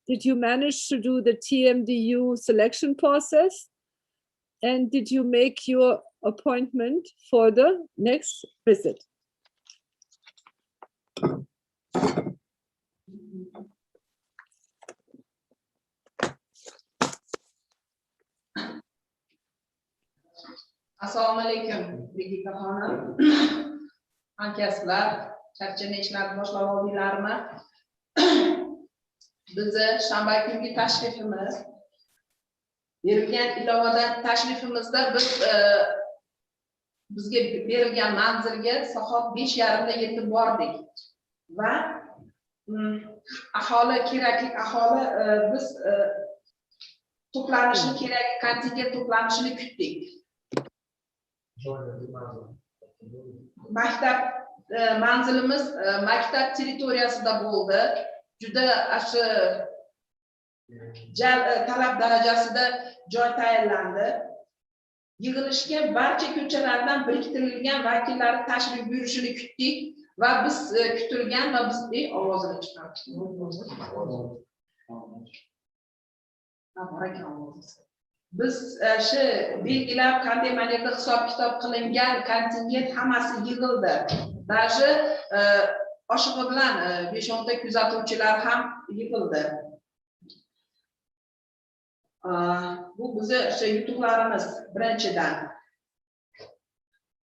Did you manage to do the TMDU selection process? And did you make your appointment for the next visit? Assalomu alaykum, Brigita xonim. Hamkasblar, charchana ishlarni boshlab oldinglarmi? Bizni shanba kungi tashrifimiz berilgan ilovadan tashrifimizda biz bizga berilgan manzilga soat 5:30da yetib bordik va aholi kerakli aholi biz to'planishi kerak kontingent to'planishini kutdik. Maktab manzilimiz maktab territoriyasida bo'ldi. Juda ashi talab darajasida joy tayinlandi. Yig'ilishga barcha ko'chalardan biriktirilgan vakillar tashrif buyurishini kutdik va biz kutilgan va biz ovozini chiqardik. Biz shu belgilab qanday manada hisob-kitob qilingan kontingent hammasi yig'ildi. Даже oshig'i bilan 5-10 ta kuzatuvchilar ham yig'ildi. Bu bizi shu yutuqlarimiz birinchidan.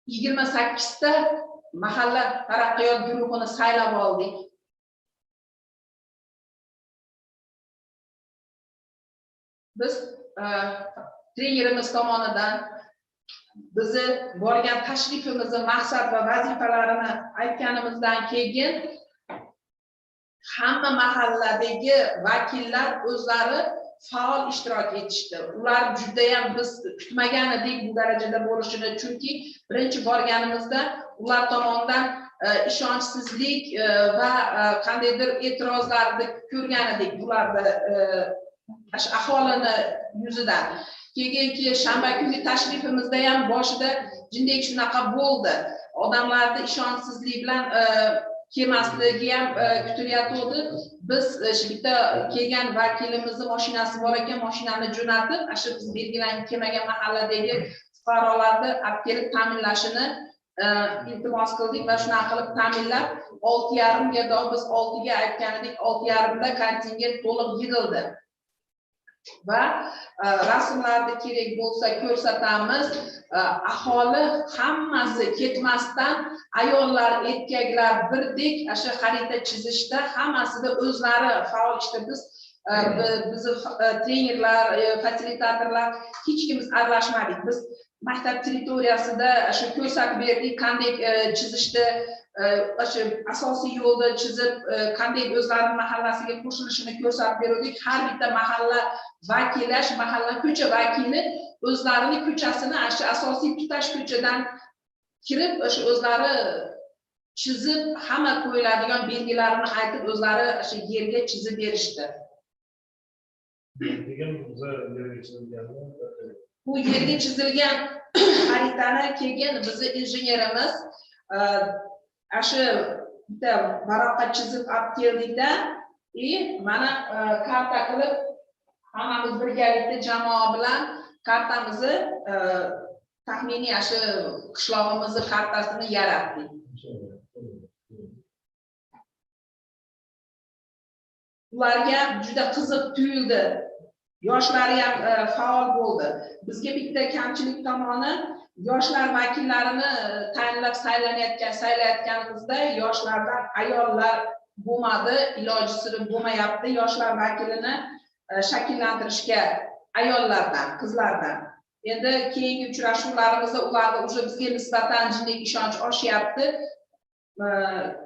28 ta mahalla taraqqiyot guruhini saylab oldik. Biz trenerimiz tomonidan bizni borgan tashrifimizni maqsad va vazifalarini aytganimizdan keyin hamma mahalladagi vakillar o'zlari faol ishtirok etishdi. Ular juda ham biz kutmagan edik bu darajada bo'lishini, chunki birinchi borganimizda ular tomonidan ishonchsizlik va qandaydir e'tirozlarni ko'rgan edik bularda aholini yuzidan. Keyingi shanba kungi tashrifimizda ham boshida jindek shunaqa bo'ldi. Odamlarning ishonchsizlik bilan kelmasligi ham kutilayotdi. Biz shu bitta kelgan vakilimizni mashinasi bor ekan, mashinani jo'natib, shu biz belgilanib kelmagan mahalladagi fuqarolarni olib kelib ta'minlashini iltimos qildik va shunaqa qilib ta'minlab 6:30 ga biz 6 ga aytgan edik, 6:30 da kontingent to'liq yig'ildi. Va rasmlarni kerak bo'lsa ko'rsatamiz. Aholi hammasi ketmasdan ayollar, erkaklar birdek shu xarita chizishda hammasida o'zlari faol ishda bizni trenerlar, fasilitatorlar hech kimimiz aralashmadik. Biz maktab territoriyasida shu ko'rsatib berdik, qanday chizishda shu asosiy yo'lda chizib qanday o'zlarining mahallasiga qo'shilishini ko'rsatib berdik. Har bitta mahalla vakili, shu mahalla ko'cha vakili o'zlarining ko'chasini shu asosiy tutash ko'chadan kirib shu o'zlari chizib hamma qo'yiladigan belgilarini aytib o'zlari shu yerga chizib berishdi. Bu yerga chizilgan xaritani keyin bizni injenerimiz shu bitta baroqqa chizib olib keldikda, mana karta qilib hammamiz birgalikda jamoa bilan kartamizni taxminiy shu qishlog'imizni kartasini yaratdik. Ularga juda qiziq tuyuldi. Yoshlari ham faol bo'ldi. Bizga bitta kamchilik tomoni yoshlar vakillarini tayinlab saylayotganimizda yoshlardan ayollar bo'lmadi, ilojisi bo'lmayapti. Yoshlar vakilini shakllantirishga ayollardan, qizlardan. Endi keyingi uchrashuvlarimizda ularga o'sha bizga nisbatan jindek ishonch oshyapti.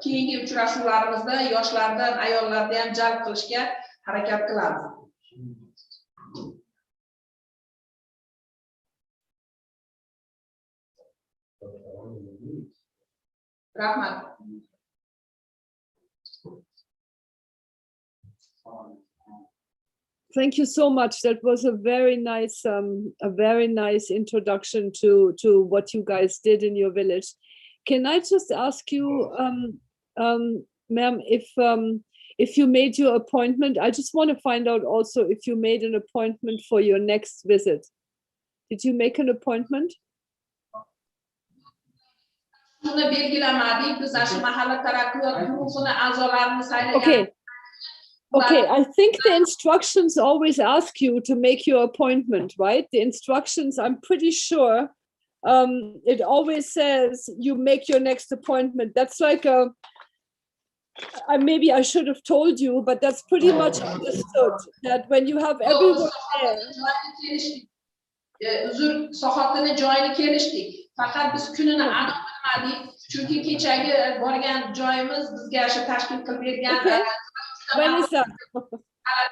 Keyingi uchrashuvlarimizda yoshlardan, ayollarni ham jalb qilishga harakat qilamiz. Rahmat. Thank you so much. That was a very nice introduction to what you guys did in your village. Can I just ask you, ma'am, if you made your appointment. I just want to find out also if you made an appointment for your next visit. Did you make an appointment? Shuni belgilamadik, biz shu mahalla taraqqiyot guruhini a'zolarini saylagan. Okay. Okay, I think the instructions always ask you to make your appointment, right? The instructions, I'm pretty sure, it always says you make your next appointment. That's like a, maybe I should have told you, but that's pretty much understood that when you have everyone there. Uzr sohotini joyini kelishdik. Faqat biz kunini aniq bilmadik. Chunki kechagi borgan joyimiz bizga shu tashkil qilib bergan. When is that?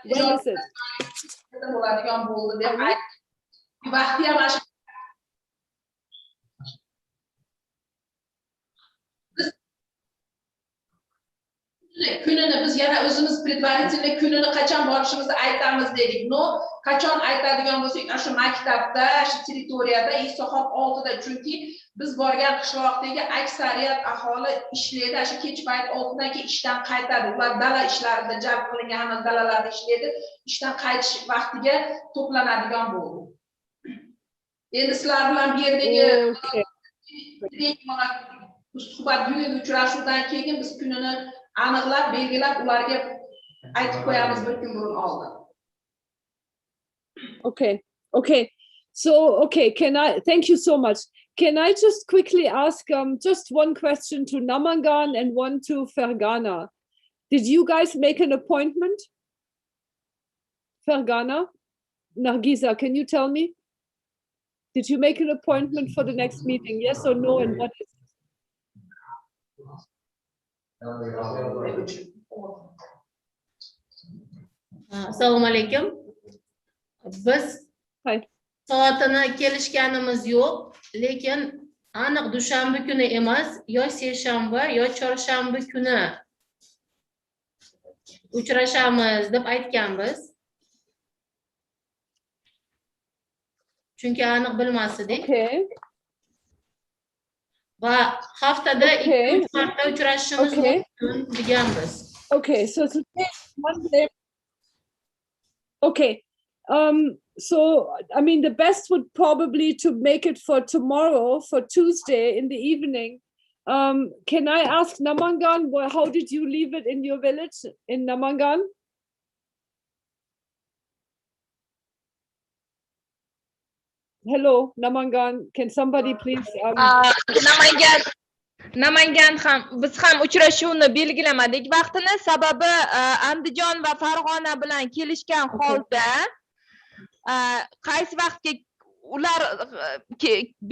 When is it? Bo'ladigan bo'ldi deb aytdik. Vaqti ham mana kunini biz yana o'zimiz предварительно kunini qachon borishimizni aytamiz dedik. No, qachon aytadigan bo'lsak, shu maktabda, shu territoriyada soat 6 da, chunki biz borgan qishloqdagi aksariyat aholi ishlaydi, shu kech payt 6 dan keyin ishdan qaytadi. Ular dala ishlarida jalb qilingan hamma dalalarda ishlaydi. Ishdan qaytish vaqtiga to'planadigan bo'ldi. Endi sizlar bilan bu yerdagi suhbat uchrashuvdan keyin biz kunini aniqlab belgilab ularga aytib qo'yamiz bir kun burun oldin. Okay. Okay. So, okay, thank you so much. Can I just quickly ask just one question to Namangan and one to Fergana? Did you guys make an appointment? Fergana? Nargiza, can you tell me? Did you make an appointment for the next meeting? Yes or no? And what is it? Assalomu alaykum. Biz soatini kelishganimiz yo'q, lekin aniq dushanba kuni emas, yo seshanba yo chorshanba kuni uchrashamiz deb aytganmiz. Chunki aniq bilmasdik. Okay. Va haftada 2-3 marta uchrashishimiz mumkin deganmiz. Okay, so today Monday. Okay. So I mean the best would probably to make it for tomorrow, for Tuesday in the evening. Can I ask Namangan, how did you leave it in your village in Namangan? Hello, Namangan. Can somebody please? Namangan ham biz ham uchrashuvni belgilamadik vaqtini, sababi Andijon va Farg'ona bilan kelishgan holda qaysi vaqtga ular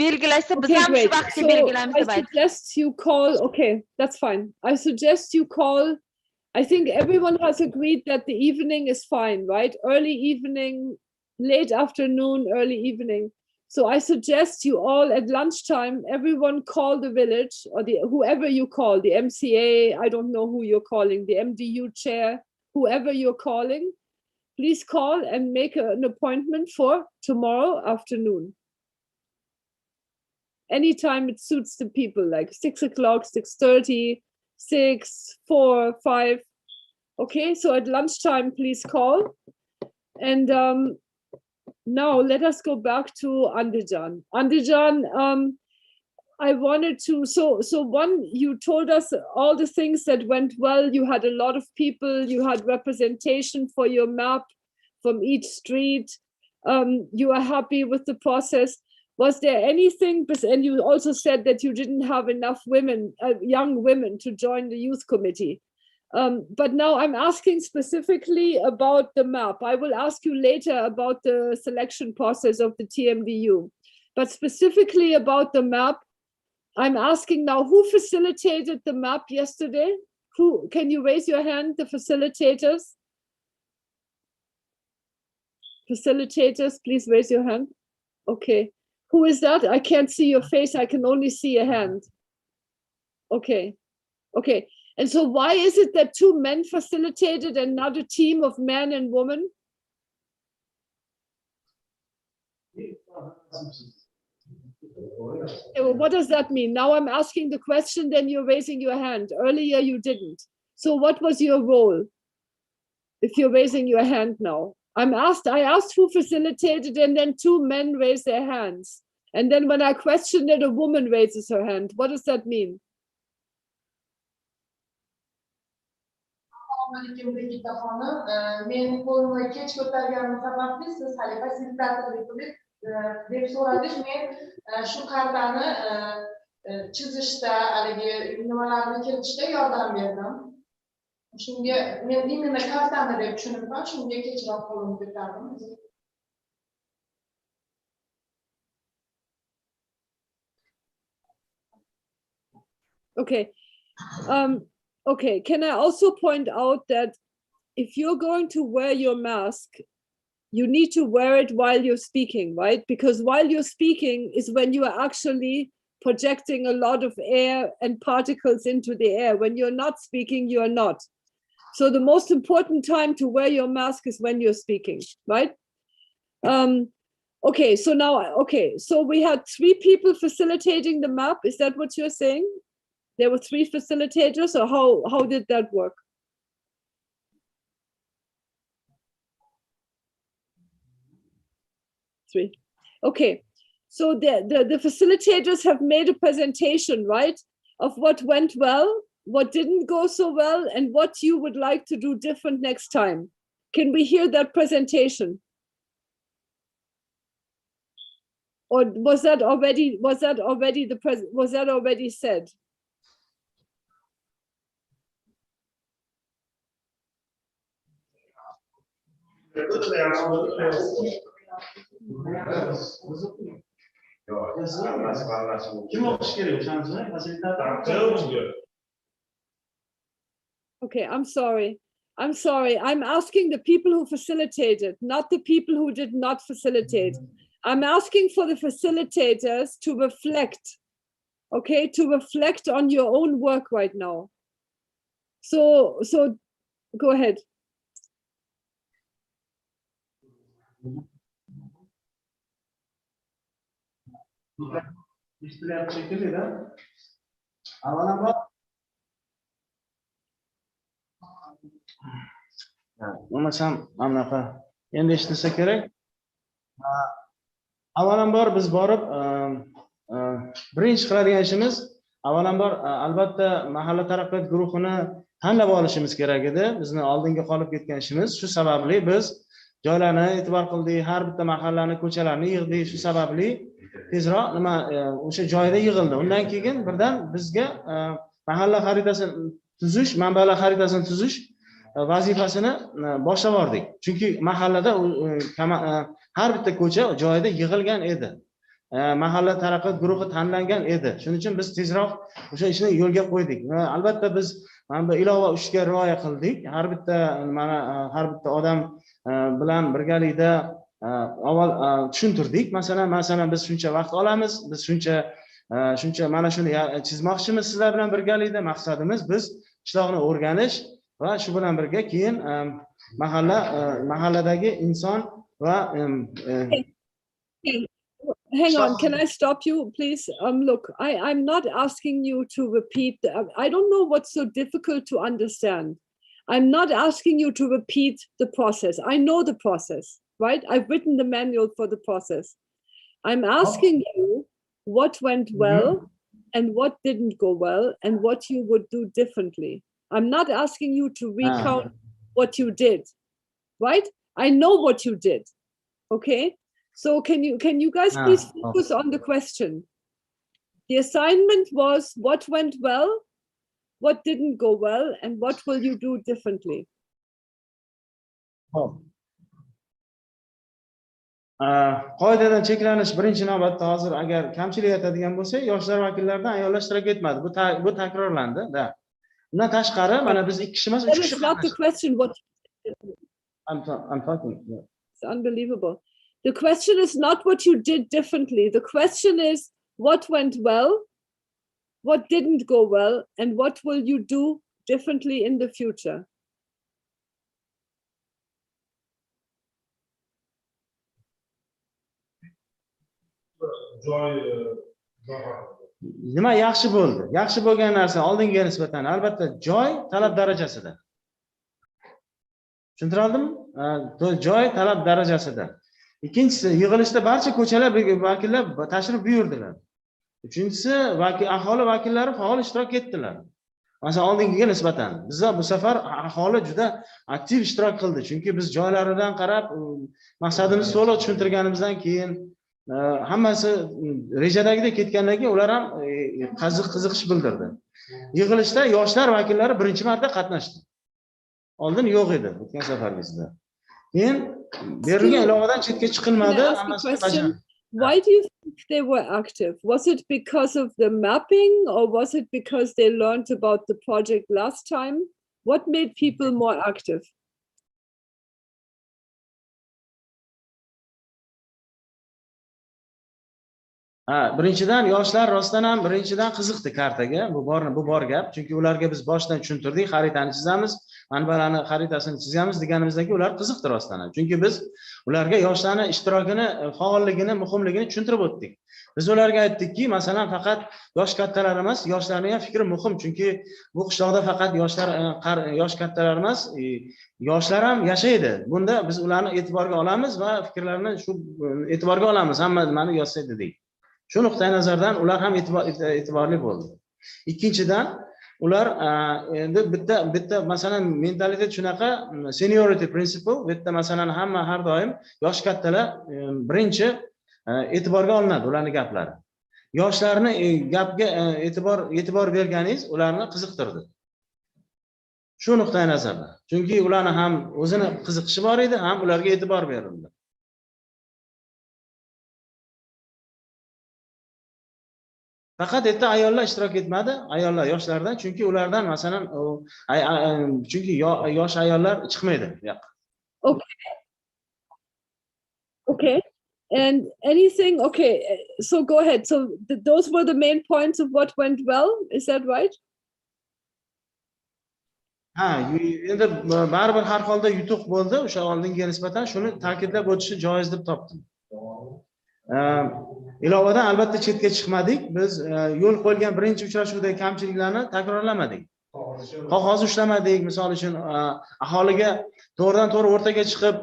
belgilasa biz ham shu vaqtga belgilaymiz deb aytdik. I suggest you call. Okay, that's fine. I suggest you call. I think everyone has agreed that the evening is fine, right? Early evening, late afternoon, early evening. So I suggest you all at lunchtime, everyone call the village or whoever you call, the MCA, I don't know who you're calling, the MDU chair, whoever you're calling, please call and make an appointment for tomorrow afternoon. Anytime it suits the people, like 6 o'clock, 6:30, 6, 4, 5. Okay, so at lunchtime, please call. And now let us go back to Andijan. Andijan, I wanted to, so one, you told us all the things that went well. You had a lot of people, you had representation for your map from each street. You are happy with the process. Was there anything, and you also said that you didn't have enough women, young women to join the youth committee. But now I'm asking specifically about the map. I will ask you later about the selection process of the TMDU. But specifically about the map, I'm asking now, who facilitated the map yesterday? Who, can you raise your hand, the facilitators? Facilitators, please raise your hand. Okay. Who is that? I can't see your face. I can only see a hand. Okay. Okay. And so why is it that 2 men facilitated and not a team of men and women? What does that mean? Now I'm asking the question, then you're raising your hand. Earlier you didn't. So what was your role? if you're raising your hand now. I asked who facilitated, and then 2 men raised their hands. And then when I questioned it, a woman raises her hand. What does that mean? Men qo'limni kech ko'targanim sababli siz hali fasilitatorlik qilib deb so'radingiz. Men shu kartani chizishda, haligi nimalarni kiritishda yordam berdim. Shunga men imенно kartani deb tushunibman, shunga kechroq qo'limni ko'tardim. Okay. Okay, can I also point out that if you're going to wear your mask, you need to wear it while you're speaking, right? Because while you're speaking is when you are actually projecting a lot of air and particles into the air. When you're not speaking, you are not. So the most important time to wear your mask is when you're speaking, right? Okay, so now, so we had 3 people facilitating the map. Is that what you're saying? There were 3 facilitators, or how did that work? Three. Okay, so the facilitators have made a presentation, right, of what went well, what didn't go so well, and what you would like to do different next time. Can we hear that presentation? Or was that already said? Okay, I'm sorry. I'm asking the people who facilitated, not the people who did not facilitate. I'm asking for the facilitators to reflect, okay, to reflect on your own work right now. So go ahead. Bo'lmasam mana bunaqa endi eshitsa kerak. Avvalambor biz borib birinchi qiladigan ishimiz avvalambor albatta mahalla taraqqiyot guruhini tanlab olishimiz kerak edi. Bizni oldinga qolib ketgan ishimiz. Shu sababli biz joylarni e'tibor qildik, har bitta mahallani, ko'chalarni yig'dik. Shu sababli tezroq nima o'sha joyda yig'ildi. Undan keyin birdan bizga mahalla xaritasini tuzish, manbalar xaritasini tuzish vazifasini boshlab yubordik. Chunki mahallada har bitta ko'cha joyida yig'ilgan edi. Mahalla taraqqiyot guruhi tanlangan edi. Shuning uchun biz tezroq o'sha ishni yo'lga qo'ydik. Albatta biz mana bu ilova 3 ga rioya qildik. Har bitta odam bilan birgalikda avval tushuntirdik. Masalan biz shuncha vaqt olamiz, biz shuncha mana shuni chizmoqchimiz sizlar bilan birgalikda. Maqsadimiz biz qishloqni o'rganish va shu bilan birga keyin mahalladagi inson va Hang on, can I stop you, please? Look, I'm not asking you to repeat. I don't know what's so difficult to understand. I'm not asking you to repeat the process. I know the process, right? I've written the manual for the process. I'm asking you what went well and what didn't go well and what you would do differently. I'm not asking you to recount what you did, right? I know what you did, okay? So can you guys please focus on the question? The assignment was what went well, what didn't go well, and what will you do differently? Qoidadan cheklanish birinchi navbatda hozir agar kamchilik aytadigan bo'lsa, yoshlar vakillaridan ayollar ishtirok etmadi. Bu takrorlandi, da. Undan tashqari mana biz 2 kishi emas, 3 kishi. That is not the question. I'm talking. Yeah. It's unbelievable. The question is not what you did differently. The question is what went well, what didn't go well, and what will you do differently in the future? Nima yaxshi bo'ldi? Yaxshi bo'lgan narsa oldinga nisbatan albatta joy talab darajasida. Tushuntirdimmi? Joy talab darajasida. Ikkinchisi, yig'ilishda barcha ko'chalar vakillar tashrif buyurdilar. Uchinchisi, aholi vakillari faol ishtirok etdilar. Masalan, oldingiga nisbatan bizlar bu safar aholi juda aktiv ishtirok qildi. Chunki biz joylaridan qarab, maqsadimizni to'liq tushuntirganimizdan keyin hammasi rejadagidek ketgandan keyin ular ham qiziqish bildirdi. Yig'ilishda yoshlar vakillari birinchi marta qatnashdi. Oldin yo'q edi o'tgan safargizda. Keyin berilgan ilovadan chetga chiqilmadi. Why do you think they were active? Was it because of the mapping, or was it because they learned about the project last time? What made people more active? Birinchidan yoshlar rostdan ham birinchidan qiziqdi kartaga. Bu bor gap. Chunki ularga biz boshdan tushuntirdik, xaritani chizamiz, manbalarni xaritasini chizamiz deganimizdagi ular qiziqdi rostdan ham. Chunki biz ularga yoshlarning ishtirokini, faolligini, muhimligini tushuntirib o'tdik. Biz ularga aytdikki, masalan, faqat yosh kattalar emas, yoshlarning ham fikri muhim. Chunki bu qishloqda faqat yosh kattalar emas, yoshlar ham yashaydi. Bunda biz ularni e'tiborga olamiz va fikrlarini shu e'tiborga olamiz. Hamma nimani yozsa dedik. Shu nuqtai nazardan ular ham e'tiborli bo'ldi. Ikkinchidan, ular endi bitta masalan mentalitet shunaqa, seniority principle, bitta masalan hamma har doim yosh kattalar birinchi e'tiborga olinadi ularning gaplari. Yoshlarni gapga e'tibor berganingiz ularni qiziqtirdi. Shu nuqtai nazardan. Chunki ularni ham o'zini qiziqishi bor edi, ham ularga e'tibor berildi. Faqat erta ayollar ishtirok etmadi, ayollar yoshlardan, chunki ulardan masalan chunki yosh ayollar chiqmaydi bu yoqqa. Okay. And anything, okay, so go ahead. So those were the main points of what went well, is that right? Endi baribir har holda yutuq bo'ldi, o'sha oldinga nisbatan shuni ta'kidlab o'tishni joiz deb topdim. Ilovadan albatta chetga chiqmadik. Biz yo'l qo'yilgan birinchi uchrashuvdagi kamchiliklarni takrorlamadik. Qog'oz ushlamadik, misol uchun aholiga to'g'ridan to'g'ri o'rtaga chiqib,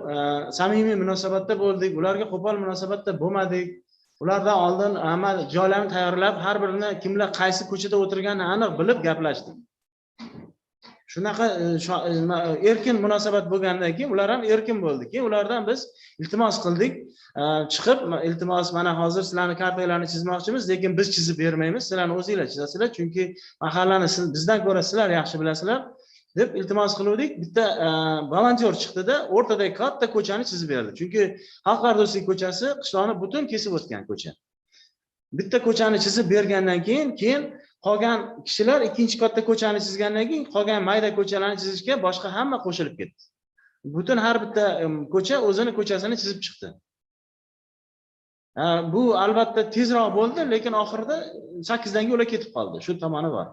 samimiy munosabatda bo'ldik. Ularga qo'pol munosabatda bo'lmadik. Ulardan oldin hamma joylarni tayyorlab, har birini kimlar qaysi ko'chada o'tirganini aniq bilib gaplashdik. Shunaqa erkin munosabat bo'lgandan keyin ular ham erkin bo'ldi. Keyin ulardan biz iltimos qildik. Chiqib, iltimos, mana hozir sizlarning kartalarni chizmoqchimiz, lekin biz chizib bermaymiz. Sizlarni o'zingizlar chizasizlar, chunki mahallani bizdan ko'ra sizlar yaxshi bilasizlar deb iltimos qildik. Bitta volontyor chiqdi-da, o'rtadagi katta ko'chani chizib berdi. Chunki Xalqlar do'stligi ko'chasi qishloqni butun kesib o'tgan ko'cha. Bitta ko'chani chizib bergandan keyin qolgan kishilar ikkinchi katta ko'chani chizgandan keyin qolgan mayda ko'chalarni chizishga boshqa hamma qo'shilib ketdi. Butun har bitta ko'cha o'zini ko'chasini chizib chiqdi. Bu albatta tezroq bo'ldi, lekin oxirida 8 dan keyin ular ketib qoldi. Shu tomoni bor.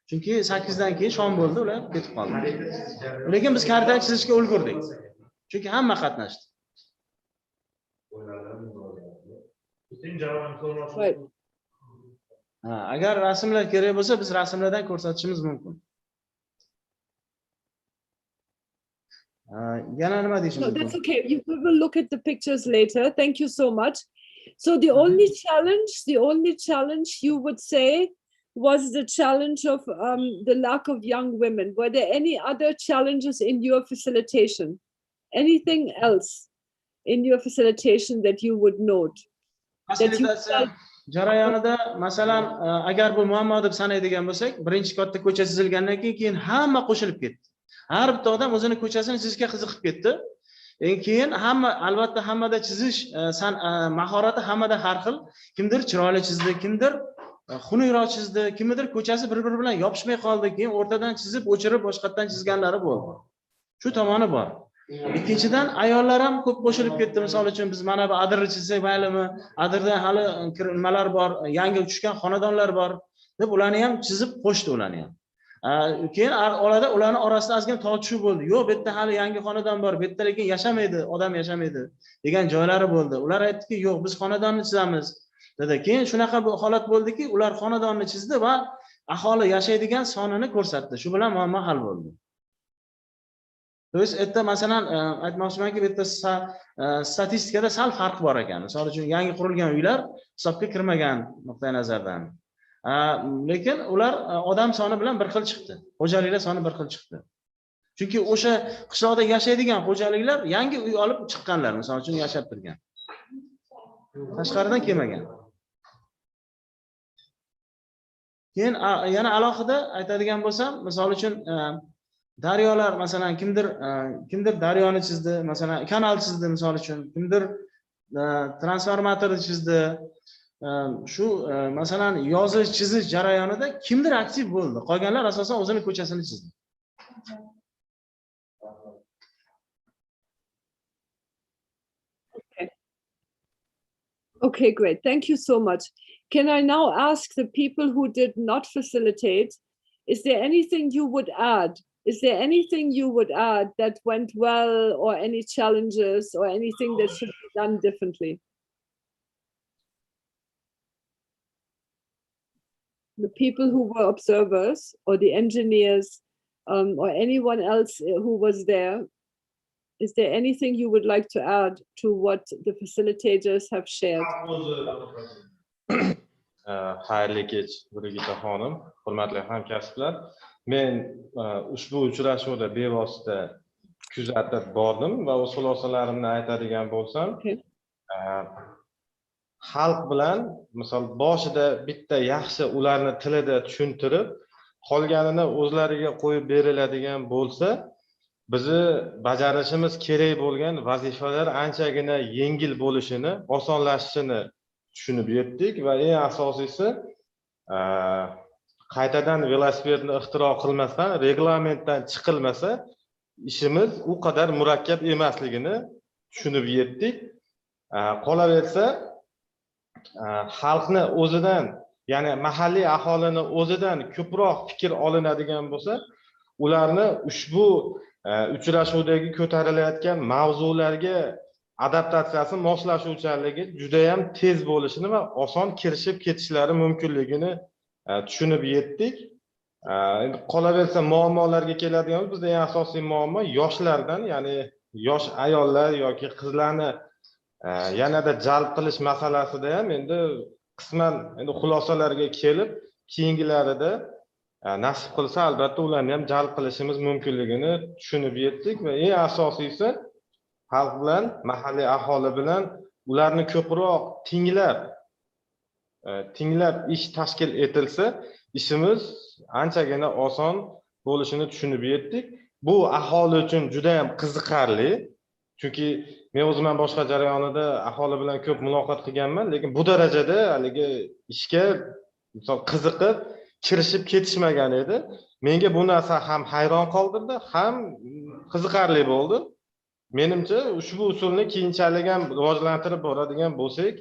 Chunki 8 dan keyin shom bo'ldi, ular ketib qoldi. Lekin biz kartani chizishga ulgurdik. Chunki hamma qatnashdi. Agar rasmlar kerak bo'lsa, biz rasmlardan ko'rsatishimiz mumkin. Yana nima deyishim mumkin? That's okay. We will look at the pictures later. Thank you so much. So the only challenge you would say was the challenge of the lack of young women. Were there any other challenges in your facilitation? Anything else in your facilitation that you would note? Jarayonida masalan agar bu muammo deb sanaydigan bo'lsak, birinchi katta ko'cha chizilgandan keyin hamma qo'shilib ketdi. Har bitta odam o'zining ko'chasini chizishga qiziqib ketdi. Keyin albatta hammada chizish mahorati hammada har xil. Kimdir chiroyli chizdi, kimdir xunukroq chizdi, kimdir ko'chasi bir-biri bilan yopishmay qoldi. Keyin o'rtadan chizib, o'chirib boshqatdan chizganlari bo'ldi. Shu tomoni bor. Ikkinchidan ayollar ham ko'p qo'shilib ketdi. Misol uchun biz mana bu adirni chizsak maylimi? Adirda hali nimalar bor, yangi tushgan xonadonlar bor deb ularni ham chizib qo'shdi ularni ham. Keyin oladi ularning orasida ozgina tortishuv bo'ldi. Yo'q, bu yerda hali yangi xonadon bor, bu yerda lekin yashamaydi, odam yashamaydi degan joylari bo'ldi. Ular aytdiki, yo'q, biz xonadonni chizamiz dedi. Keyin shunaqa bu holat bo'ldiki, ular xonadonni chizdi va aholi yashaydigan sonini ko'rsatdi. Shu bilan muammo hal bo'ldi. to есть erta masalan aytmoqchimanki bu yerda statistikada sal farq bor ekan. Misol uchun yangi qurilgan uylar hisobga kirmagan nuqtai nazardan. Lekin ular odam soni bilan bir xil chiqdi. Xo'jaliklar soni bir xil chiqdi. Chunki o'sha qishloqda yashaydigan xo'jaliklar yangi uy olib chiqqanlar, misol uchun yashab turgan. Tashqaridan kelmagan. Keyin yana alohida aytadigan bo'lsam, misol uchun daryolar, masalan, kimdir daryoni chizdi, masalan, kanal chizdi, misol uchun, kimdir transformatorni chizdi. Shu masalan, yozish, chizish jarayonida kimdir aktiv bo'ldi. Qolganlar asosan o'zini ko'chasini chizdi. Okay, great. Thank you so much. Can I now ask the people who did not facilitate, is there anything you would add? Is there anything you would add that went well, or any challenges, or anything that should be done differently? The people who were observers, or the engineers, or anyone else who was there, is there anything you would like to add to what the facilitators have shared? Xayrli kech, Birgita xonim, hurmatli hamkasblar. Men ushbu uchrashuvda bevosita kuzatib bordim va o'z xulosalarimni aytadigan bo'lsam, xalq bilan misol boshida bitta yaxshi ularni tilida tushuntirib, qolganini o'zlariga qo'yib beriladigan bo'lsa, bizni bajarishimiz kerak bo'lgan vazifalar anchagina yengil bo'lishini, osonlashishini tushunib yetdik va eng asosiysi qaytadan velosipedni ixtiro qilmasdan, reglamentdan chiqilmasa, ishimiz u qadar murakkab emasligini tushunib yetdik. Qolaversa, xalqni o'zidan, ya'ni mahalliy aholini o'zidan ko'proq fikr olinadigan bo'lsa, ularni ushbu uchrashuvdagi ko'tarilayotgan mavzularga adaptatsiyasi, moslashuvchanligi juda ham tez bo'lishini va oson kirishib ketishlari mumkinligini tushunib yetdik. Endi qolaversa muammolarga keladigan, bizda eng asosiy muammo yoshlardan, ya'ni yosh ayollar yoki qizlarni yanada jalb qilish masalasida ham endi qisman endi xulosalarga kelib, keyingilarida nasib qilsa albatta ularni ham jalb qilishimiz mumkinligini tushunib yetdik va eng asosiysi xalq bilan, mahalliy aholi bilan ularni ko'proq tinglab ish tashkil etilsa, ishimiz anchagina oson bo'lishini tushunib yetdik. Bu aholi uchun juda ham qiziqarli. Chunki men o'zim ham boshqa jarayonida aholi bilan ko'p muloqot qilganman, lekin bu darajada haligi ishga misol qiziqib kirishib ketishmagan edi. Menga bu narsa ham hayron qoldirdi, ham qiziqarli bo'ldi. Menimcha ushbu usulni keyinchalik ham rivojlantirib boradigan bo'lsak,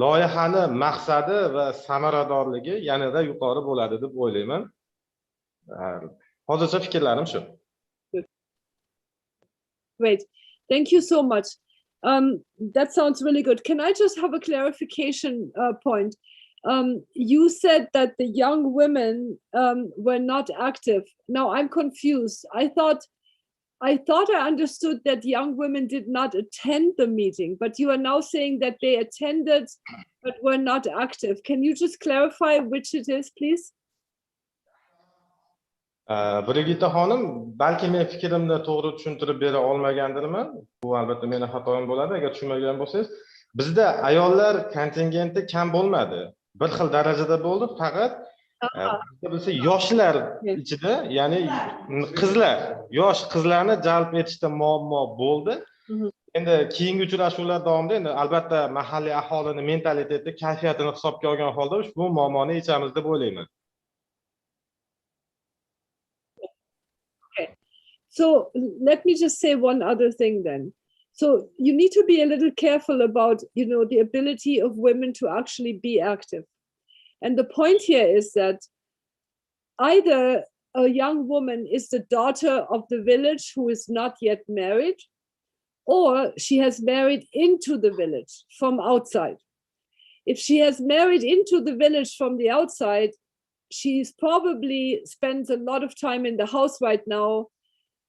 loyihani maqsadi va samaradorligi yanada yuqori bo'ladi deb o'ylayman. Hozircha fikrlarim shu. Great. Thank you so much. That sounds really good. Can I just have a clarification point? You said that the young women were not active. Now I'm confused. I thought I understood that young women did not attend the meeting, but you are now saying that they attended but were not active. Can you just clarify which it is, please? Birgita xonim, balki men fikrimni to'g'ri tushuntirib bera olmagandirman. Bu albatta meni xatoim bo'ladi agar tushunmagan bo'lsangiz. Bizda ayollar kontingenti kam bo'lmadi. Bir xil darajada bo'ldi, faqat bilsa yoshlar ichida, ya'ni qizlar, yosh qizlarni jalb etishda muammo bo'ldi. Endi keyingi uchrashuvlar davomida endi albatta mahalliy aholini mentaliteti, kayfiyatini hisobga olgan holda ushbu muammoni yechamiz deb o'ylayman. So let me just say one other thing then. So you need to be a little careful about, the ability of women to actually be active. And the point here is that either a young woman is the daughter of the village who is not yet married, or she has married into the village from outside. If she has married into the village from the outside, she's probably spends a lot of time in the house right now,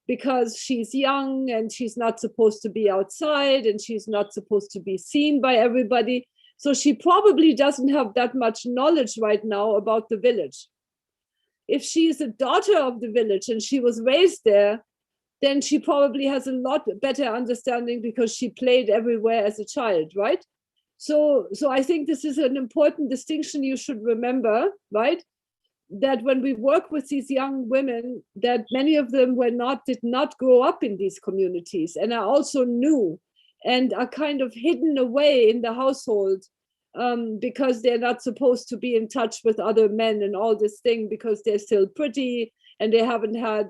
because she's young and she's not supposed to be outside and she's not supposed to be seen by everybody. So she probably doesn't have that much knowledge right now about the village. If she is a daughter of the village and she was raised there, then she probably has a lot better understanding because she played everywhere as a child, right? So I think this is an important distinction you should remember, right? That when we work with these young women, that many of them did not grow up in these communities and are also new and are kind of hidden away in the household because they're not supposed to be in touch with other men and all this thing because they're still pretty and they haven't had,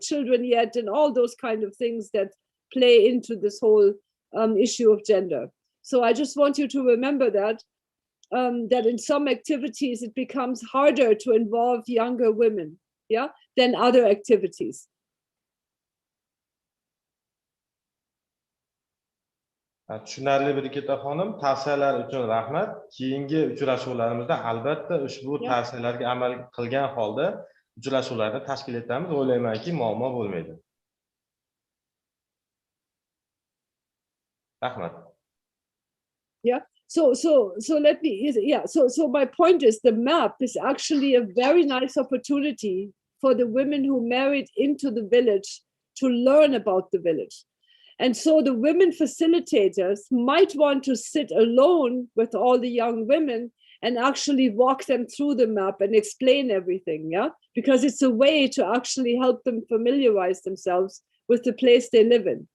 children yet and all those kind of things that play into this whole issue of gender. So I just want you to remember that in some activities it becomes harder to involve younger women, than other activities. Tushunarli Brigita xonim, tavsiyalar uchun rahmat. Keyingi uchrashuvlarimizda albatta ushbu tavsiyalarga amal qilgan holda uchrashuvlarni tashkil etamiz. O'ylaymanki, muammo bo'lmaydi. Rahmat. So let me, so my point is the map is actually a very nice opportunity for the women who married into the village to learn about the village. And so the women facilitators might want to sit alone with all the young women and actually walk them through the map and explain everything, because it's a way to actually help them familiarize themselves with the place they live in,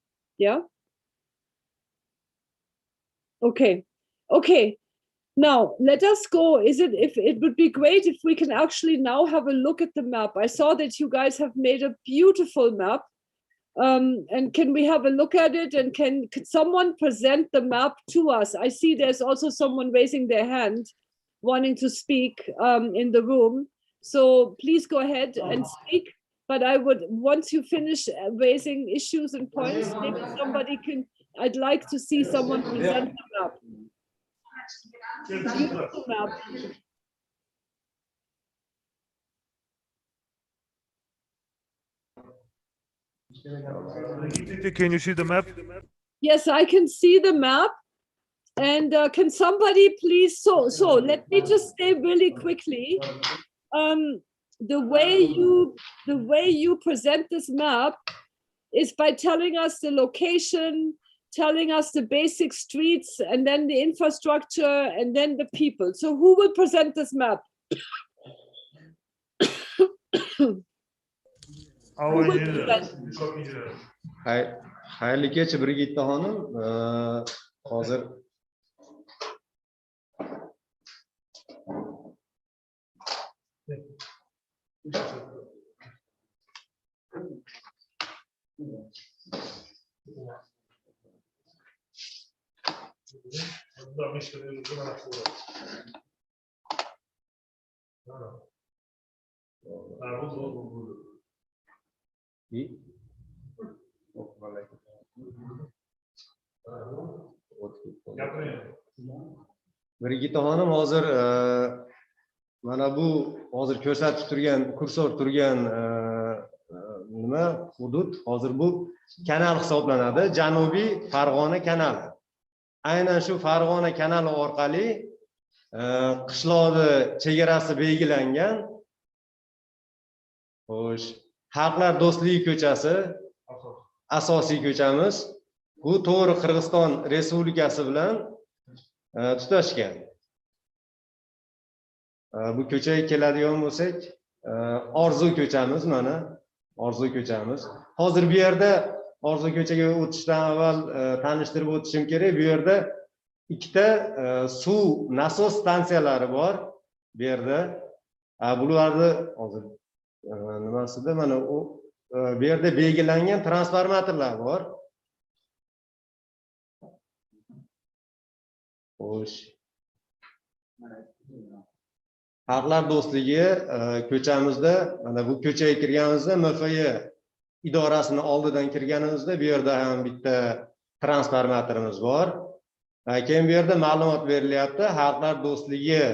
Okay. Now let us go. It would be great if we can actually now have a look at the map. I saw that you guys have made a beautiful map. And can we have a look at it? And could someone present the map to us? I see there's also someone raising their hand, wanting to speak in the room. So please go ahead and speak. But I would, once you finish raising issues and points, maybe somebody can, I'd like to see someone present the map. Beautiful map. Can you see the map? Yes, I can see the map. And can somebody please, so let me just say really quickly, the way you present this map is by telling us the location, telling us the basic streets, and then the infrastructure, and then the people. So who will present this map? Xayrli kech Brigita xonim, hozir Brigita xonim hozir mana bu hozir ko'rsatib turgan kursor turgan nima hudud hozir bu kanal hisoblanadi, Janubiy Farg'ona kanali. Aynan shu Farg'ona kanali orqali qishloqni chegarasi belgilangan. Xo'sh, Xalqlar do'stligi ko'chasi asosiy ko'chamiz. Bu to'g'ri Qirg'iziston Respublikasi bilan tutashgan. Bu ko'chaga keladigan bo'lsak, Orzu ko'chamiz mana, Orzu ko'chamiz. Hozir bu yerda Orzu ko'chaga o'tishdan avval tanishtirib o'tishim kerak. Bu yerda ikkita suv nasos stansiyalari bor. Bu yerda bularni hozir nimasida mana bu yerda belgilangan transformatorlar bor. Xo'sh. Xalqlar do'stligi ko'chamizda, mana bu ko'chaga kirganimizda MFY idorasini oldidan kirganimizda bu yerda ham bitta transformatorimiz bor. Keyin bu yerda ma'lumot berilyapti. Xalqlar do'stligi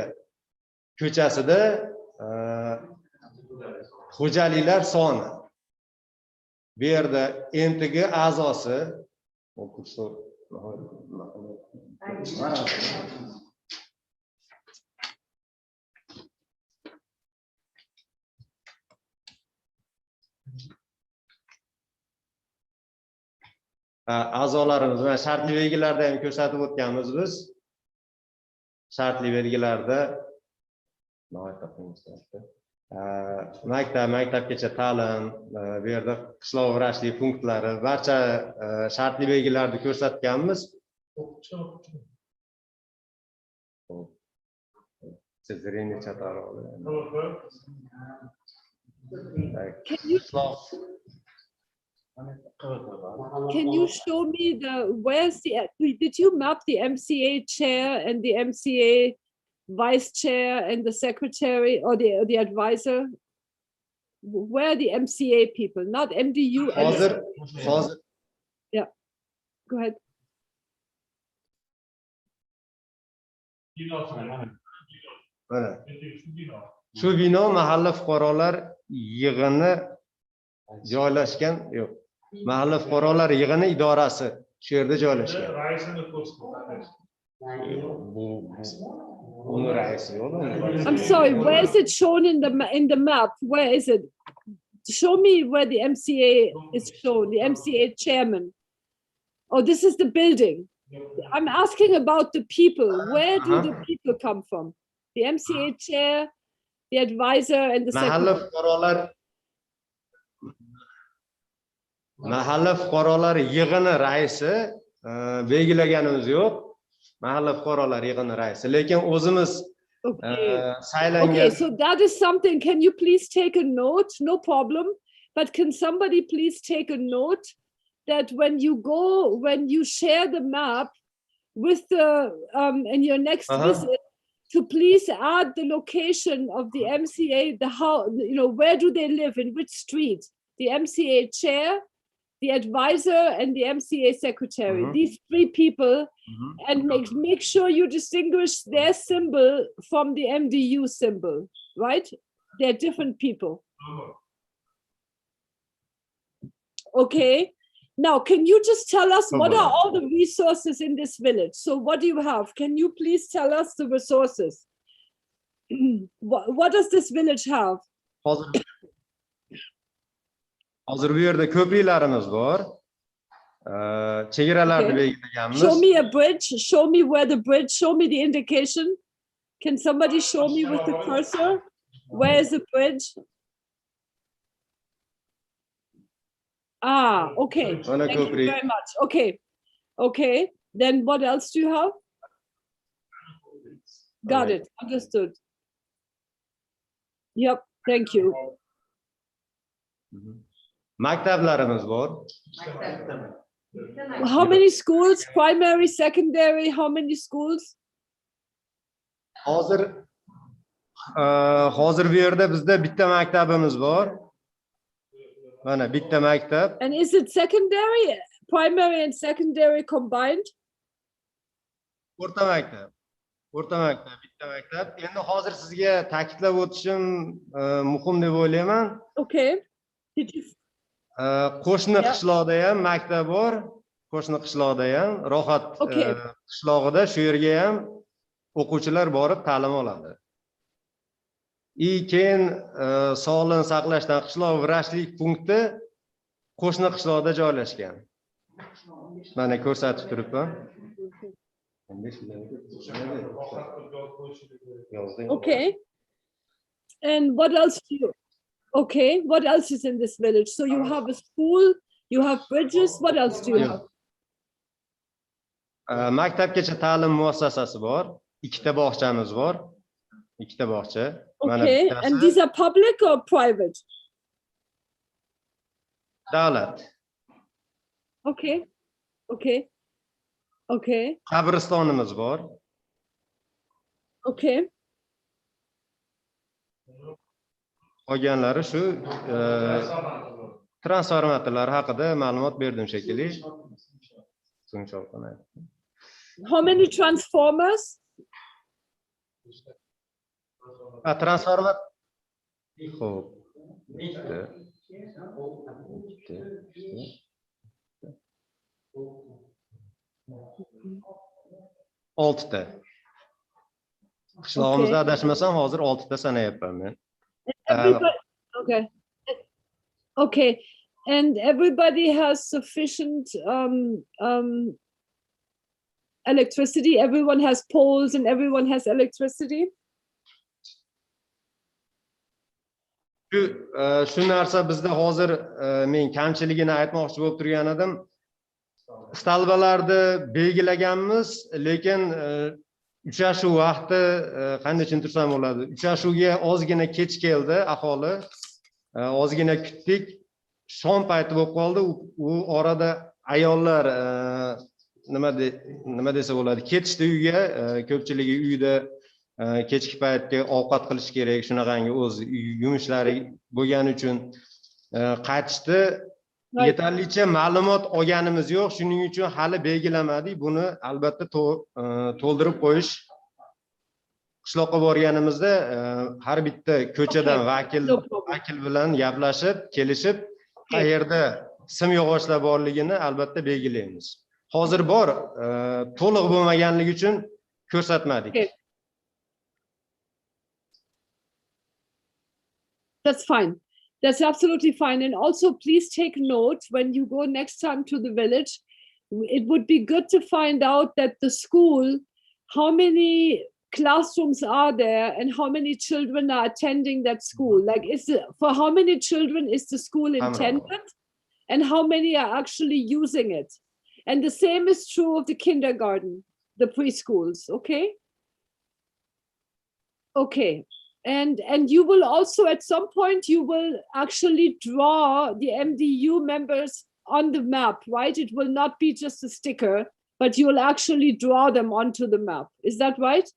ko'chasida xo'jaliklar soni. Bu yerda MTG a'zosi a'zolarimiz va shartli belgilarda ham ko'rsatib o'tganmiz biz. Shartli belgilarda maktabgacha ta'lim, bu yerda qishloq vrachlik punktlari, barcha shartli belgilarni ko'rsatganmiz. Can you show me where's did you map the MCA chair and the MCA vice chair and the secretary or the advisor? Where are the MCA people, not MDU? Hozir Yeah, go ahead. Shu bino mahalla fuqarolar yig'ini joylashgan, yo'q. Mahalla fuqarolar yig'ini idorasi shu yerda joylashgan. I'm sorry, where is it shown in the map? Where is it? Show me where the MCA is shown, the MCA chairman. Oh, this is the building. I'm asking about the people. Where do the people come from? The MCA chair, the advisor, and the secretary. Mahalla fuqarolar yig'ini raisi belgilaganimiz yo'q. Mahalla fuqarolar yig'ini raisi, lekin o'zimiz saylangan. Okay, so that is something. Can you please take a note? No problem. But can somebody please take a note that when you share the map with the in your next visit, to please add the location of the MCA, the how, where do they live, in which street? The MCA chair, the advisor, and the MCA secretary. These three people, and make sure you distinguish their symbol from the MDU symbol, right? They're different people. Okay. Now, can you just tell us what are all the resources in this village? So what do you have? Can you please tell us the resources? What does this village have? Hozir bu yerda ko'priklarimiz bor. Chegaralarni belgilaganmiz. Show me a bridge. Show me where the bridge. Show me the indication. Can somebody show me with the cursor? Where is the bridge? Ah, okay. Thank you very much. Okay. Okay. Then what else do you have? Got it. Understood. Yep. Thank you. Maktablarimiz bor. How many schools? Primary, secondary, how many schools? Hozir bu yerda bizda bitta maktabimiz bor. Mana bitta maktab. And is it secondary, primary and secondary combined? O'rta maktab, bitta maktab. Endi hozir sizga ta'kidlab o'tishim muhim deb o'ylayman. Okay. Did you Qo'shni qishloqda ham maktab bor. Qo'shni qishloqda ham, Rohat qishlog'ida shu yerga ham o'quvchilar borib ta'lim oladi. Keyin sog'liqni saqlashdan qishloq vrachlik punkti qo'shni qishloqda joylashgan. Mana ko'rsatib turibman. Okay. And what else do you? Okay, what else is in this village? So you have a school, you have bridges. What else do you have? Maktabgacha ta'lim muassasasi bor. Ikkita bog'chamiz bor. Ikkita bog'cha. Okay, and these are public or private? Davlat. Okay. Okay. Okay. Qabristonimiz bor. Okay. Qolganlari shu transformatorlar haqida ma'lumot berdim shekilli. How many transformers? Transformator. oltita. Qishlog'imizda Okay. adashmasam hozir 6ta sanayapman men. Everybody, okay. Okay. And everybody has sufficient electricity. Everyone has poles and everyone has electricity. Shu narsa bizda hozir men kamchiligini aytmoqchi bo'lib turgan edim. Talbalarni belgilaganmiz, lekin uchrashuv vaqti qanday tushuntirsam bo'ladi? Uchrashuvga ozgina kech keldi aholi. Ozgina kutdik. Shom payti bo'lib qoldi. U orada ayollar nima desa bo'ladi? Ketishdi uyga, ko'pchiligi uyda kechki paytga ovqat qilish kerak, shunaqangi o'z yumushlari bo'lgani uchun qaytishdi. Yetarlicha ma'lumot olganimiz yo'q, shuning uchun hali belgilamadik. Buni albatta to'ldirib qo'yish. Qishloqqa borganimizda har bitta ko'chadan vakil bilan gaplashib, kelishib, qayerda simyog'ochlar borligini albatta belgilaymiz. Hozir bor, to'liq bo'lmaganligi uchun ko'rsatmadik. That's fine. That's absolutely fine. And also, please take note when you go next time to the village. It would be good to find out that the school, how many classrooms are there and how many children are attending that school. Like, for how many children is the school intended and how many are actually using it. And the same is true of the kindergarten, the preschools. Okay. Okay. And you will also, at some point, you will actually draw the MDU members on the map, right? It will not be just a sticker, but you will actually draw them onto the map. Is that right?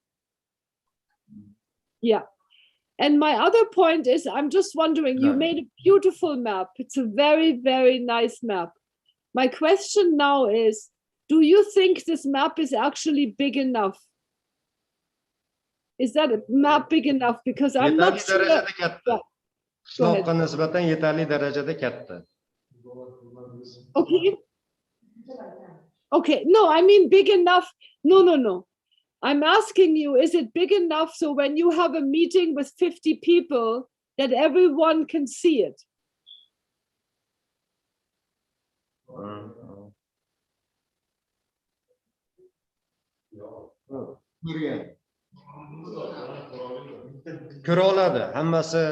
Yeah. And my other point is, I'm just wondering, you made a beautiful map. It's a very, very nice map. My question now is, do you think this map is actually big enough? Is that a map big enough? Because I'm not sure. Qishloqqa nisbatan yetarli darajada katta. Okay. Okay. No, I mean big enough. No. I'm asking you, is it big enough so when you have a meeting with 50 people that everyone can see it? Ko'ra oladi. Hammasi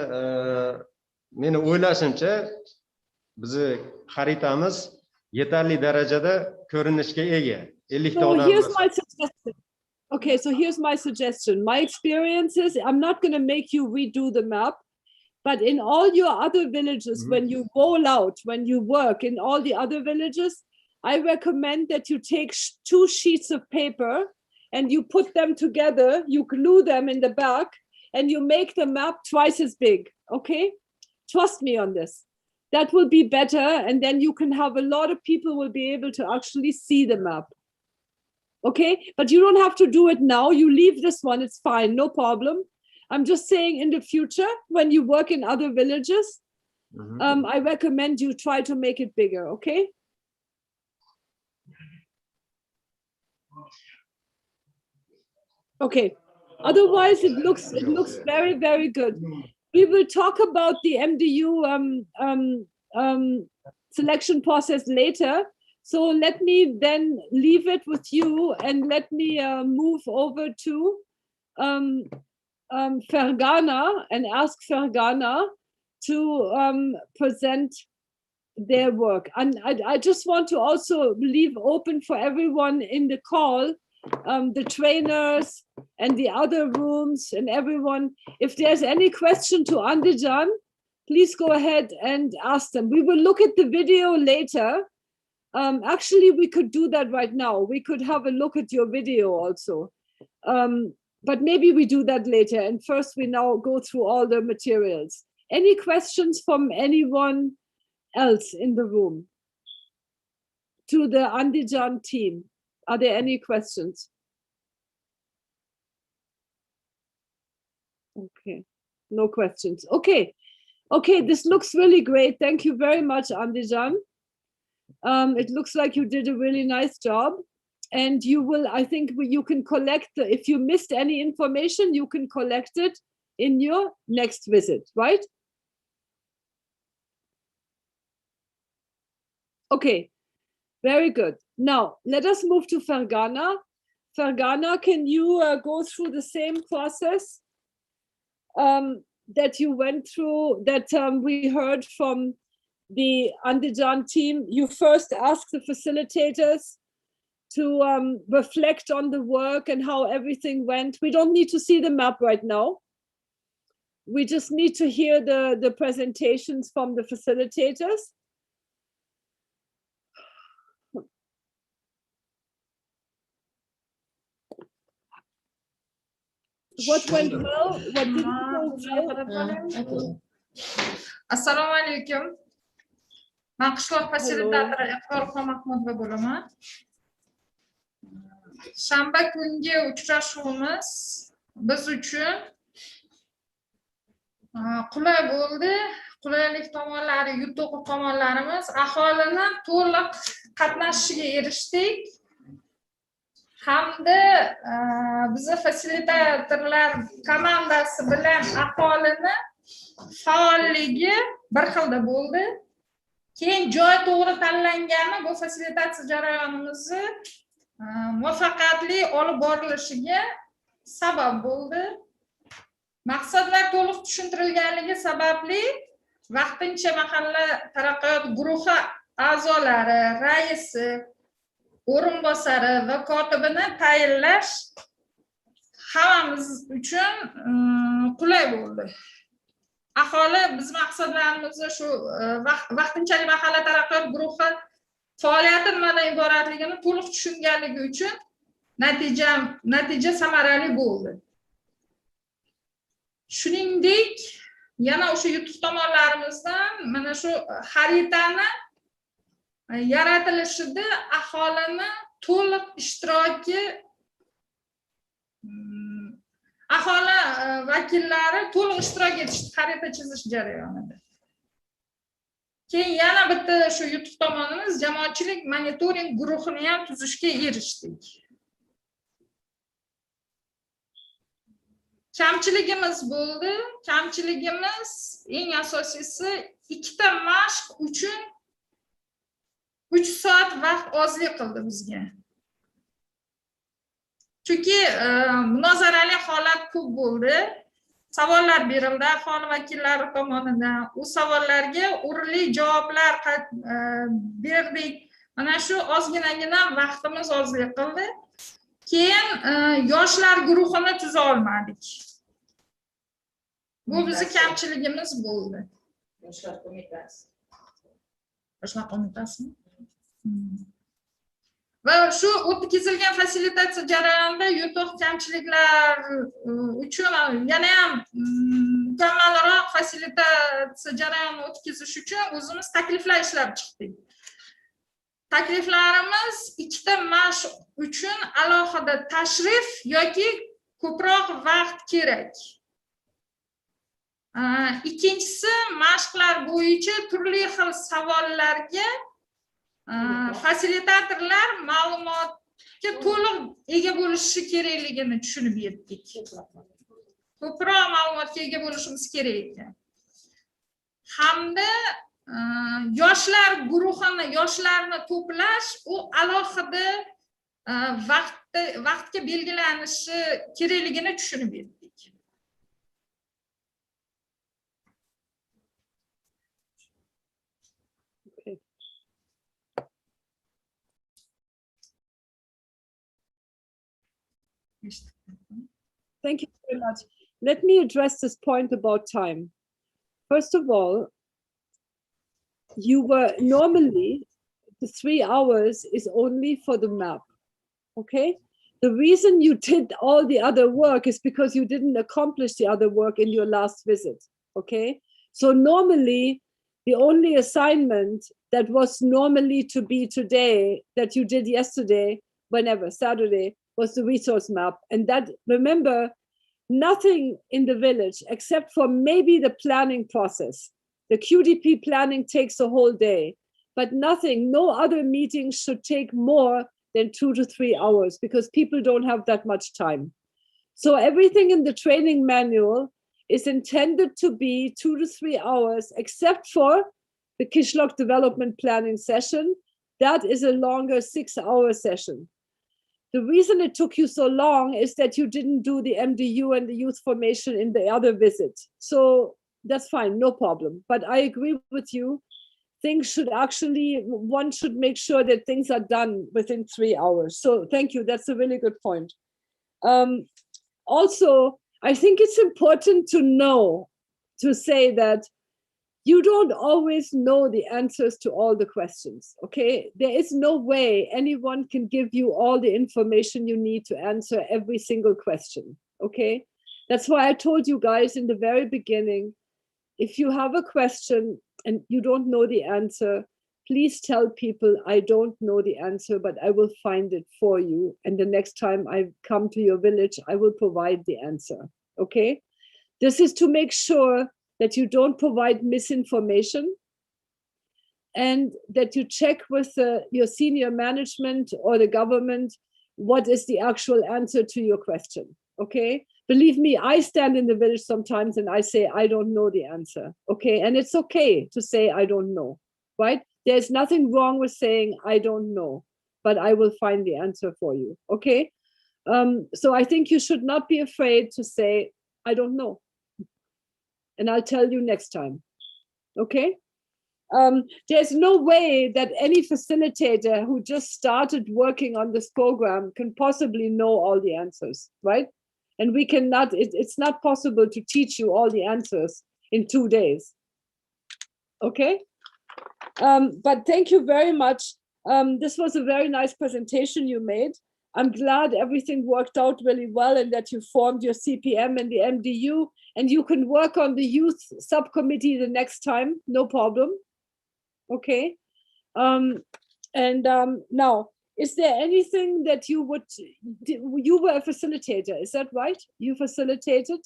meni o'ylashimcha bizi xaritamiz yetarli darajada ko'rinishga ega. 50 ta odam. Here's my suggestion. Okay, so here's my suggestion. My experience is, I'm not going to make you redo the map, but in all your other villages, when you roll out, when you work in all the other villages, I recommend that you take 2 sheets of paper and you put them together, you glue them in the back, and you make the map twice as big, okay? Trust me on this. That will be better, and then you can have a lot of people will be able to actually see the map. Okay, but you don't have to do it now. You leave this one, it's fine, no problem. I'm just saying in the future, when you work in other villages, I recommend you try to make it bigger, okay? Okay, otherwise it looks very, very good. We will talk about the MDU selection process later. So let me then leave it with you and let me move over to Fergana and ask Fergana to present their work. And I just want to also leave open for everyone in the call, the trainers and the other rooms and everyone. If there's any question to Andijan, please go ahead and ask them. We will look at the video later. Actually, we could do that right now. We could have a look at your video also. But maybe we do that later. And first, we now go through all the materials. Any questions from anyone else in the room? To the Andijan team, are there any questions? Okay, no questions. Okay, Okay, this looks really great. Thank you very much, Andijan. It looks like you did a really nice job. And you will, I think you can collect, if you missed any information, you can collect it in your next visit, right? Okay, very good. Now, let us move to Fergana. Fergana, can you go through the same process that you went through, that we heard from the Andijan team? You first ask the facilitators to reflect on the work and how everything went. We don't need to see the map right now. We just need to hear the presentations from the facilitators. What went well? What didn't go well? Assalomu alaykum. Men qishloq fasilitatori Iqbol Mahmudova bo'laman. Shanba kungi uchrashuvimiz biz uchun qulay bo'ldi. Qulaylik tomonlari, yutuq tomonlarimiz, aholini to'liq qatnashishiga erishdik. Hamda bizni fasilitatorlar komandasi bilan aholini faolligi bir xilda bo'ldi. Keyin joy to'g'ri tanlangani bu fasilitatsiya jarayonimizni muvaffaqiyatli olib borilishiga sabab bo'ldi. Maqsadlar to'liq tushuntirilganligi sababli vaqtincha mahalla taraqqiyot guruhi a'zolari, raisi, o'rinbosari va kotibini tayinlash hammamiz uchun qulay bo'ldi. Aholi biz maqsadlarimizni shu vaqtinchalik mahalla taraqqiyot guruhi faoliyati nimadan iboratligini to'liq tushunganligi uchun natija samarali bo'ldi. Shuningdek, yana o'sha yutuq tomonlarimizdan mana shu xaritani yaratilishida aholini to'liq ishtiroki, aholi vakillari to'liq ishtirok etishdi xarita chizish jarayonida. Keyin yana bitta shu yutuq tomonimiz jamoatchilik monitoring guruhini ham tuzishga erishdik. Kamchiligimiz bo'ldi. Kamchiligimiz eng asosiysi ikkita mashq uchun 3 soat vaqt ozlik qildi bizga. Chunki munozarali holat ko'p bo'ldi. Savollar berildi aholi vakillari tomonidan. U savollarga o'rinli javoblar berdik. Mana shu ozginagina vaqtimiz ozlik qildi. Keyin yoshlar guruhini tuza olmadik. Bu bizning kamchiligimiz bo'ldi. Yoshlar qo'mitasi. Yoshlar qo'mitasi. Va shu o'tkazilgan fasilitatsiya jarayonida yutuq kamchiliklar uchun yana ham mukammalroq fasilitatsiya jarayonini o'tkazish uchun o'zimiz takliflar ishlab chiqdik. Takliflarimiz ikkita mashq uchun alohida tashrif yoki ko'proq vaqt kerak. Ikkinchisi, mashqlar bo'yicha turli xil savollarga fasilitatorlar ma'lumotga to'liq ega bo'lishi kerakligini tushunib yetdik. Ko'proq ma'lumotga ega bo'lishimiz kerak ekan. Hamda yoshlar guruhini, yoshlarni to'plash, u alohida vaqtga belgilanishi kerakligini tushunib yetdik. Thank you very much. Let me address this point about time. First of all, you were normally, the 3 hours is only for the map, okay? The reason you did all the other work is because you didn't accomplish the other work in your last visit, okay? So normally, the only assignment that was normally to be today, that you did yesterday, whenever, Saturday, was the resource map. And that, remember, nothing in the village except for maybe the planning process The QDP planning takes a whole day, but no other meetings should take more than 2 to 3 hours because people don't have that much time. So everything in the training manual is intended to be 2 to 3 hours, except for the Kishlok development planning session. That is a longer 6-hour session. The reason it took you so long is that you didn't do the MDU and the youth formation in the other visit. So that's fine, no problem. But I agree with you. One should make sure that things are done within 3 hours. So thank you, that's a really good point. Also, I think it's important to say that you don't always know the answers to all the questions, okay? There is no way anyone can give you all the information you need to answer every single question, okay? That's why I told you guys in the very beginning, if you have a question and you don't know the answer, please tell people, I don't know the answer, but I will find it for you. And the next time I come to your village, I will provide the answer, okay? This is to make sure that you don't provide misinformation and that you check with your senior management or the government what is the actual answer to your question, okay? Believe me, I stand in the village sometimes and I say, I don't know the answer, okay? And it's okay to say, I don't know, right? There's nothing wrong with saying, I don't know, but I will find the answer for you, okay? So I think you should not be afraid to say, I don't know. And I'll tell you next time, okay? There's no way that any facilitator who just started working on this program can possibly know all the answers, right? And we cannot, it's not possible to teach you all the answers in 2 days, okay? But thank you very much. This was a very nice presentation you made. I'm glad everything worked out really well and that you formed your CPM and the MDU, and you can work on the youth subcommittee the next time, no problem. Okay. Now, is there anything that you were a facilitator, is that right? You facilitated?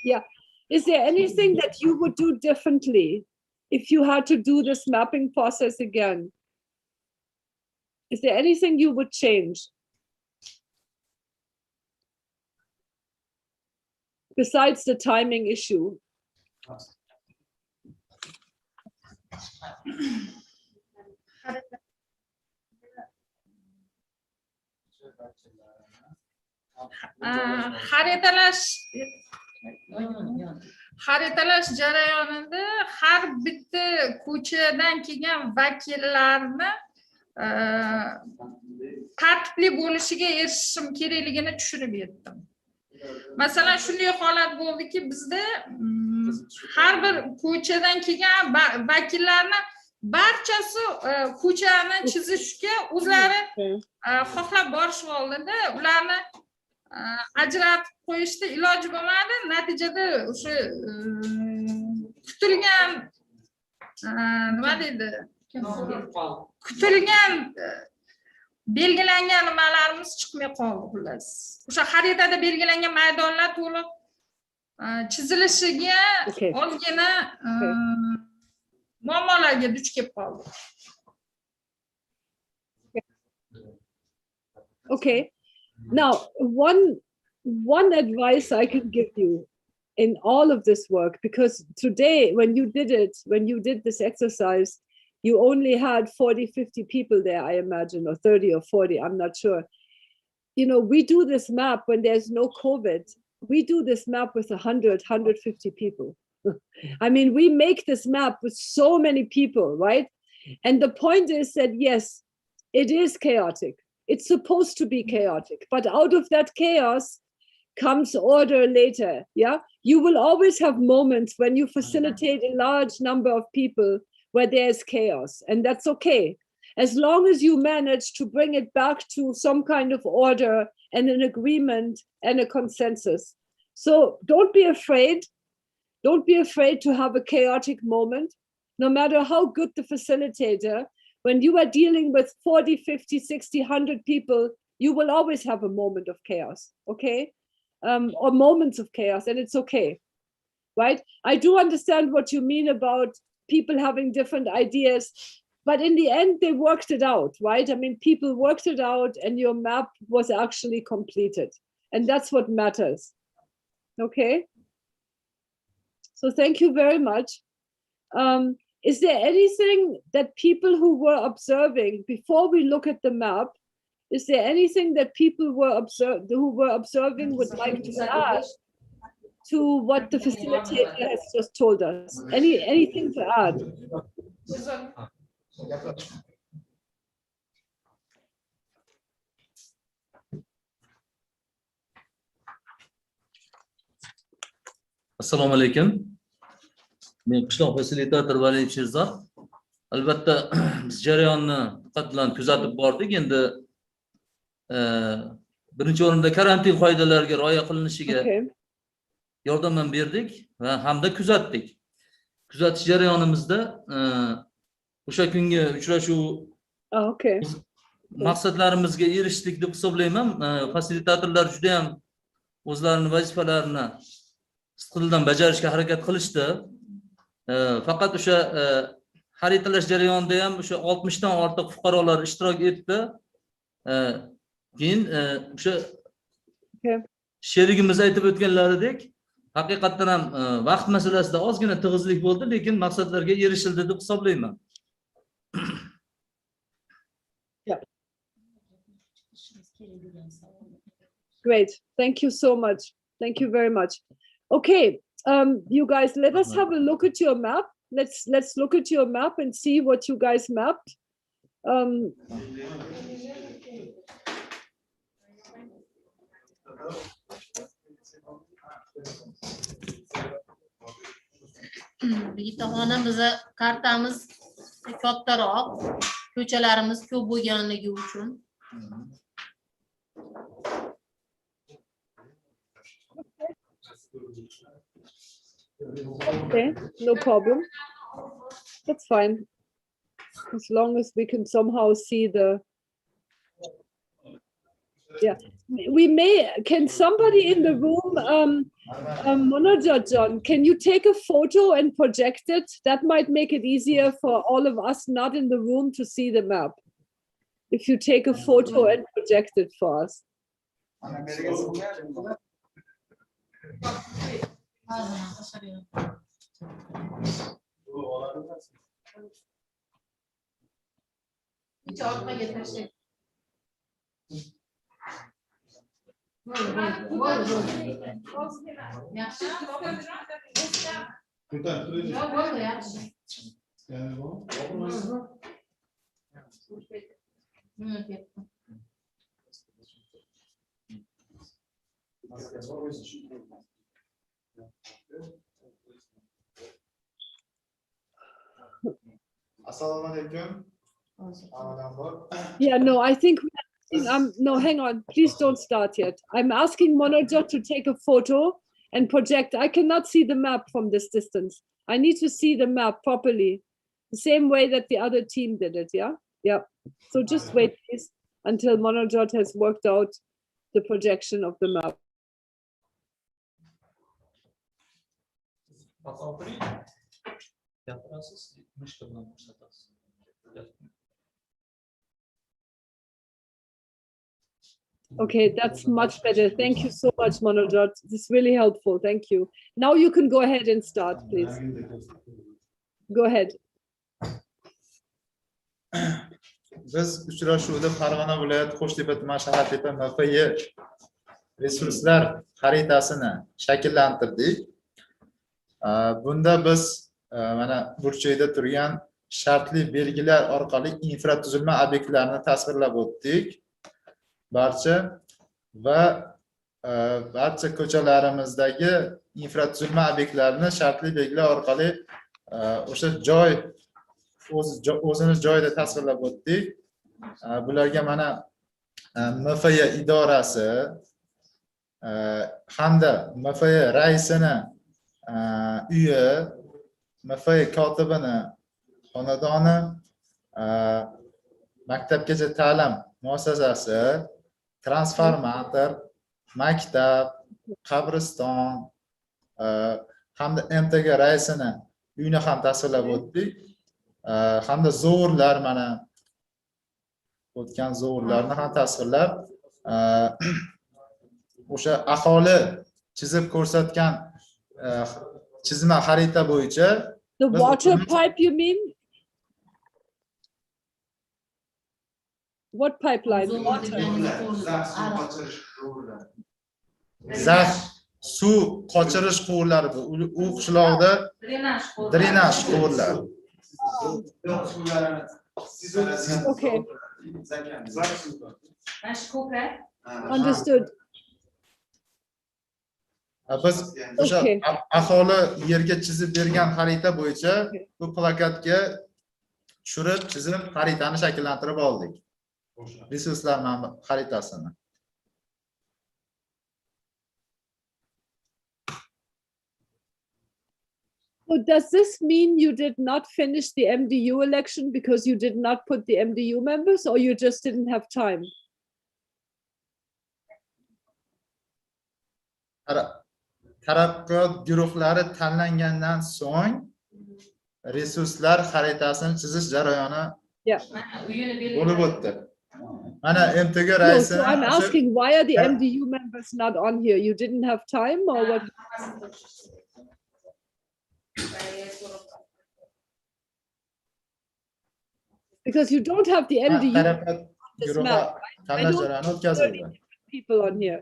Yeah. Is there anything that you would do differently if you had to do this mapping process again? Is there anything you would change? Besides the timing issue? Xaritalash jarayonida har bitta ko'chadan kelgan vakillarni tartibli bo'lishiga erishishim kerakligini tushunib yetdim. Masalan, shunday holat bo'ldiki, bizda har bir ko'chadan kelgan vakillarni barchasi ko'chani chizishga o'zlari xohlab borishib oldida, ularni ajratib qo'yishda iloji bo'lmadi. Natijada o'sha kutilgan nima deydi? Kutilgan belgilangan nimalarimiz chiqmay qoldi xullas. O'sha xaritada belgilangan maydonlar to'liq chizilishiga ozgina muammolarga duch kelib qoldik. Okay. Now, one advice I can give you in all of this work, because today when you did this exercise, you only had 40, 50 people there, I imagine, or 30 or 40, I'm not sure. You know, we do this map when there's no COVID. We do this map with 100, 150 people. I mean, we make this map with so many people, right? And the point is that, yes, it is chaotic. It's supposed to be chaotic, but out of that chaos comes order later, yeah? You will always have moments when you facilitate a large number of people where there's chaos, and that's okay. As long as you manage to bring it back to some kind of order and an agreement and a consensus. So don't be afraid. Don't be afraid to have a chaotic moment, no matter how good the facilitator. When you are dealing with 40, 50, 60, 100 people, you will always have a moment of chaos, okay? Or moments of chaos, and it's okay. right? I do understand what you mean about people having different ideas, but in the end, they worked it out, right? I mean, people worked it out and your map was actually completed. And that's what matters. Okay? So thank you very much. Is there anything that people who were observing, before we look at the map, is there anything that people who were observing would like to add to what the facilitator has just told us? Anything to add? Assalomu alaykum. Men qishloq fasilitator Valiyev Sherzod. Albatta biz jarayonni diqqat bilan kuzatib bordik. Endi birinchi o'rinda karantin qoidalariga rioya qilinishiga yordam berdik va hamda kuzatdik. Kuzatish jarayonimizda o'sha kungi uchrashuv maqsadlarimizga erishdik deb hisoblayman. Fasilitatorlar juda ham o'zlarining vazifalarini sidqidildan bajarishga harakat qilishdi. Faqat o'sha xaritalash jarayonida ham o'sha 60 dan ortiq fuqarolar ishtirok etdi. Keyin o'sha sherigimiz aytib o'tganlaridek, haqiqatdan ham vaqt masalasida ozgina tig'izlik bo'ldi, lekin maqsadlarga erishildi deb hisoblayman. Great. Thank you so much. Thank you very much. Okay, you guys, let us have a look at your map. Let's look at your map and see what you guys mapped. Bitta biza kartamiz kattaroq, ko'chalarimiz ko'p bo'lganligi uchun. Okay, no problem. That's fine. As long as we can somehow see the, yeah. Can somebody in the room, Monoja John, can you take a photo and project it? That might make it easier for all of us not in the room to see the map. If you take a photo and project it for us. Assalomu alaykum. Yeah, no, I think no, hang on. Please don't start yet. I'm asking Monoja to take a photo and project. I cannot see the map from this distance. I need to see the map properly, the same way that the other team did it. Yeah, yeah. So just wait, please, until Monoja has worked out the projection of the map. Okay, that's much better. Thank you so much, Manojot. This is really helpful. Thank you. Now you can go ahead and start, please. Go ahead. Biz uchrashuvda Farg'ona viloyati Qo'shtepa tuman shahartepa MFY resurslar xaritasini shakllantirdik. Bunda biz mana burchakda turgan shartli belgilar orqali infratuzilma obyektlarini tasvirlab o'tdik. Barcha ko'chalarimizdagi infratuzilma obyektlarini shartli belgilar orqali o'sha joy o'zini joyida tasvirlab o'tdik. Bularga mana MFY idorasi hamda MFY raisini uyi, MFY kotibini xonadoni, maktabgacha ta'lim muassasasi, transformator, maktab, qabriston, hamda MTG raisini uyini ham tasvirlab o'tdik. Hamda zo'rlar mana o'tgan zo'rlarni ham tasvirlab o'sha aholi chizib ko'rsatgan chizma xarita bo'yicha The water pipe, you mean? What pipeline? Water. zax suv qochirish quvurlari bu. U qishloqda drenaj quvurlari. Okay. Understood. Biz o'sha Okay. aholi yerga chizib bergan xarita bo'yicha bu plakatga tushirib, chizib xaritani shakllantirib oldik. Resurslar xaritasini. So does this mean you did not finish the MDU election because you did not put the MDU members, or you just didn't have time? Taraqqiyot guruhlari tanlangandan so'ng resurslar xaritasini chizish jarayoni bo'lib o'tdi. Mana MTG No, raisi. so I'm asking, why are the MDU members not on here? You didn't have time, or what? Because you don't have the MDU Taraqqiyot guruhi tanlash jarayoni o'tkazildi. people on here.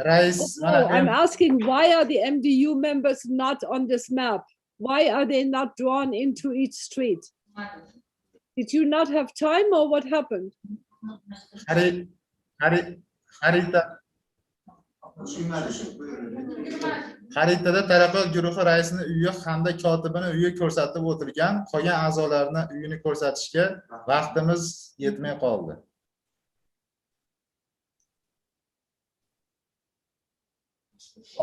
Rais No, I'm asking, why are the MDU members not on this map? Why are they not drawn into each street? Did you not have time, or what happened? Xaritada taraqqiyot guruhi raisini uyi hamda kotibini uyi ko'rsatib o'tilgan, qolgan a'zolarni uyini ko'rsatishga vaqtimiz yetmay qoldi.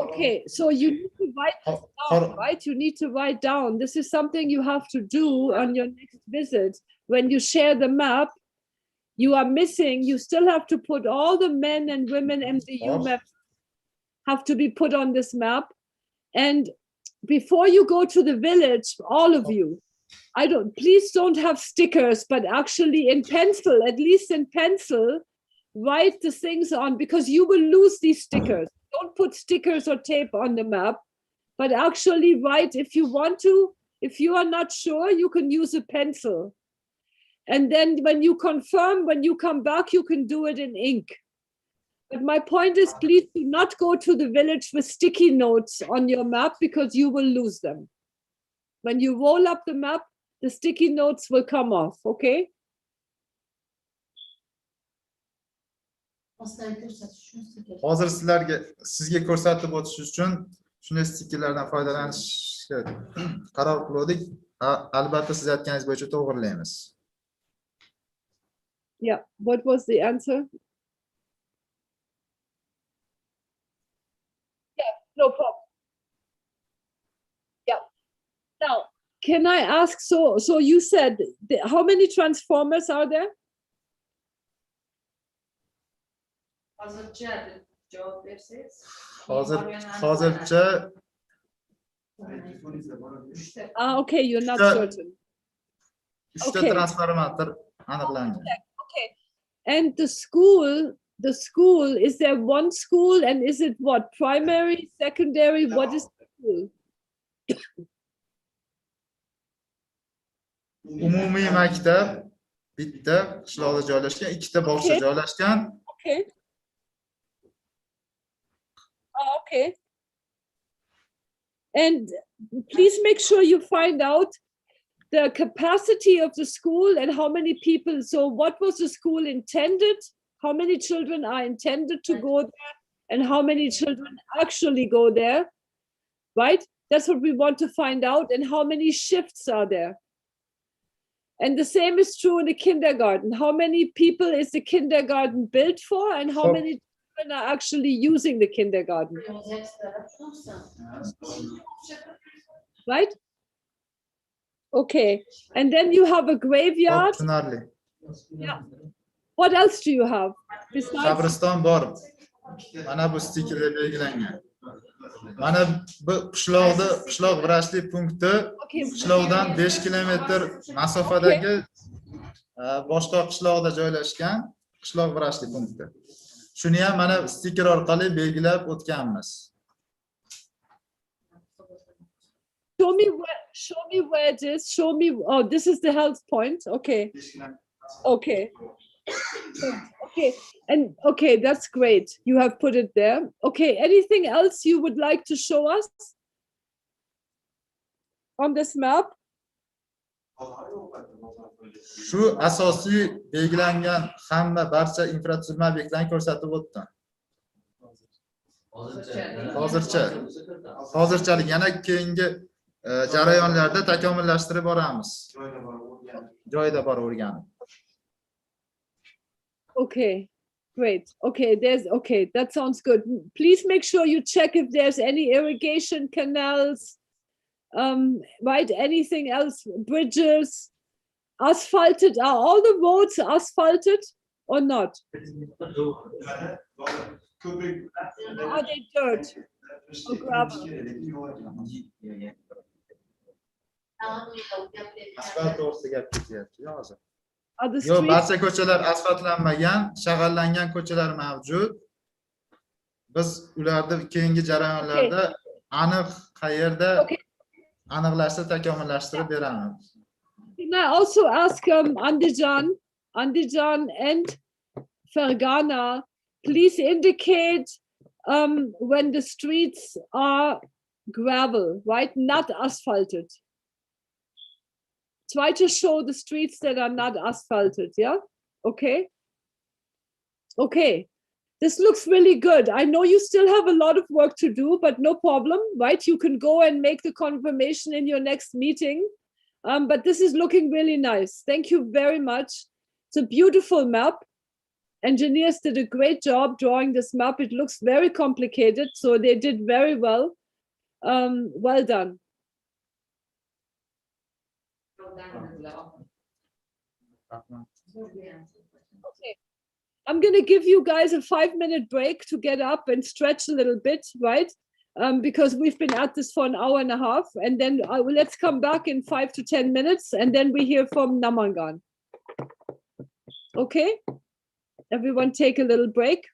Okay, so you need to write this down, right? You need to write down. This is something you have to do on your next visit. When you share the map, you are missing, you still have to put all the men and women MDU members have to be put on this map. And before you go to the village, all of you, please don't have stickers, but actually in pencil, at least in pencil, write the things on, because you will lose these stickers. Don't put stickers or tape on the map, but actually write if you want to. If you are not sure, you can use a pencil. And then when you confirm, when you come back, you can do it in ink. But my point is, please do not go to the village with sticky notes on your map, because you will lose them. When you roll up the map, the sticky notes will come off, okay? Hozir sizga ko'rsatib o'tish uchun shunday stikerlardan foydalanishga qaror qildik. Albatta siz aytganingiz bo'yicha to'g'rilaymiz. Yeah, what was the answer? Yeah, no problem. Yeah. Now, can I ask, so you said, how many transformers are there? Hozircha Okay, you're not certain. 3 Okay. transformator aniqlangan. Okay. And the school, is there one school, and is it what, primary, secondary, what is the school? Umumiy maktab bitta qishloqda joylashgan, ikkita bog'cha joylashgan. Okay. Okay. And please make sure you find out the capacity of the school and how many people. So what was the school intended? How many children are intended to go there, and how many children actually go there, right? That's what we want to find out, and how many shifts are there. And the same is true in the kindergarten. How many people is the kindergarten built for, and how many children are actually using the kindergarten? Right? Okay. And then you have a graveyard. Tushunarli. Yeah. What else do you have besides? Qabriston bor. Mana bu stikerda belgilangan. Mana bu qishloq vrachlik punkti Okay. qishloqdan 5 kilometr masofadagi boshqa qishloqda joylashgan qishloq vrachlik punkti. Shuni ham mana stiker orqali belgilab o'tganmiz. Show me where it is. Show me. Oh, this is the health point. Okay. Okay. Okay. And okay, that's great. You have put it there. Okay. Anything else you would like to show us on this map? Shu asosiy belgilangan hamma barcha infratuzilma obyektlarini ko'rsatib o'tdim. Hozirchalik yana keyingi jarayonlarda takomillashtirib boramiz. Joyida bor o'rganib. Okay, great. Okay, that sounds good. Please make sure you check if there's any irrigation canals, right? Anything else, bridges, asphalted. Are all the roads asphalted or not? Are they dirt or gravel? Asfalt to'g'risida gap ketyapti hozir. Are the Yo'q, streets? barcha ko'chalar asfaltlanmagan, shag'allangan ko'chalar mavjud. Biz ularni keyingi jarayonlarda aniq qayerda aniqlashtirib takomillashtirib beramiz. Can I also ask Andijan and Fergana, please indicate when the streets are gravel, right? Not asphalted. Try to show the streets that are not asphalted, yeah? Okay. Okay. This looks really good. I know you still have a lot of work to do, but no problem, right? You can go and make the confirmation in your next meeting. But this is looking really nice. Thank you very much. It's a beautiful map. Engineers did a great job drawing this map. It looks very complicated, so they did very well. Well done. Okay. I'm going to give you guys a 5-minute break to get up and stretch a little bit, right? Because we've been at this for an hour and a half, and then let's come back in 5 to 10 minutes, and then we hear from Namangan. Okay? Everyone take a little break.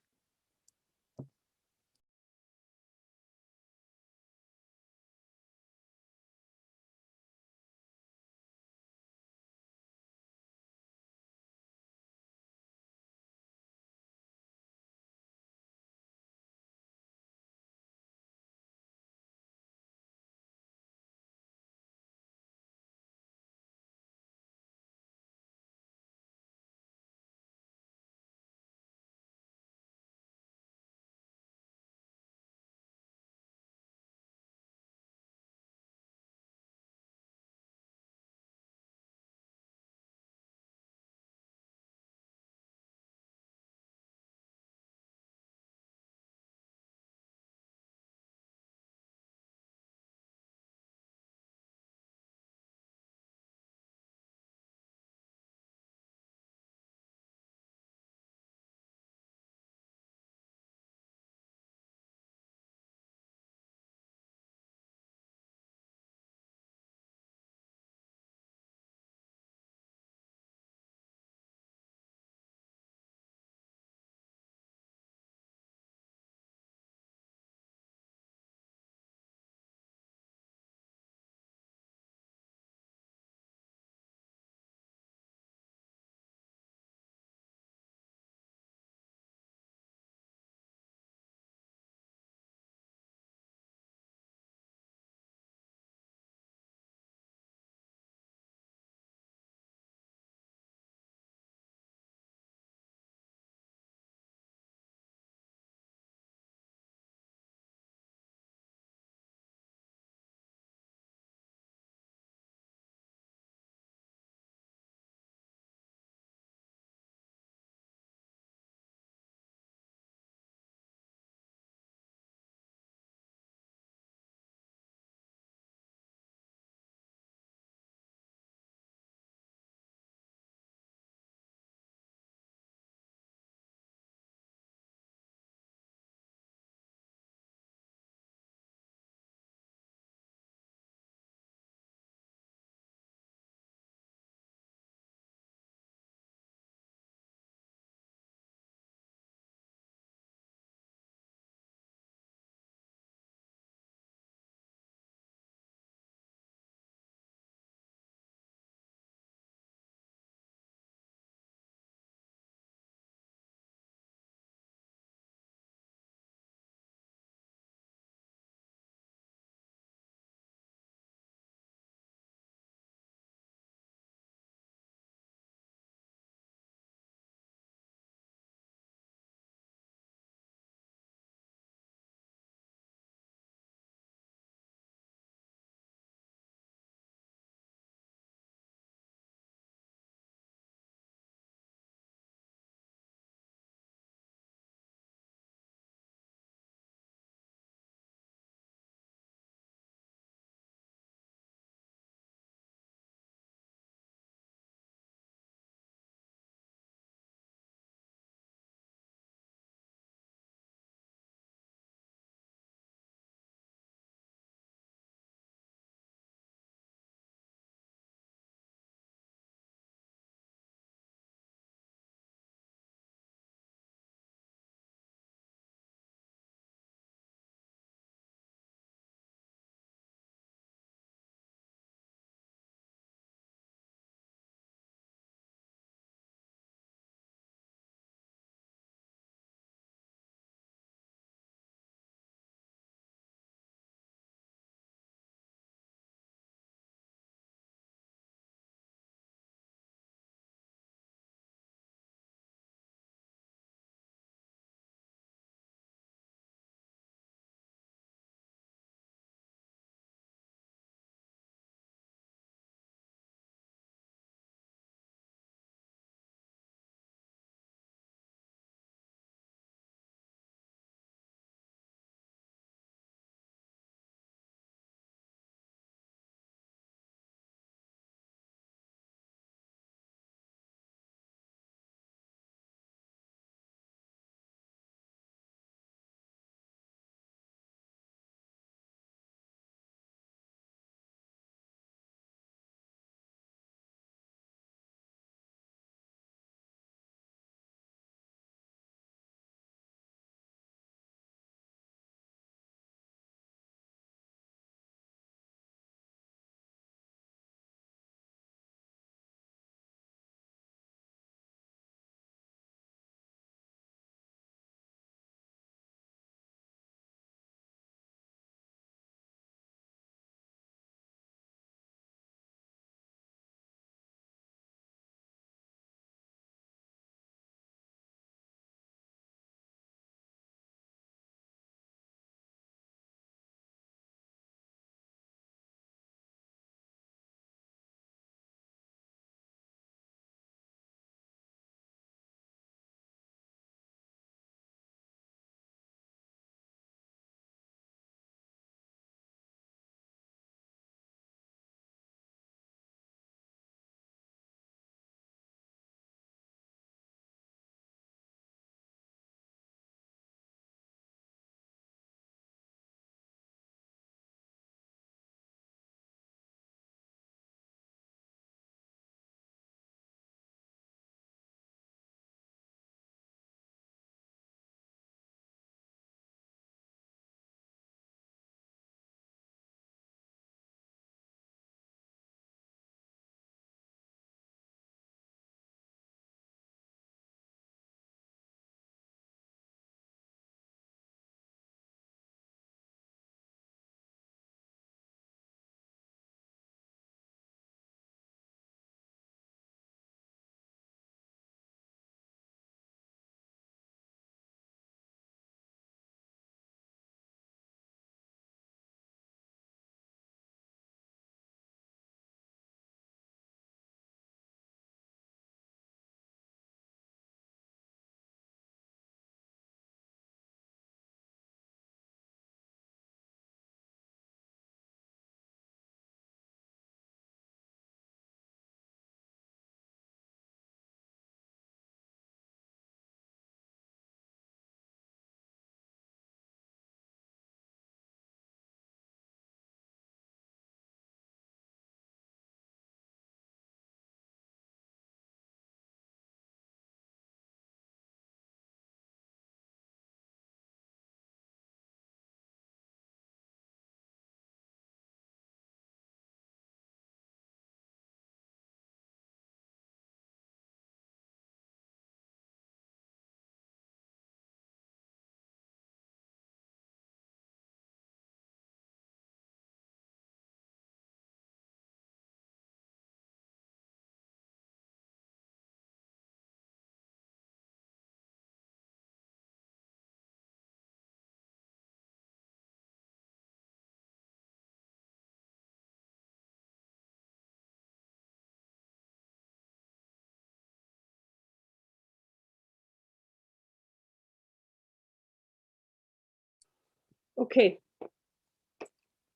Okay.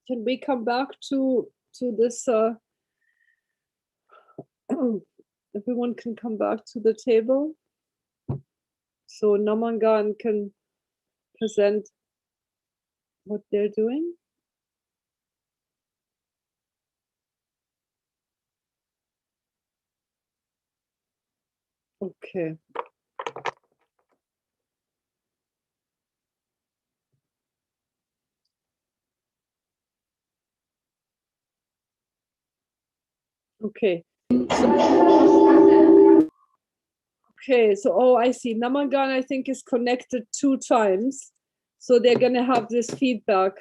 Can we come back to this? Everyone can come back to the table. So Namangan can present what they're doing. Okay. Okay. Okay, so oh, I see. Namangan, I think, is connected 2 times. So they're going to have this feedback.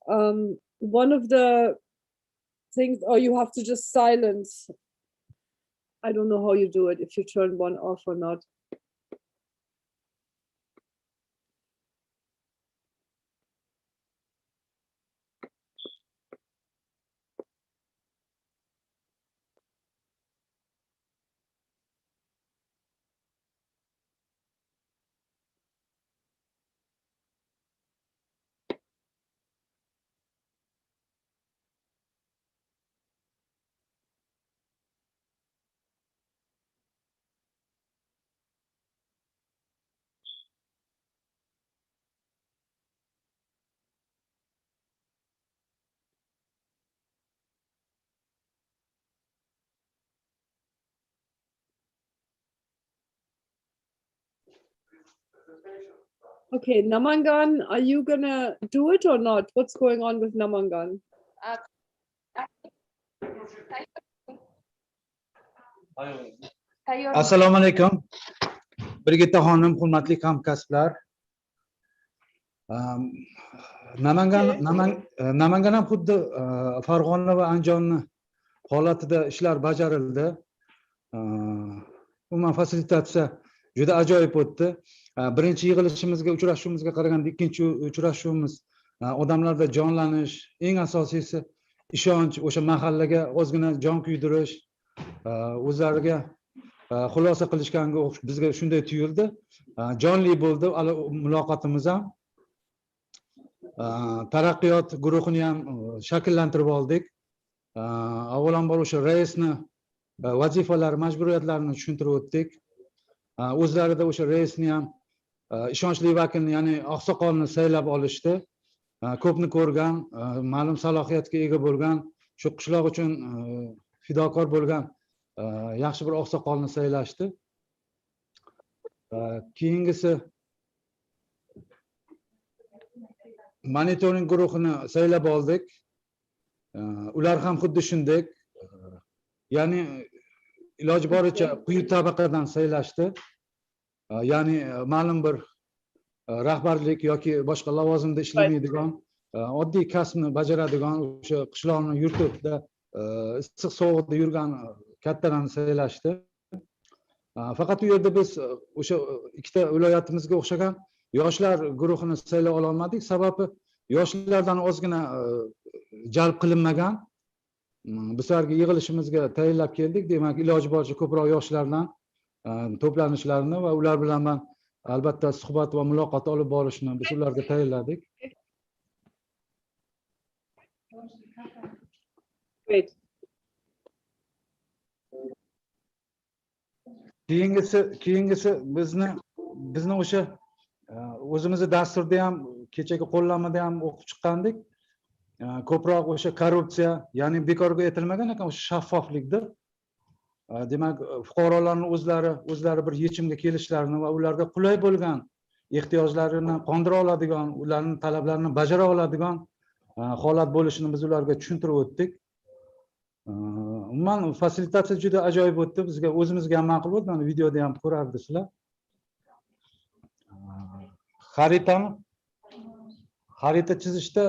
One of the things, or you have to just silence. I don't know how you do it, if you turn one off or not. Okay, Namangan, are you gonna do it or not? What's going on with Namangan? Assalomu alaykum. Birgitta xonim, hurmatli hamkasblar. Namangan ham xuddi Farg'ona va Andijon holatida ishlar bajarildi. Umuman fasilitatsiya juda ajoyib o'tdi. Birinchi yig'ilishimizga, uchrashuvimizga qaraganda ikkinchi uchrashuvimiz odamlarda jonlanish, eng asosiysi ishonch, o'sha mahallaga ozgina jon kuydirish, o'zlariga xulosa qilishganga bizga shunday tuyuldi. Jonli bo'ldi muloqotimiz ham. Taraqqiyot guruhini ham shakllantirib oldik. Avvalambor o'sha raisni vazifalari, majburiyatlarini tushuntirib o'tdik. O'zlarida o'sha raisni ham ishonchli vakilni, ya'ni oqsoqolni saylab olishdi. Ko'pni ko'rgan, ma'lum salohiyatga ega bo'lgan, shu qishloq uchun fidokor bo'lgan yaxshi bir oqsoqolni saylashdi. Keyingisi monitoring guruhini saylab oldik. Ular ham xuddi shunday. Ya'ni iloji boricha quyi tabaqadan saylashdi. Ya'ni ma'lum bir rahbarlik yoki boshqa lavozimda ishlamaydigan, oddiy kasbni bajaradigan, o'sha qishloqni yurtida issiq sovuqda yurgan kattalarni saylashdi. Faqat u yerda biz o'sha ikkita viloyatimizga o'xshagan yoshlar guruhini saylay olmadik. Sababi yoshlardan ozgina jalb qilinmagan. Biz safargi yig'ilishimizga tayinlab keldik. Demak, iloji boricha ko'proq yoshlardan to'planishlarini va ular bilan man albatta suhbat va muloqot olib borishni biz ularga tayinladik. Great. Keyingisi bizni o'sha o'zimizni dasturda ham, kechagi qo'llanmada ham o'qib chiqqandik. Ko'proq o'sha korrupsiya, ya'ni bekorga aytilmagan ekan, o'sha shaffoflikdir. Demak, fuqarolarni o'zlari bir yechimga kelishlarini va ularga qulay bo'lgan ehtiyojlarini qondira oladigan, ularning talablarini bajara oladigan holat bo'lishini biz ularga tushuntirib o'tdik. Umuman fasilitatsiya juda ajoyib o'tdi. Bizga o'zimizga ham ma'qul bo'ldi. Mana videoda ham ko'rardingizlar. Xarita chizishda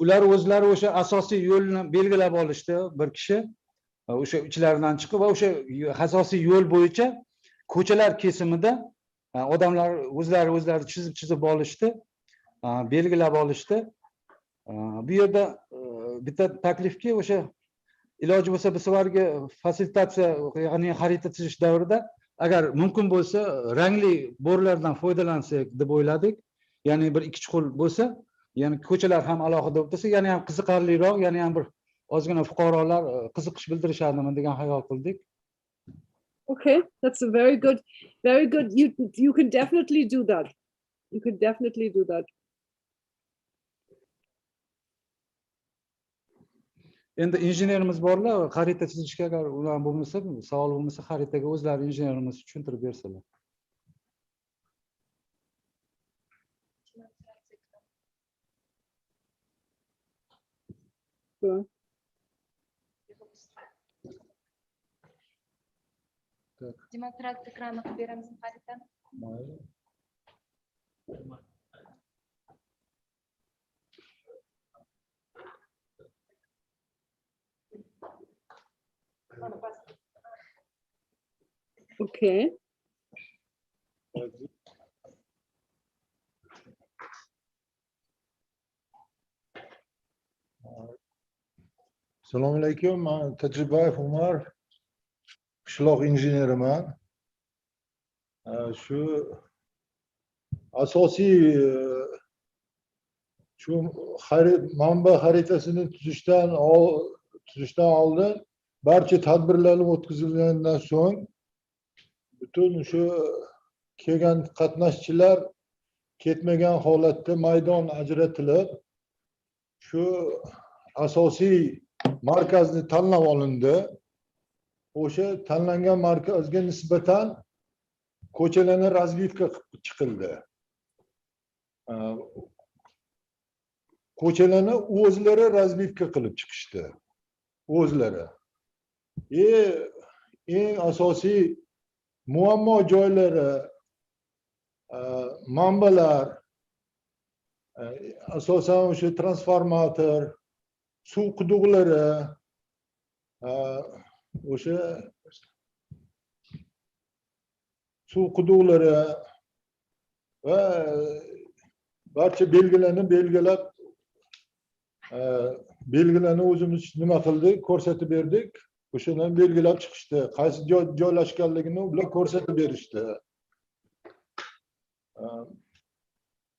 ular o'zlari o'sha asosiy yo'lni belgilab olishdi, bir kishi o'sha ichlaridan chiqib va o'sha asosiy yo'l bo'yicha ko'chalar kesimida odamlar o'zlari chizib olishdi, belgilab olishdi. Bu yerda bitta taklifki, o'sha iloji bo'lsa bu safargi fasilitatsiya, ya'ni xarita chizish davrida agar mumkin bo'lsa rangli bo'rlardan foydalansak deb o'yladik. Ya'ni bir ikki chuqur bo'lsa, ya'ni ko'chalar ham alohida bo'lib tursa, yana ham qiziqarliroq, yana ham bir ozgina fuqarolar qiziqish bildirishadimi degan xayol qildik. Okay, that's a very good. You can definitely do that. You can definitely do that. Endi injenerimiz borlar, xarita chizishga agar ular bo'lmasa, savol bo'lmasa, xaritaga o'zlari injenerimiz tushuntirib bersalar. Sure. Demonstratsiya ekrani qilib beramizmi xaritani? Okay. Assalomu alaykum. Men Tajribayev Umar, qishloq injeneriman. Shu asosiy shu manba xaritasini tuzishdan oldin barcha tadbirlarni o'tkazilgandan so'ng butun shu kelgan qatnashchilar ketmagan holatda maydon ajratilib, shu asosiy markazni tanlab olindi. O'sha tanlangan markazga nisbatan ko'chalarni razvedka qilib chiqildi. Ko'chalarni o'zlari razvedka qilib chiqishdi. O'zlari. Eng asosiy muammo joylari, manbalar, asosan o'sha transformator, suv quduqlari, o'sha suv quduqlari va barcha belgilarni belgilarni o'zimiz nima qildik, ko'rsatib berdik. O'shadan belgilab chiqishdi. Qaysi joylashganligini ular ko'rsatib berishdi.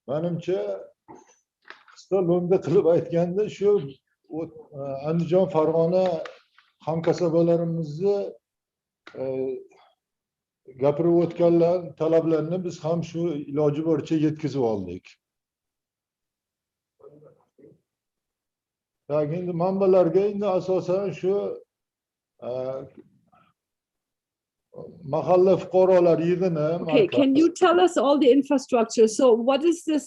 Menimcha qisqa lo'nda qilib aytganda shu Andijon, Farg'ona hamkasblarimizni gapirib o'tganlar talablarni biz ham shu iloji boricha yetkazib oldik. Endi manbalarga endi asosan shu mahalla fuqarolar yig'ini. Okay, can you tell us all the infrastructure? So what is this?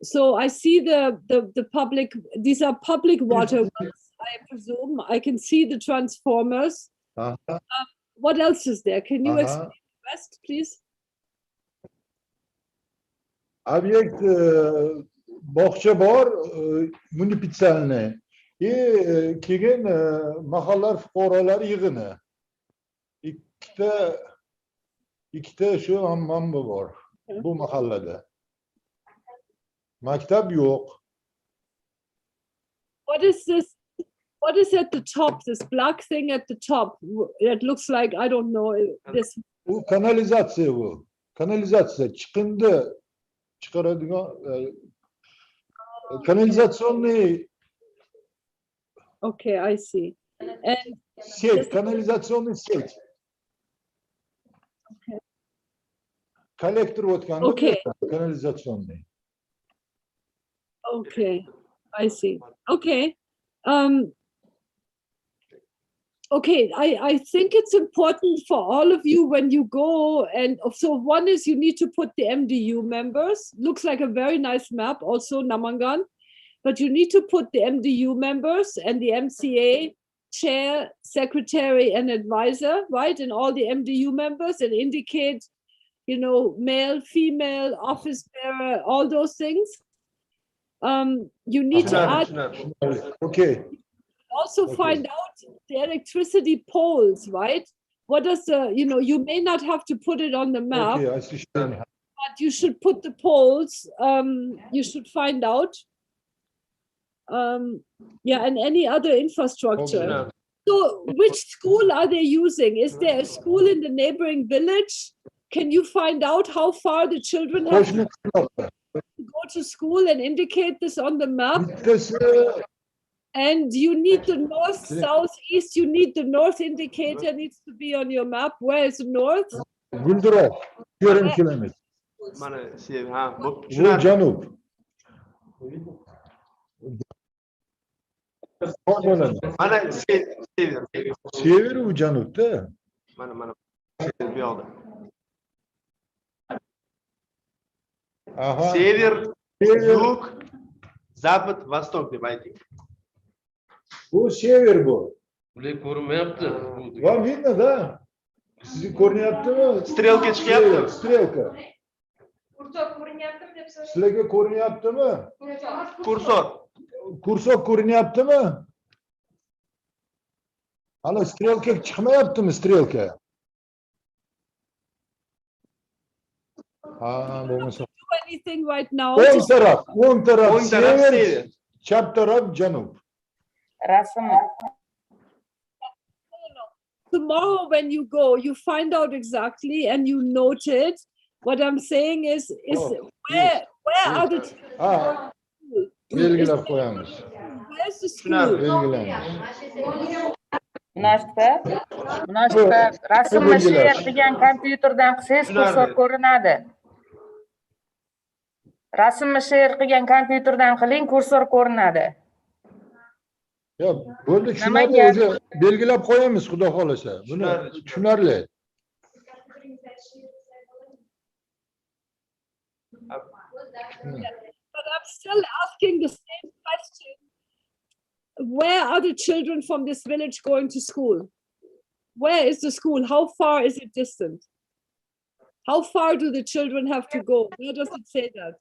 So I see the public, these are public water wells, I presume. I can see the transformers. What else is there? Can you explain the rest, please? Obyekt bog'cha bor, munitsipalniy. Keyin mahalla fuqarolar yig'ini. Ikkita shu manba bor bu mahallada. Maktab yo'q. What is this? What is at the top? This black thing at the top that looks like, I don't know, this. Bu kanalizatsiya bu. Kanalizatsiya chiqindi chiqaradigan kanalizatsionni. Okay, I see. And Sech, kanalizatsionni sech. Okay. Kollektor o'tgan. Okay. Kanalizatsionni. Okay, I see. Okay. Okay, I think it's important for all of you when you go, and so one is you need to put the MDU members. Looks like a very nice map, also Namangan, but you need to put the MDU members and the MCA chair, secretary, and advisor, right? And all the MDU members, and indicate, you know, male, female, office bearer, all those things. You need to add. Okay. Also find out the electricity poles, right? What does the, you know, you may not have to put it on the map, Okay, I see. but you should put the poles. You should find out. Yeah, and any other infrastructure. So which school are they using? Is there a school in the neighboring village? Can you find out how far the children have to go to school and indicate this on the map? And you need the north, south, east. You need the north indicator needs to be on your map. Where is the north? Gulduroq, 2,5 kilometr. Mana sev, ha, bu Bu janub. Mana sever. Sever u janubda. Mana bu yoqda. Aha. Sever, yug, zapad, vostok deb ayting. Bu sever bu. Bular ko'rinmayapti. Va видно, da. Sizni ko'rinyaptimi? Strelka chiqyapti. Strelka. Sizlarga ko'rinyaptimi? Kursor. Kursor ko'rinyaptimi? Hali strelka chiqmayaptimi, strelka? Ha, bo'lmasa. Do anything right now. O'ng taraf sever, sever, chap taraf janub. Tomorrow when you go, you find out exactly and you note it. What I'm saying is where are the Ha, belgilab qo'yamiz. where's the school? Belgilaymiz. Munosib rasmni share qilgan kompyuterdan qilsangiz kursor ko'rinadi. Rasmni share qilgan kompyuterdan qiling, kursor ko'rinadi. Yo, bo'ldi, tushunadi, o'zi belgilab qo'yamiz, xudo xolasa. Buni tushunarli. But I'm still asking the same question. Where are the children from this village going to school? Where is the school? How far is it distant? How far do the children have to go? Where does it say that?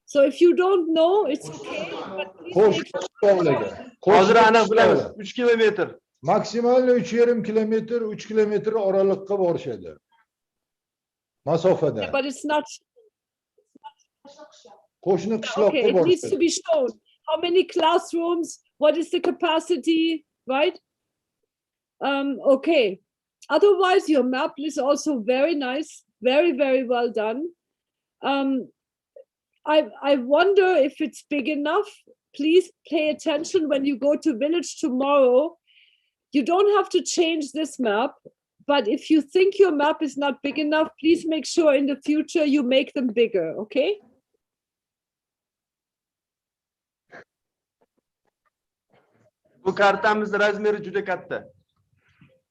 So if you don't know, it's okay. But please make sure. Hozir aniq bilamiz. 3 kilometr. Maksimal 3,5 kilometr, 3 kilometr oraliqqa borishadi. Masofada. But it's not. Qo'shni qishloqqa Okay, it needs to borishadi. be shown. How many classrooms? What is the capacity? Right? Okay. Otherwise, your map is also very nice, very, very well done. I wonder if it's big enough. Please pay attention when you go to village tomorrow. You don't have to change this map, but if you think your map is not big enough, please make sure in the future you make them bigger, okay? Bu kartamiz razmeri juda katta.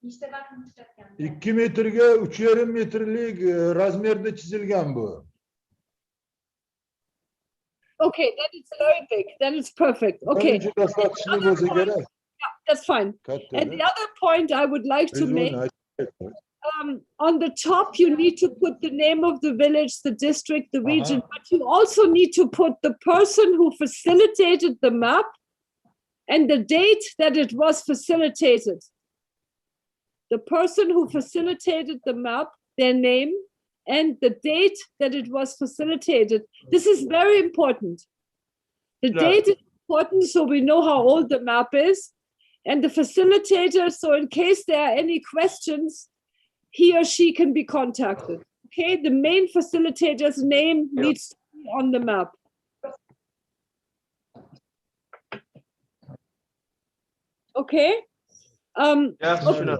2 metrga 3,5 metrlik razmerda chizilgan bu. Okay, then it's very big. Then it's perfect. Okay. Yeah, that's fine. And the other point I would like to make, on the top, you need to put the name of the village, the district, the region, but you also need to put the person who facilitated the map and the date that it was facilitated. The person who facilitated the map, their name, and the date that it was facilitated. This is very important. The date is important so we know how old the map is, and the facilitator, so in case there are any questions, he or she can be contacted. Okay, the main facilitator's name needs to be on the map. Okay. Okay.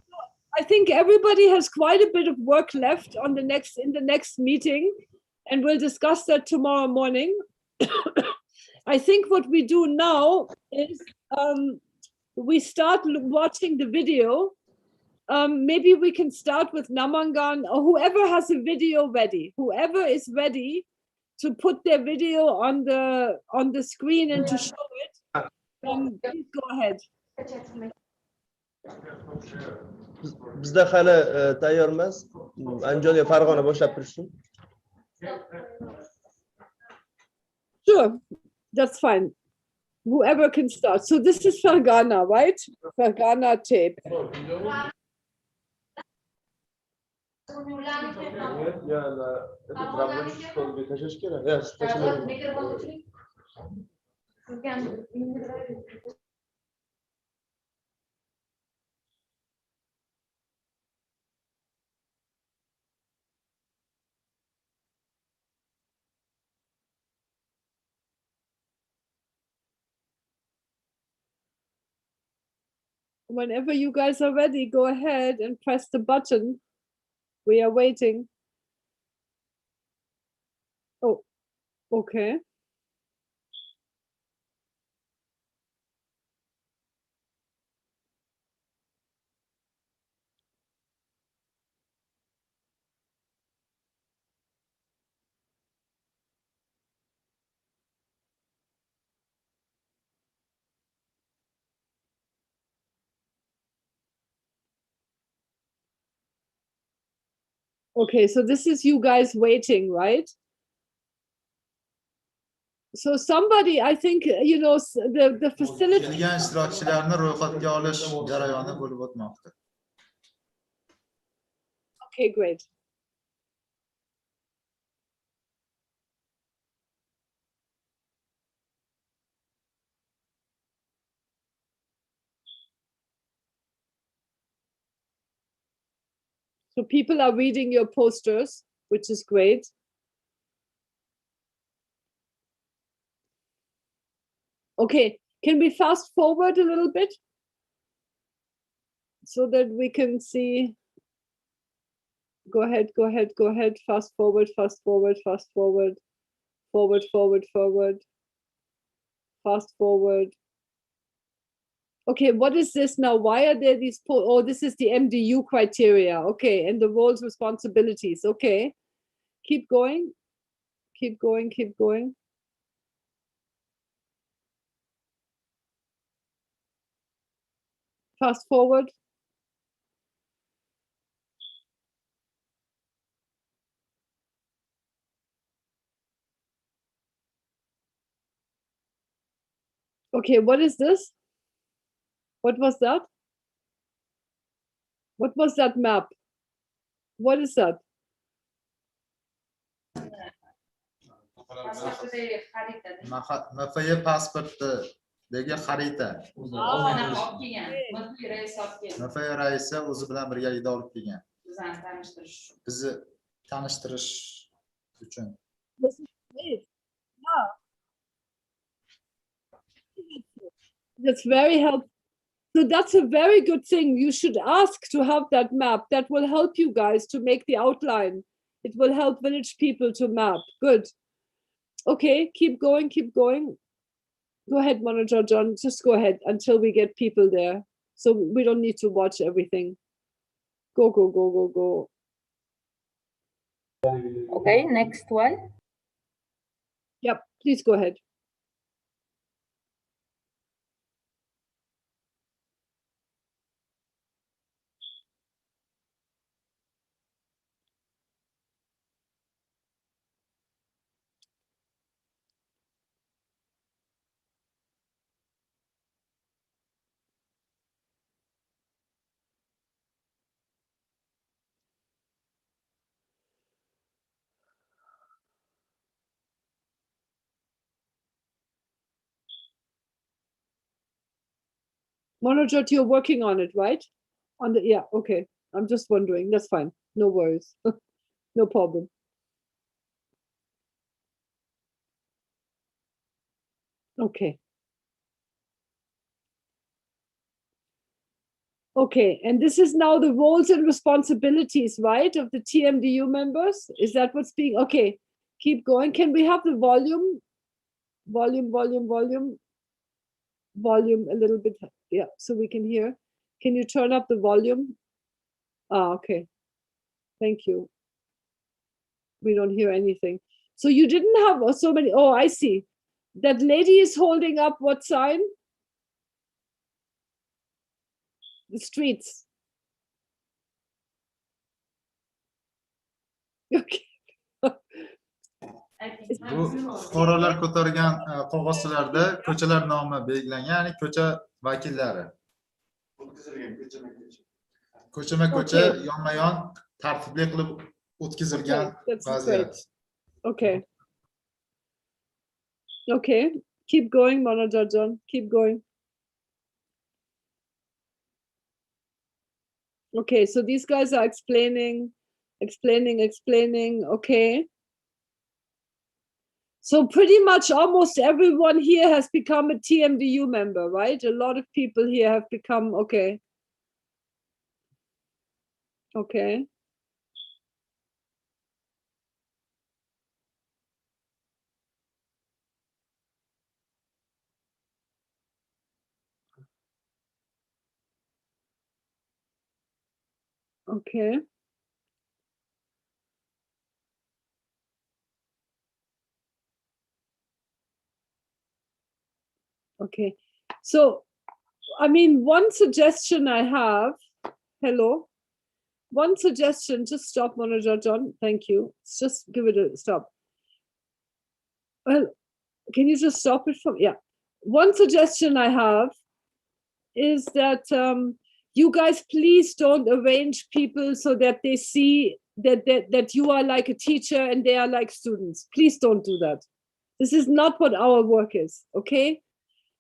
I think everybody has quite a bit of work left on in the next meeting, and we'll discuss that tomorrow morning. I think what we do now is we start watching the video. Maybe we can start with Namangan or whoever has a video ready. Whoever is ready to put their video on the screen and to show it. Please go ahead. Bizda hali tayyor emas. Andijonga Farg'ona boshlab turishdi. Sure, that's fine. Whoever can start. So this is Fargana, right? Fargana tape. Whenever you guys are ready, go ahead and press the button. We are waiting. Oh, okay. Okay, so this is you guys waiting, right? So somebody, I think, the facility. Kelgan ishtirokchilarni ro'yxatga olish jarayoni bo'lib o'tmoqda. Okay, great. So people are reading your posters, which is great. Okay, can we fast forward a little bit so that we can see? Go ahead, go ahead, go ahead. Fast forward, fast forward, fast forward, forward, forward, forward, fast forward. Okay, what is this now? Why are there these? Oh, this is the MDU criteria. Okay, and the roles, responsibilities. Okay, keep going, keep going, keep going. Fast forward. Okay, what is this? What was that? What was that map? What is that? MFY pasportidagi xarita. MFY raisi o'zi bilan birgalikda olib kelgan. Bizni tanishtirish uchun. That's very helpful. So that's a very good thing. You should ask to have that map. That will help you guys to make the outline. It will help village people to map. Good. Okay, keep going, keep going. Go ahead, Manager John. Just go ahead until we get people there. So we don't need to watch everything. Go, go, go, go, go. Okay, next one. Yep, please go ahead. Monojot, you're working on it, right? On the, yeah, okay. I'm just wondering. That's fine. No worries. No problem. Okay. Okay, and this is now the roles and responsibilities, right, of the TMDU members? Is that what's being, okay, keep going. Can we have the volume? Volume, volume, volume. Volume a little bit, yeah, so we can hear. Can you turn up the volume? Ah, okay. Thank you. We don't hear anything. So you didn't have so many, oh, I see. That lady is holding up what sign? The streets. Okay. Bu fuqarolar ko'targan qog'ozlarda ko'chalar nomi belgilangan, ya'ni ko'cha vakillari. Ko'chama-ko'cha yonma-yon tartibli qilib o'tkazilgan vaziyat. Okay. Okay. Keep going, Manager John. Keep going. Okay, so these guys are explaining. Okay. So pretty much almost everyone here has become a TMDU member, right? A lot of people here have become, okay. Okay. Okay. Okay. So, I mean, one suggestion I have, hello. One suggestion, just stop, Manager John. Thank you. Just give it a stop. Well, can you just stop it from, yeah. One suggestion I have is that you guys please don't arrange people so that they see that you are like a teacher and they are like students. Please don't do that. This is not what our work is, okay?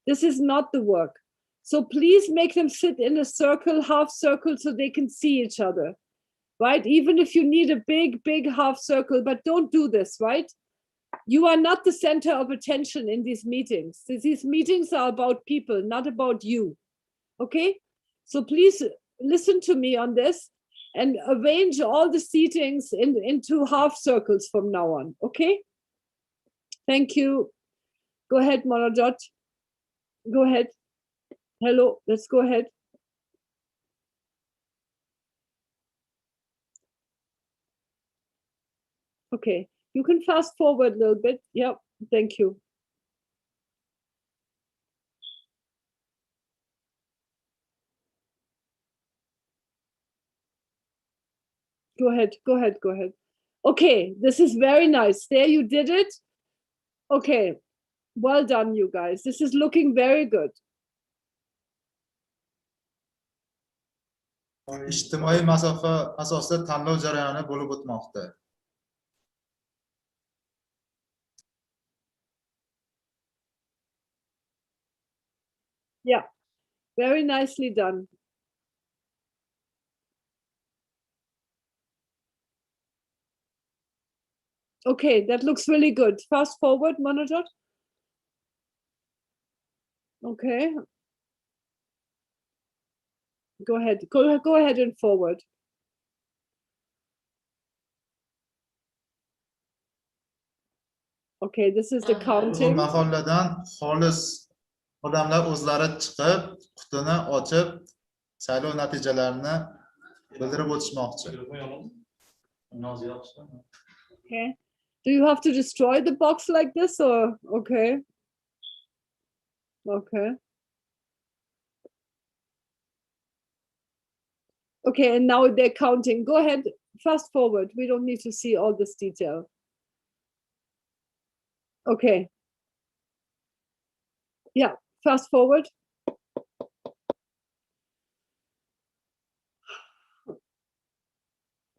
This is not the work. So please make them sit in a circle, half circle, so they can see each other, right? Even if you need a big, big half circle, but don't do this, right? You are not the center of attention in these meetings. These meetings are about people, not about you, okay? So please listen to me on this and arrange all the seatings into half circles from now on, okay? Thank you. Go ahead, Monojot. Go ahead. Hello, let's go ahead. Okay, you can fast forward a little bit. Yep, thank you. Go ahead, go ahead, go ahead. Okay, this is very nice. There, you did it. Okay, well done, you guys. This is looking very good. ijtimoiy masofa asosida tanlov jarayoni bo'lib o'tmoqda. Yeah, very nicely done. Okay, that looks really good. Fast forward, Manojot. Okay. Go ahead. Go ahead and forward. Okay, this is the counting. Mahalladan xolis odamlar o'zlari chiqib, qutini ochib, saylov natijalarini bildirib o'tishmoqchi. Okay. Do you have to destroy the box like this or okay? Okay. Okay, and now they're counting. Go ahead, fast forward. We don't need to see all this detail. Okay. Yeah, fast forward.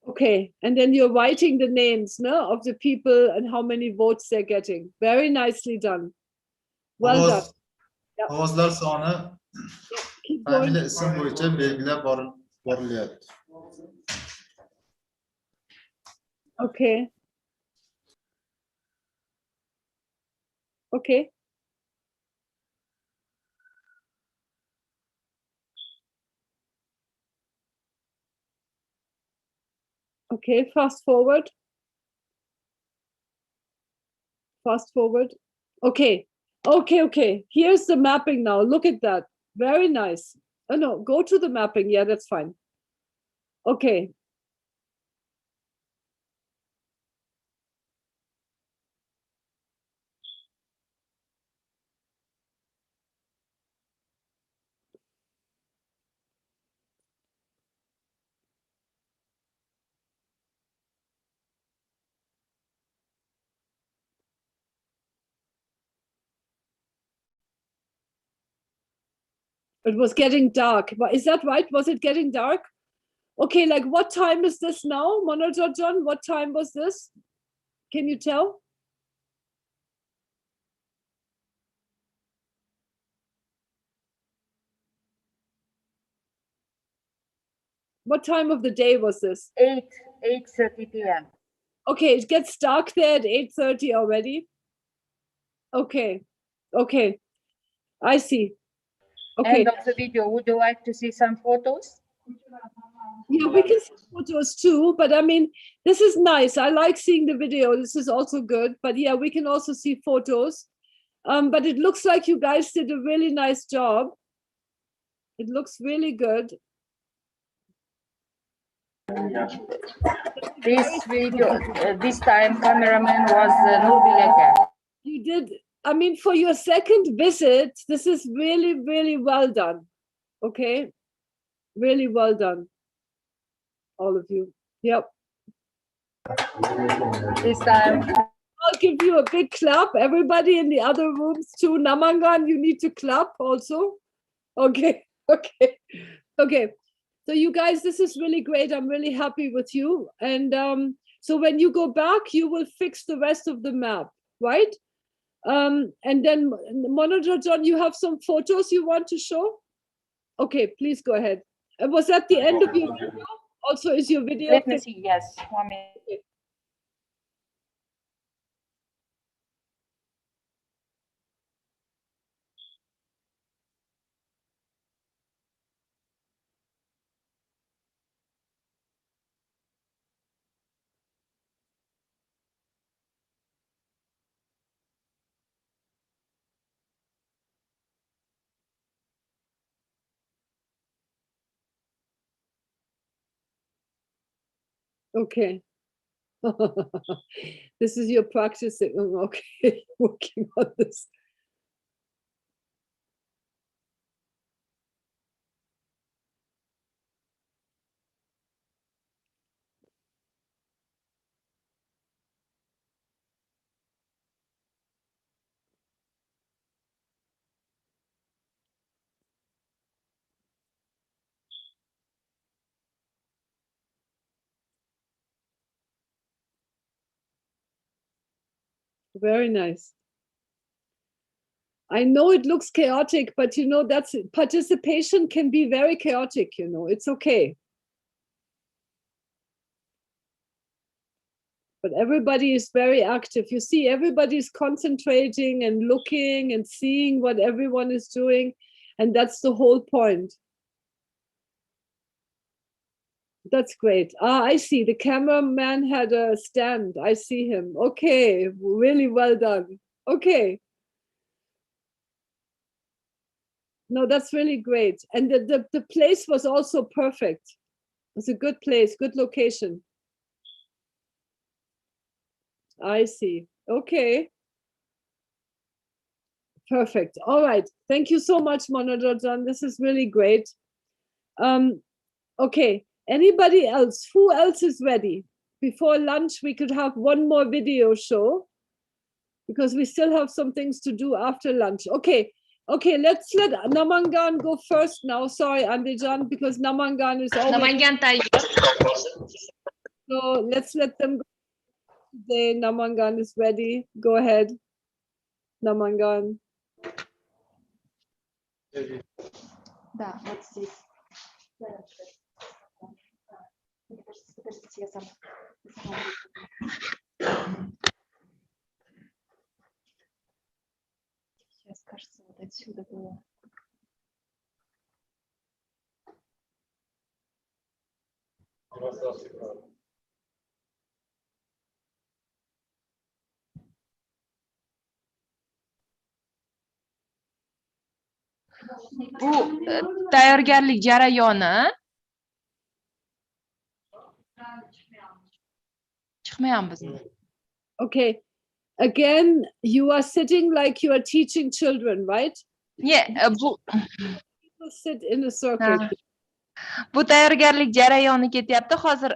Okay, and then you're writing the names, no, of the people and how many votes they're getting. Very nicely done. Well done. Ovozlar soni Keep going. familiya ism bo'yicha belgilab borilyapti. Okay. Okay. Okay, fast forward. Fast forward. Okay. Okay, okay. Here's the mapping now. Look at that. Very nice. Oh no, go to the mapping. Yeah, that's fine. Okay. It was getting dark. Is that right? Was it getting dark? Okay, like what time is this now, Manager John? What time was this? Can you tell? What time of the day was this? 8:30 p.m. Okay, it gets dark there at 8:30 already. Okay. Okay. I see. Okay. End of the video. Would you like to see some photos? Yeah, we can see photos too, but I mean, this is nice. I like seeing the video. This is also good. But yeah, we can also see photos. But it looks like you guys did a really nice job. It looks really good. This video, this time cameraman was Nurbileke. You did, I mean, for your second visit, this is really, really well done. Okay. Really well done. All of you. Yep. This time. I'll give you a big clap. Everybody in the other rooms too. Namangan, you need to clap also. Okay. Okay. Okay. So you guys, this is really great. I'm really happy with you. And so when you go back, you will fix the rest of the map, right? And then Manager John, you have some photos you want to show? Okay, please go ahead. Was that the end of your video? Also, is your video? Let me see. Yes. 1 minute. Okay. This is your practicing. Okay, working on this. Very nice. I know it looks chaotic, but you know, that's participation can be very chaotic, you know, it's okay. But everybody is very active. You see, everybody's concentrating and looking and seeing what everyone is doing. And that's the whole point. That's great. Ah, I see. The cameraman had a stand. I see him. Okay, really well done. Okay. No, that's really great. And the place was also perfect. It's a good place, good location. I see. Okay. Perfect. All right. Thank you so much, Manager John. This is really great. Okay. Anybody else? Who else is ready? Before lunch, we could have one more video show because we still have some things to do after lunch. Okay. Okay, let's let Namangan go first now. Sorry, Andijan, because Namangan is always... Namangan So let's let them go today. Namangan is ready. Go ahead, Namangan. Да, вот здесь. Подождите, я сам. Сейчас, кажется, вот отсюда было. Bu tayyorgarlik jarayoni. Chiqmayapmizmi? Okay. Again, you are sitting like you are teaching children, right? Yeah, bu People sit in a circle. Bu tayyorgarlik jarayoni ketyapti. Hozir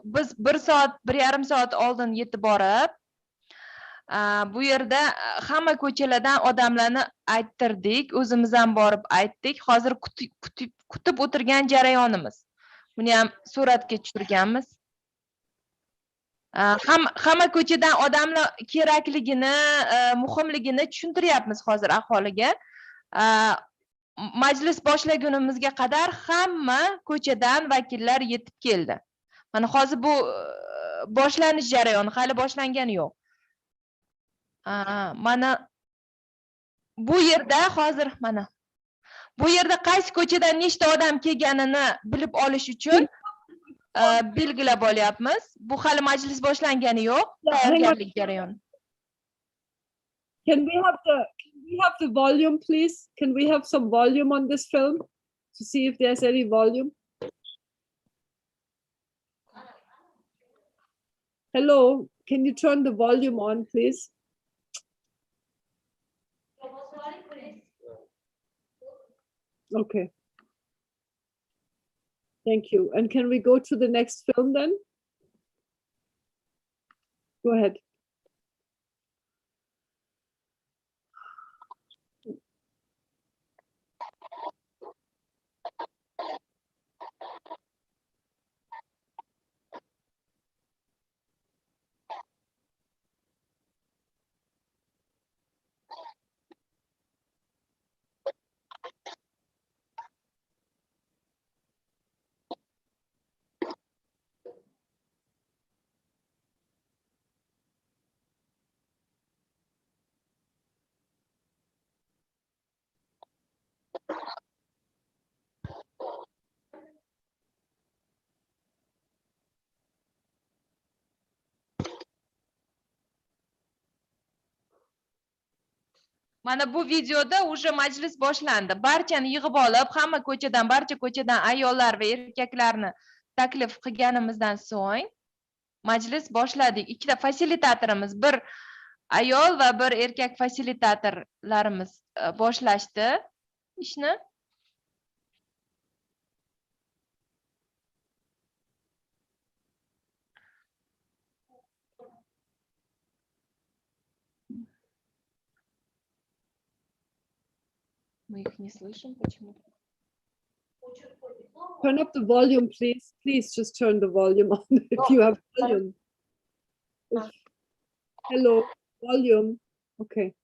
biz 1 soat, 1,5 soat oldin yetib borib, bu yerda hamma ko'chalardan odamlarni ayttirdik, o'zimiz ham borib aytdik. Hozir kutib o'tirgan jarayonimiz. Buni ham suratga tushirganmiz. Hamma ko'chadan odamlar kerakligini, muhimligini tushuntiryapmiz hozir aholiga. Majlis boshlagunimizga qadar hamma ko'chadan vakillar yetib keldi. Mana hozir bu boshlanish jarayoni, hali boshlangani yo'q. Mana bu yerda hozir mana bu yerda qaysi ko'chadan nechta odam kelganini bilib olish uchun belgilab olyapmiz. Bu hali majlis boshlangani yo'q, tayyorgarlik jarayoni. Can we have the volume, please? Can we have some volume on this film to see if there's any volume? Hello, can you turn the volume on, please? Okay. Thank you. And can we go to the next film then? Go ahead. Mana bu videoda уже majlis boshlandi. Barchani yig'ib olib, hamma ko'chadan, barcha ko'chadan ayollar va erkaklarni taklif qilganimizdan so'ng majlis boshladik. Ikkita fasilitatorimiz, bir ayol va bir erkak fasilitatorlarimiz boshlashdi ishni. Мы их не слышим, почему? Turn up the volume, please. Please just turn the volume on if you have volume. Hello, volume. Okay.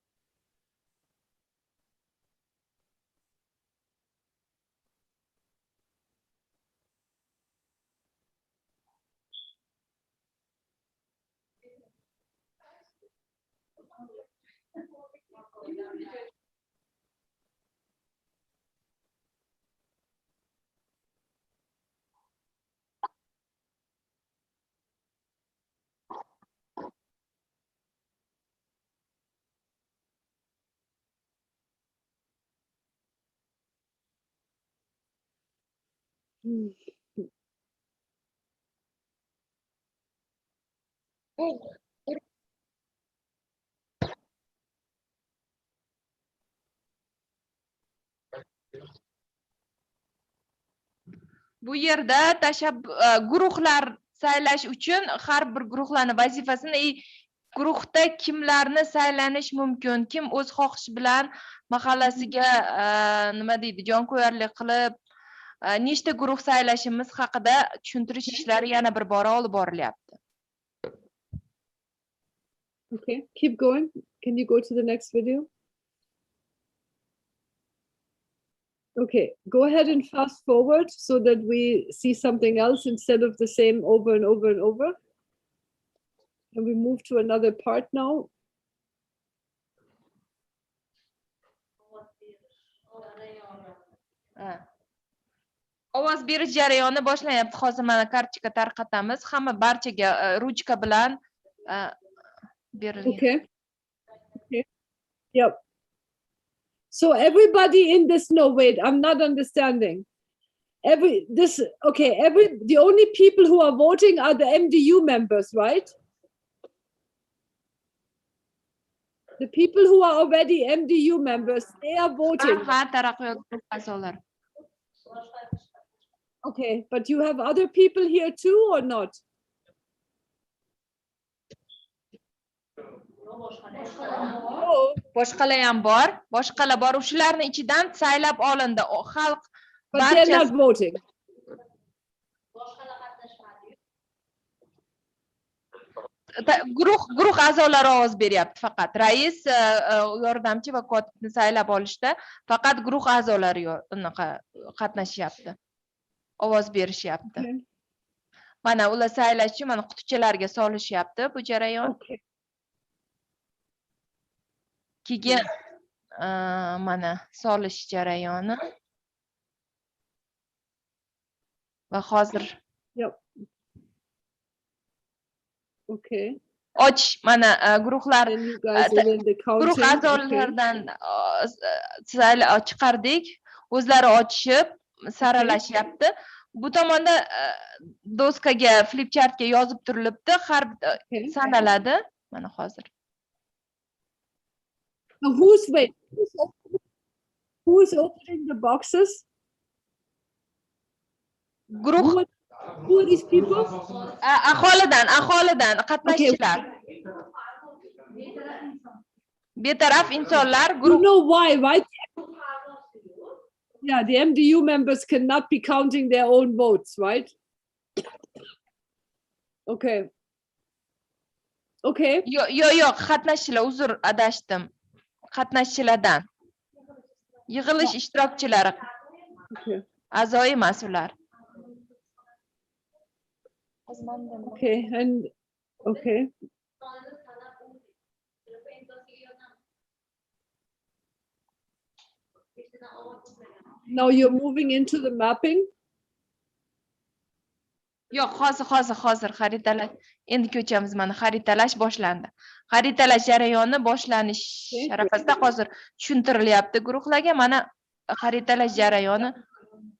Bu yerda guruhlar saylash uchun har bir guruhlarning vazifasini guruhda kimlarni saylanish mumkin, kim o'z xohishi bilan mahallasiga nima deydi, jonko'yarlik qilib nechta guruh saylashimiz haqida tushuntirish ishlari yana bir bora olib borilyapti. Okay, keep going. Can you go to the next video? Okay, go ahead and fast forward so that we see something else instead of the same over and over and over. And we move to another part now. Ovoz berish jarayoni boshlanyapti. Hozir mana kartochka tarqatamiz. Hamma barchaga ruchka bilan berilgan. Okay. Okay. Yep. So everybody in this, no, wait, I'm not understanding. The only people who are voting are the MDU members, right? The people who are already MDU members, they are voting. Okay, but you have other people here too or not? Boshqalar ham bor. Boshqalar bor. Shularning ichidan saylab olindi. Xalq But they're not voting. Guruh a'zolari ovoz beryapti faqat. Rais, yordamchi va kotibni saylab olishda faqat guruh a'zolari qatnashyapti. Ovoz berishyapti. Mana ular saylash uchun mana qutichalarga solishyapti bu jarayon. Keyin mana solish jarayoni va hozir Yep. Okay. ochish mana guruhlar And you guys are in the guruh counting. Okay. a'zolaridan chiqardik. O'zlari ochishib saralashyapti. Bu tomonda doskaga, flipchartga yozib turilibdi. Har sanaladi. Mana hozir. Now who's opening the boxes? Guruh Who are these people? aholidan qatnashchilar. Betaraf insonlar You guruh. know why, right? Yeah, the MDU members cannot be counting their own votes, right? Okay. Okay. Yo'q, qatnashchilar, uzr, adashdim. Qatnashchilardan. Yig'ilish ishtirokchilari. Okay. A'zo emas ular. Okay, and okay. Now you're moving into the mapping. Yo'q, hozir xaritalash. Endi ko'chamiz, mana xaritalash boshlandi. Xaritalash jarayoni boshlanish sharafasida hozir tushuntirilyapti guruhlarga. Mana xaritalash jarayoni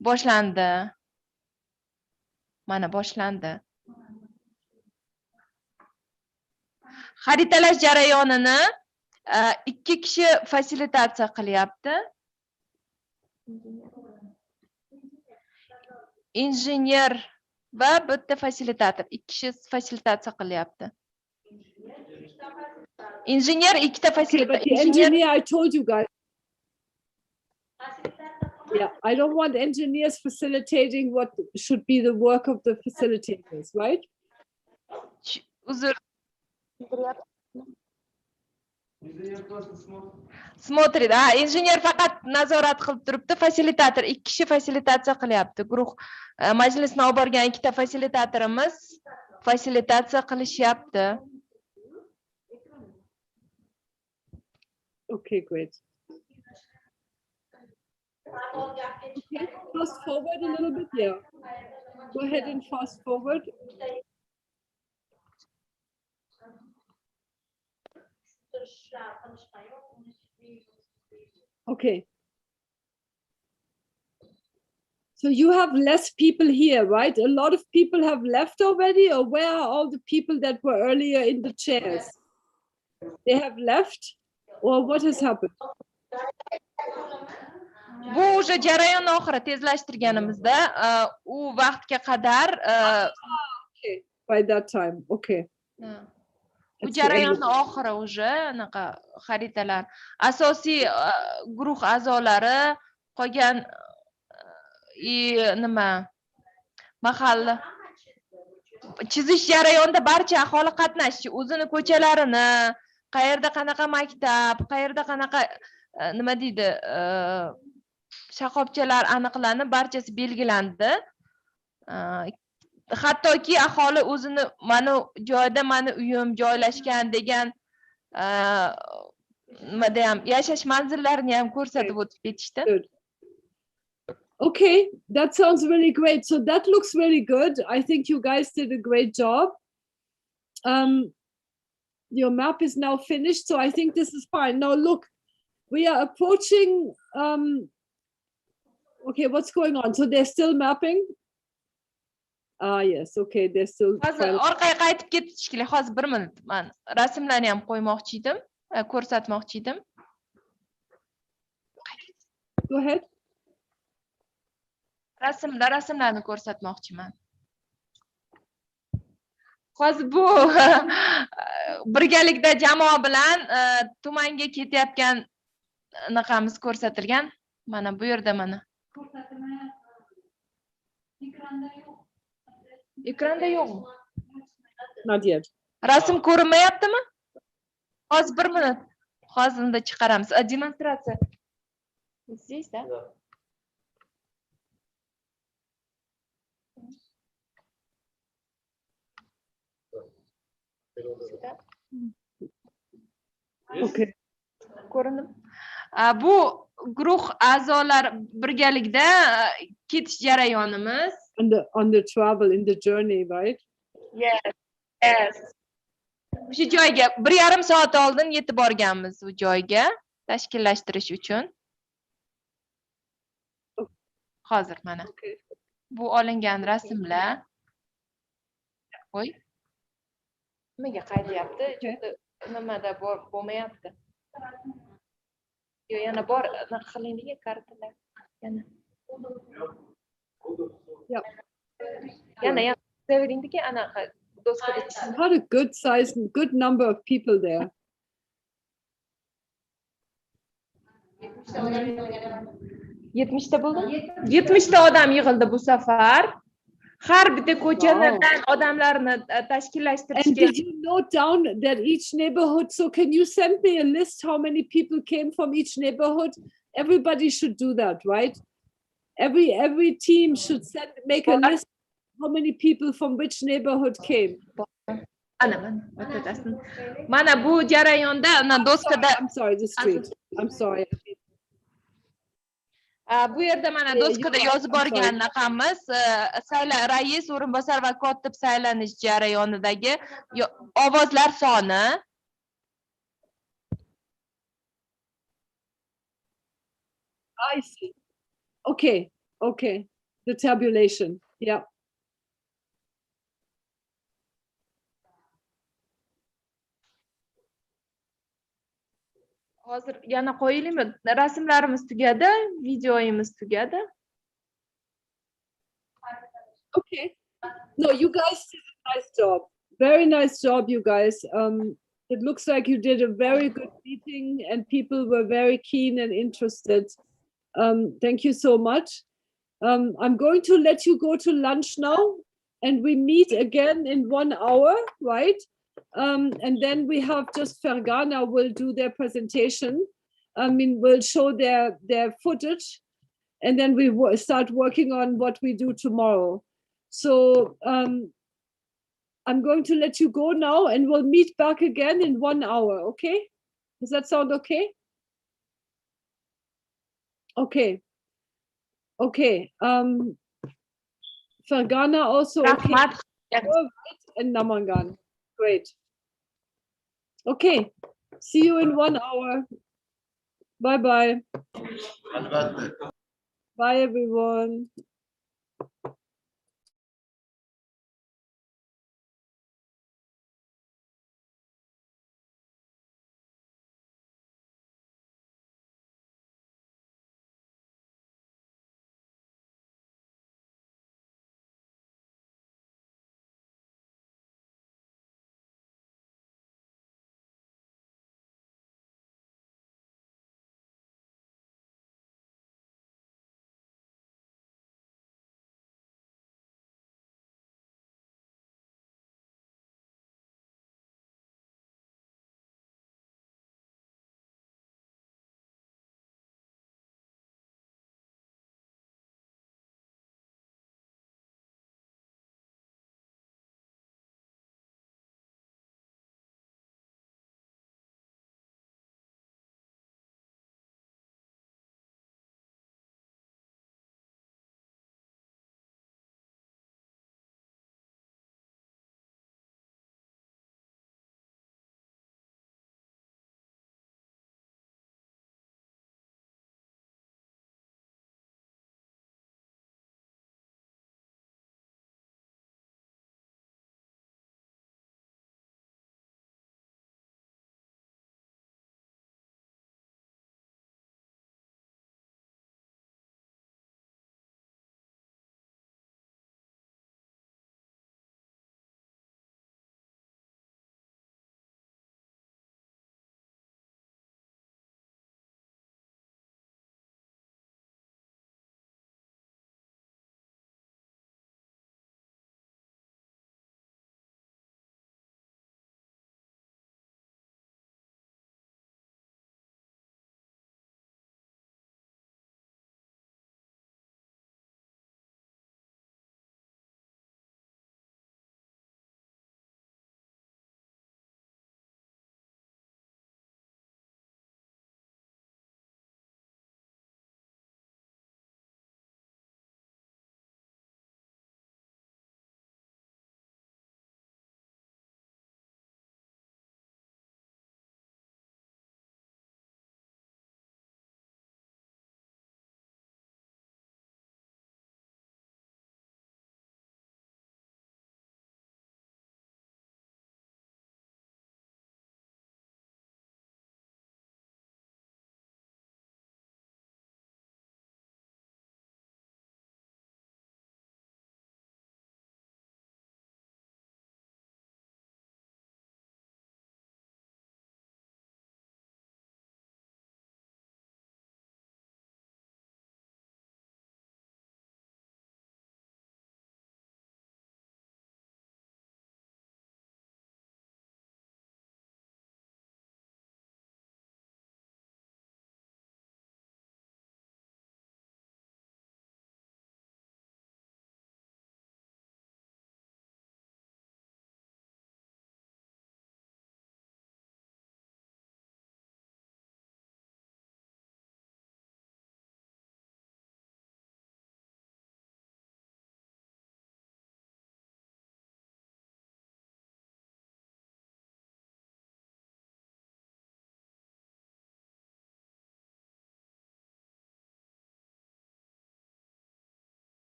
boshlandi. Mana boshlandi. Xaritalash jarayonini ikki kishi fasilitatsiya qilyapti. Injener va bitta fasilitator. Ikki kishi fasilitatsiya qilyapti. Injener ikkita fasilitator. But the engineer, I told you guys. Yeah, I don't want engineers facilitating what should be the work of the facilitators, right? Uzr. Смотрит, injener faqat nazorat qilib turibdi, fasilitator ikki kishi fasilitatsiya qilyapti. Guruh majlisni olib borgan ikkita fasilitatorimiz fasilitatsiya qilishyapti. Okay, great. Okay, fast forward a little bit, yeah. Go ahead and fast forward. Okay. So you have less people here, right? A lot of people have left already, or where are all the people that were earlier in the chairs? They have left, or what has happened? Bu o'sha jarayon oxiri tezlashtirganimizda u vaqtga qadar Okay, by that time. Okay. bu jarayonni oxiri o'sha anaqa xaritalar asosiy guruh a'zolari qolgan nima mahalla chizish jarayonida barcha aholi qatnashchi o'zini ko'chalarini qayerda qanaqa maktab qayerda qanaqa nima deydi shoxobchalar aniqlanib barchasi belgilandi. Hattoki aholi o'zini mana joyda mani uyim joylashgan degan nimada ham yashash manzillarini ham ko'rsatib o'tib ketishdi. Okay, that sounds really great. So that looks really good. I think you guys did a great job. Your map is now finished, so I think this is fine. Now look, we are approaching. Okay, what's going on? So they're still mapping. Yes, okay, they're still. Hozir orqaga qaytib ketish kerak. Hozir 1 minut. Men rasmlarni ham qo'ymoqchi edim, ko'rsatmoqchi edim. Go ahead. Rasmlarni ko'rsatmoqchiman. Hozir bu birgalikda jamoa bilan tumanga ketayotgan anaqamiz ko'rsatilgan. Mana bu yerda mana. Ekranda yo'qmi? Not yet. Rasm ko'rinmayaptimi? Hozir 1 minut. Hozir unda chiqaramiz. Demonstratsiya. Здесь, да? Okay. Ko'rindi. Bu guruh a'zolar birgalikda ketish jarayonimiz. On the travel, in the journey, right? Yes. Yes. O'sha joyga 1,5 soat oldin yetib borganmiz u joyga tashkillashtirish uchun. Hozir mana. Bu olingan rasmlar. Voy. Nimaga qaydayapti? Juda nimada bo'lmayapti. Yo, yana bor, anaqa qilingan kartalar. Yana. Yana severingdiki anaqa doskada. Had a good size, good number of people there. Yetmishta bo'ldi? 70 ta odam yig'ildi bu safar. Har bitta ko'chadan odamlarni tashkillashtirishga. And did you note down that each neighborhood? So can you send me a list how many people came from each neighborhood? Everybody should do that, right? Every team should make a list how many people from which neighborhood came. Mana bu jarayonda doskada. I'm sorry, the street. I'm sorry. Bu yerda mana doskada yozib borganimiz rais, o'rinbosar va kotib saylanish jarayonidagi ovozlar soni. I see. Okay. The tabulation. Yeah. Hozir yana qo'yilimi? Rasmlarimiz tugadi, videoyimiz tugadi. Okay. No, you guys did a nice job. Very nice job, you guys. It looks like you did a very good meeting and people were very keen and interested. Thank you so much. I'm going to let you go to lunch now and we meet again in 1 hour, right? And then we have just Fergana will do their presentation. We'll show their footage and then we start working on what we do tomorrow. So I'm going to let you go now and we'll meet back again in 1 hour, okay? Does that sound okay? Okay. Fergana also, okay. And Namangan. Great. Okay. See you in 1 hour. Bye-bye. Bye, everyone.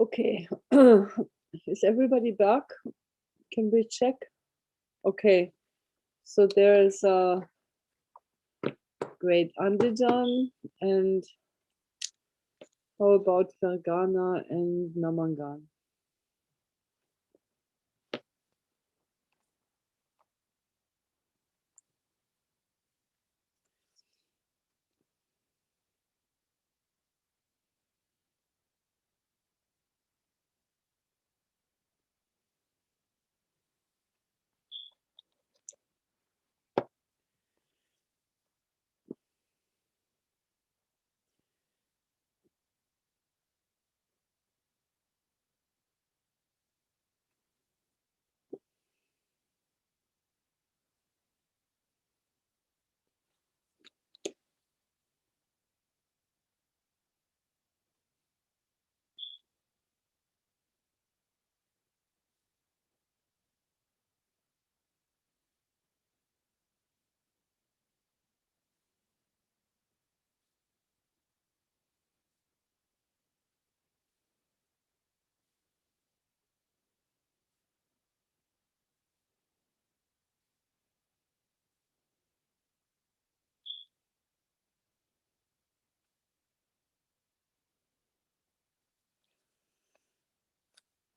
Okay. Is everybody back? Can we check? Okay. So there is a great Andijan, and how about Fergana and Namangan?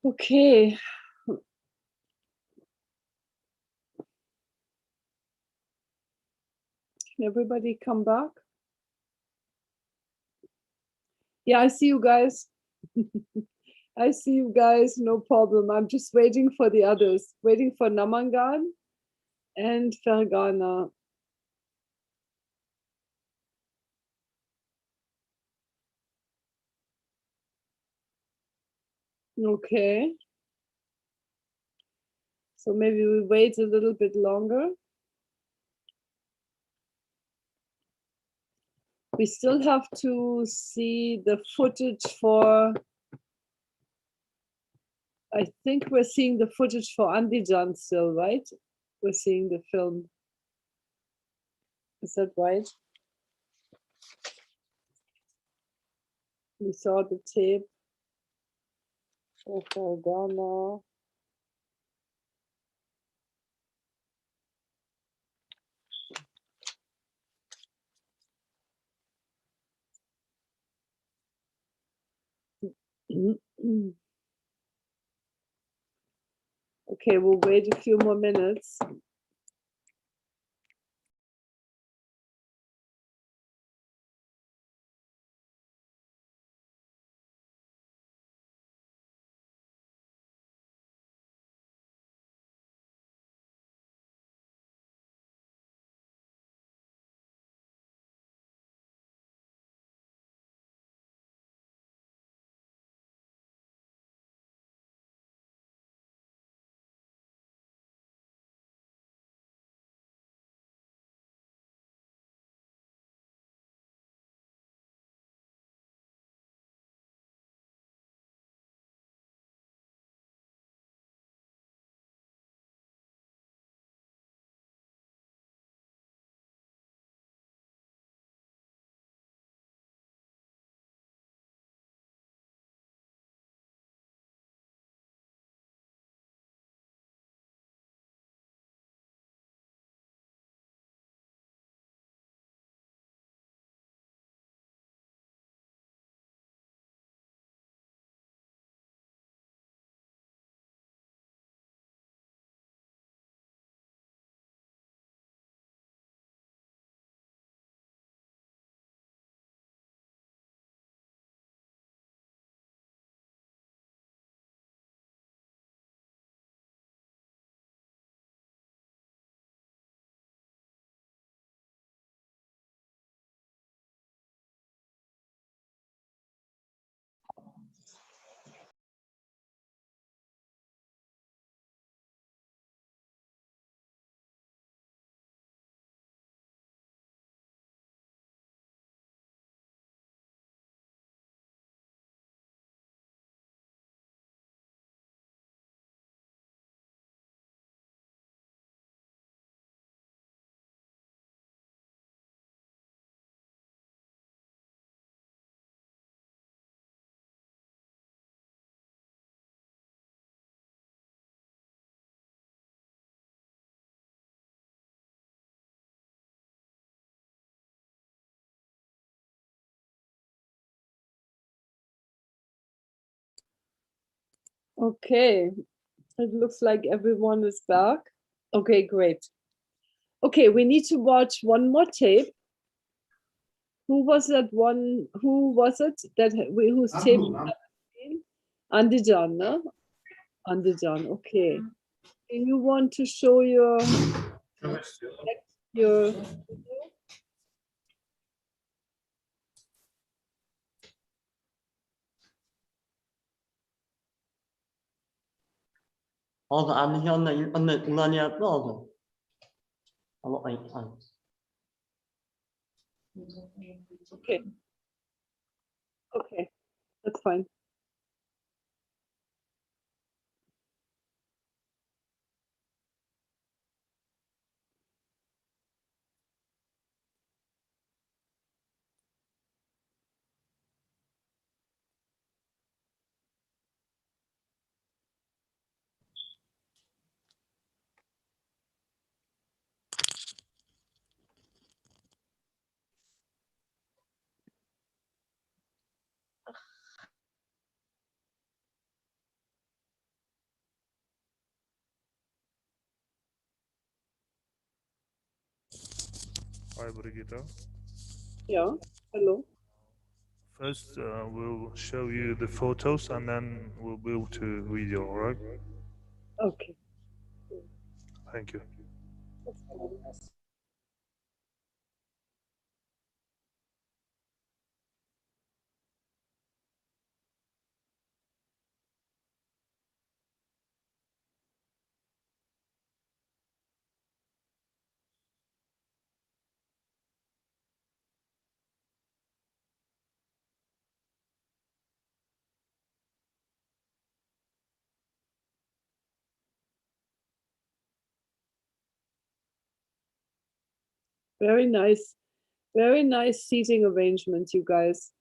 Okay. Can everybody come back? Yeah, I see you guys. I see you guys, no problem. I'm just waiting for the others, waiting for Namangan and Fergana. Okay. So maybe we wait a little bit longer. We still have to see the footage for, I think we're seeing the footage for Andijan still, right? We're seeing the film. Is that right? We saw the tape of Fergana. Okay, we'll wait a few more minutes. Okay, it looks like everyone is back. Okay, great. Okay, we need to watch one more tape. Who was that one? Who was it that whose tape? Andijan, no? Andijan. Okay. Do you want to show your your? hozir Andijonda ulanyapti hozir. Okay. Okay, that's fine. Hi, Brigitte. Yeah, hello. First, we'll show you the photos and then we'll move to video, all right? Okay. Thank you. Very nice. Very nice seating arrangement, you guys.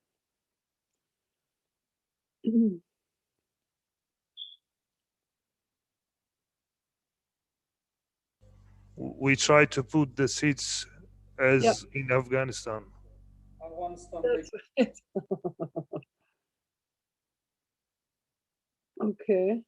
We try to put the seats as Yep. in Afghanistan. That's right. Okay.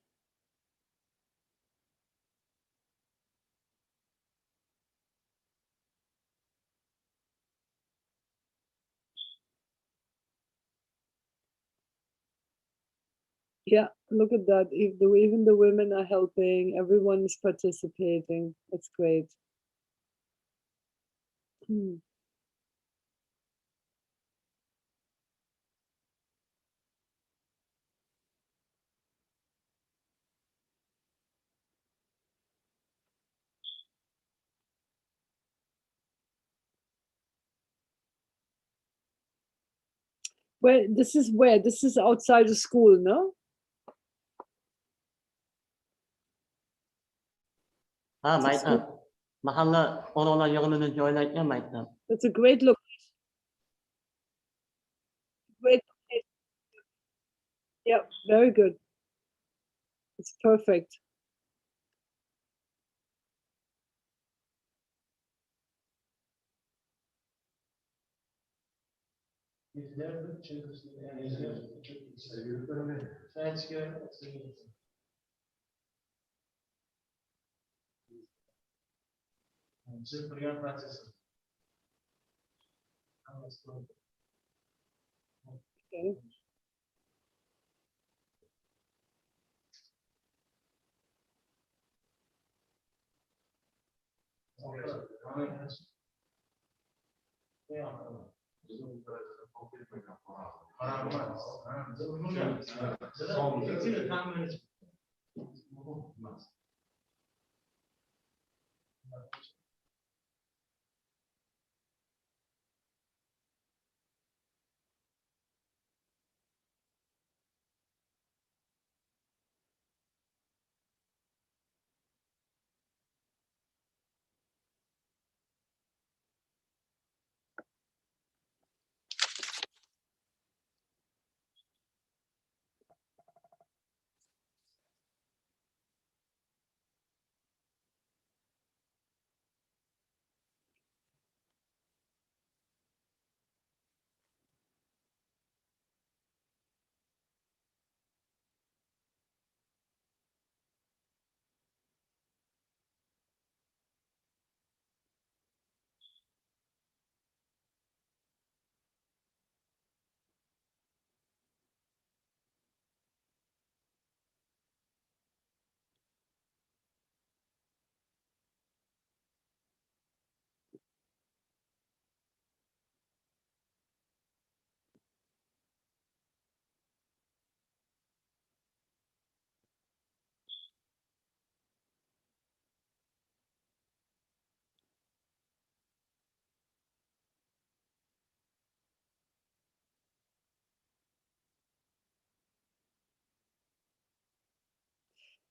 Yeah, look at that. Even the women are helping, everyone is participating. That's great. Hmm. Where this is where? This is outside of school, no? Ha, maktab. Mahalla onalar yig'inini joylashgan maktab. That's a great look. Great. Yeah, very good. It's perfect. Okay.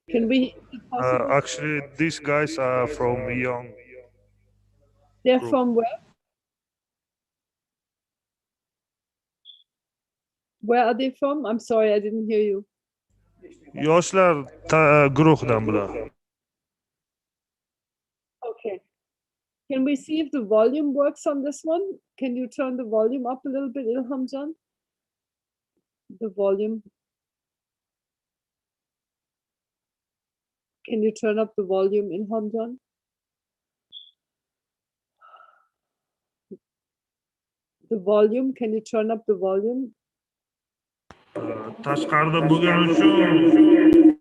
Can we? Is it possible? Actually, these guys are from Young. They're group. from where? Where are they from? I'm sorry, I didn't hear you. Yoshlar guruhidan bular. Okay. Can we see if the volume works on this one? Can you turn the volume up a little bit, Ilhamjan? The volume. Can you turn up the volume, Ilhamjan? The volume, can you turn up the volume? Tashqarida bo'lgani uchun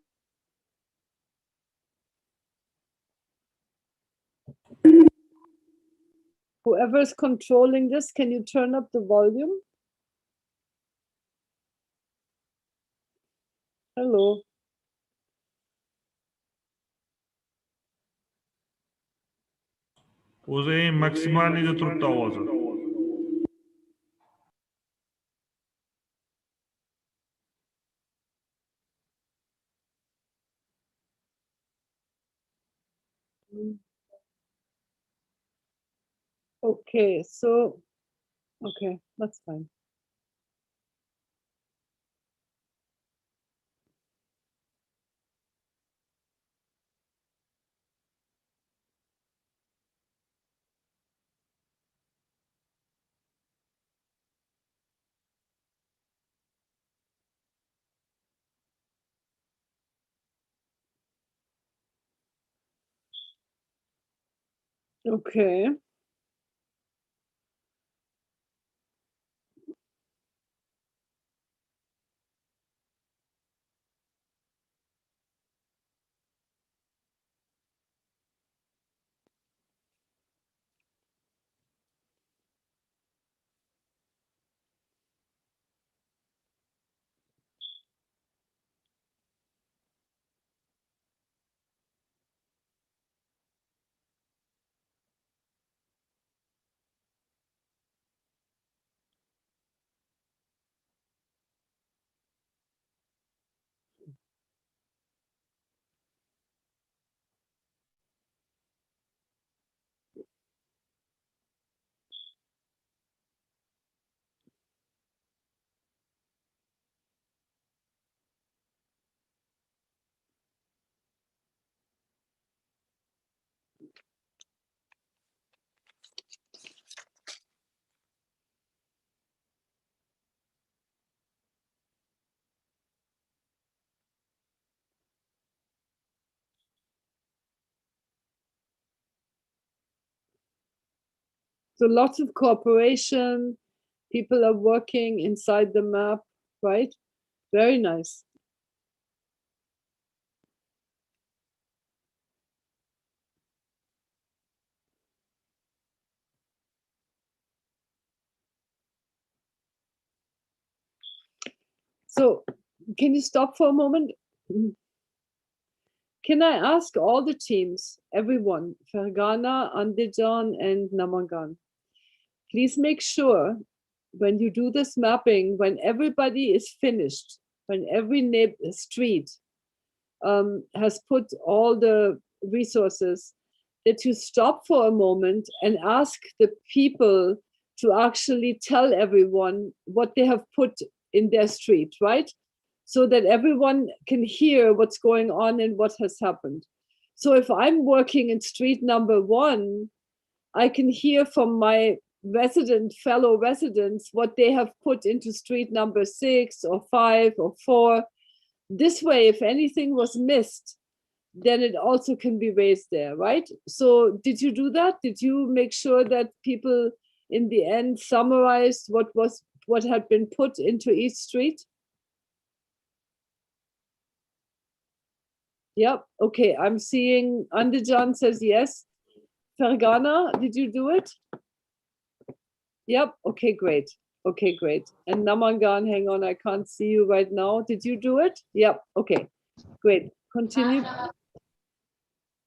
Whoever is controlling this, can you turn up the volume? Hello. o'zi eng maksimalnida turibdi ovozi. Okay, so, okay, that's fine. Okay. So lots of cooperation, people are working inside the map, right? Very nice. So can you stop for a moment? Can I ask all the teams, everyone, Fergana, Andijan, and Namangan, please make sure when you do this mapping, when everybody is finished, when every street has put all the resources, that you stop for a moment and ask the people to actually tell everyone what they have put in their street, right? So that everyone can hear what's going on and what has happened. So if I'm working in street number 1, I can hear from my fellow residents what they have put into street number 6 or 5 or 4. This way, if anything was missed, then it also can be raised there, right? So did you do that? Did you make sure that people in the end summarized what had been put into each street? Yep, okay, I'm seeing Andijan says yes. Fergana, did you do it? Yep, okay, great. Okay, great. And Namangan, hang on, I can't see you right now. Did you do it? Yep, okay, great. Continue.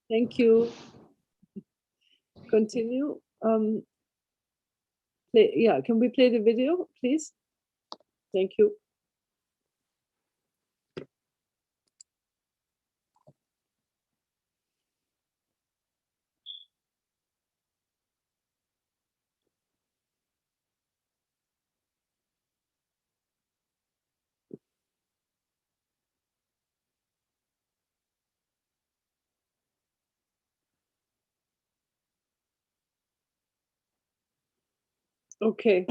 Thank you. Continue. Yeah, can we play the video, please? Thank you. Okay.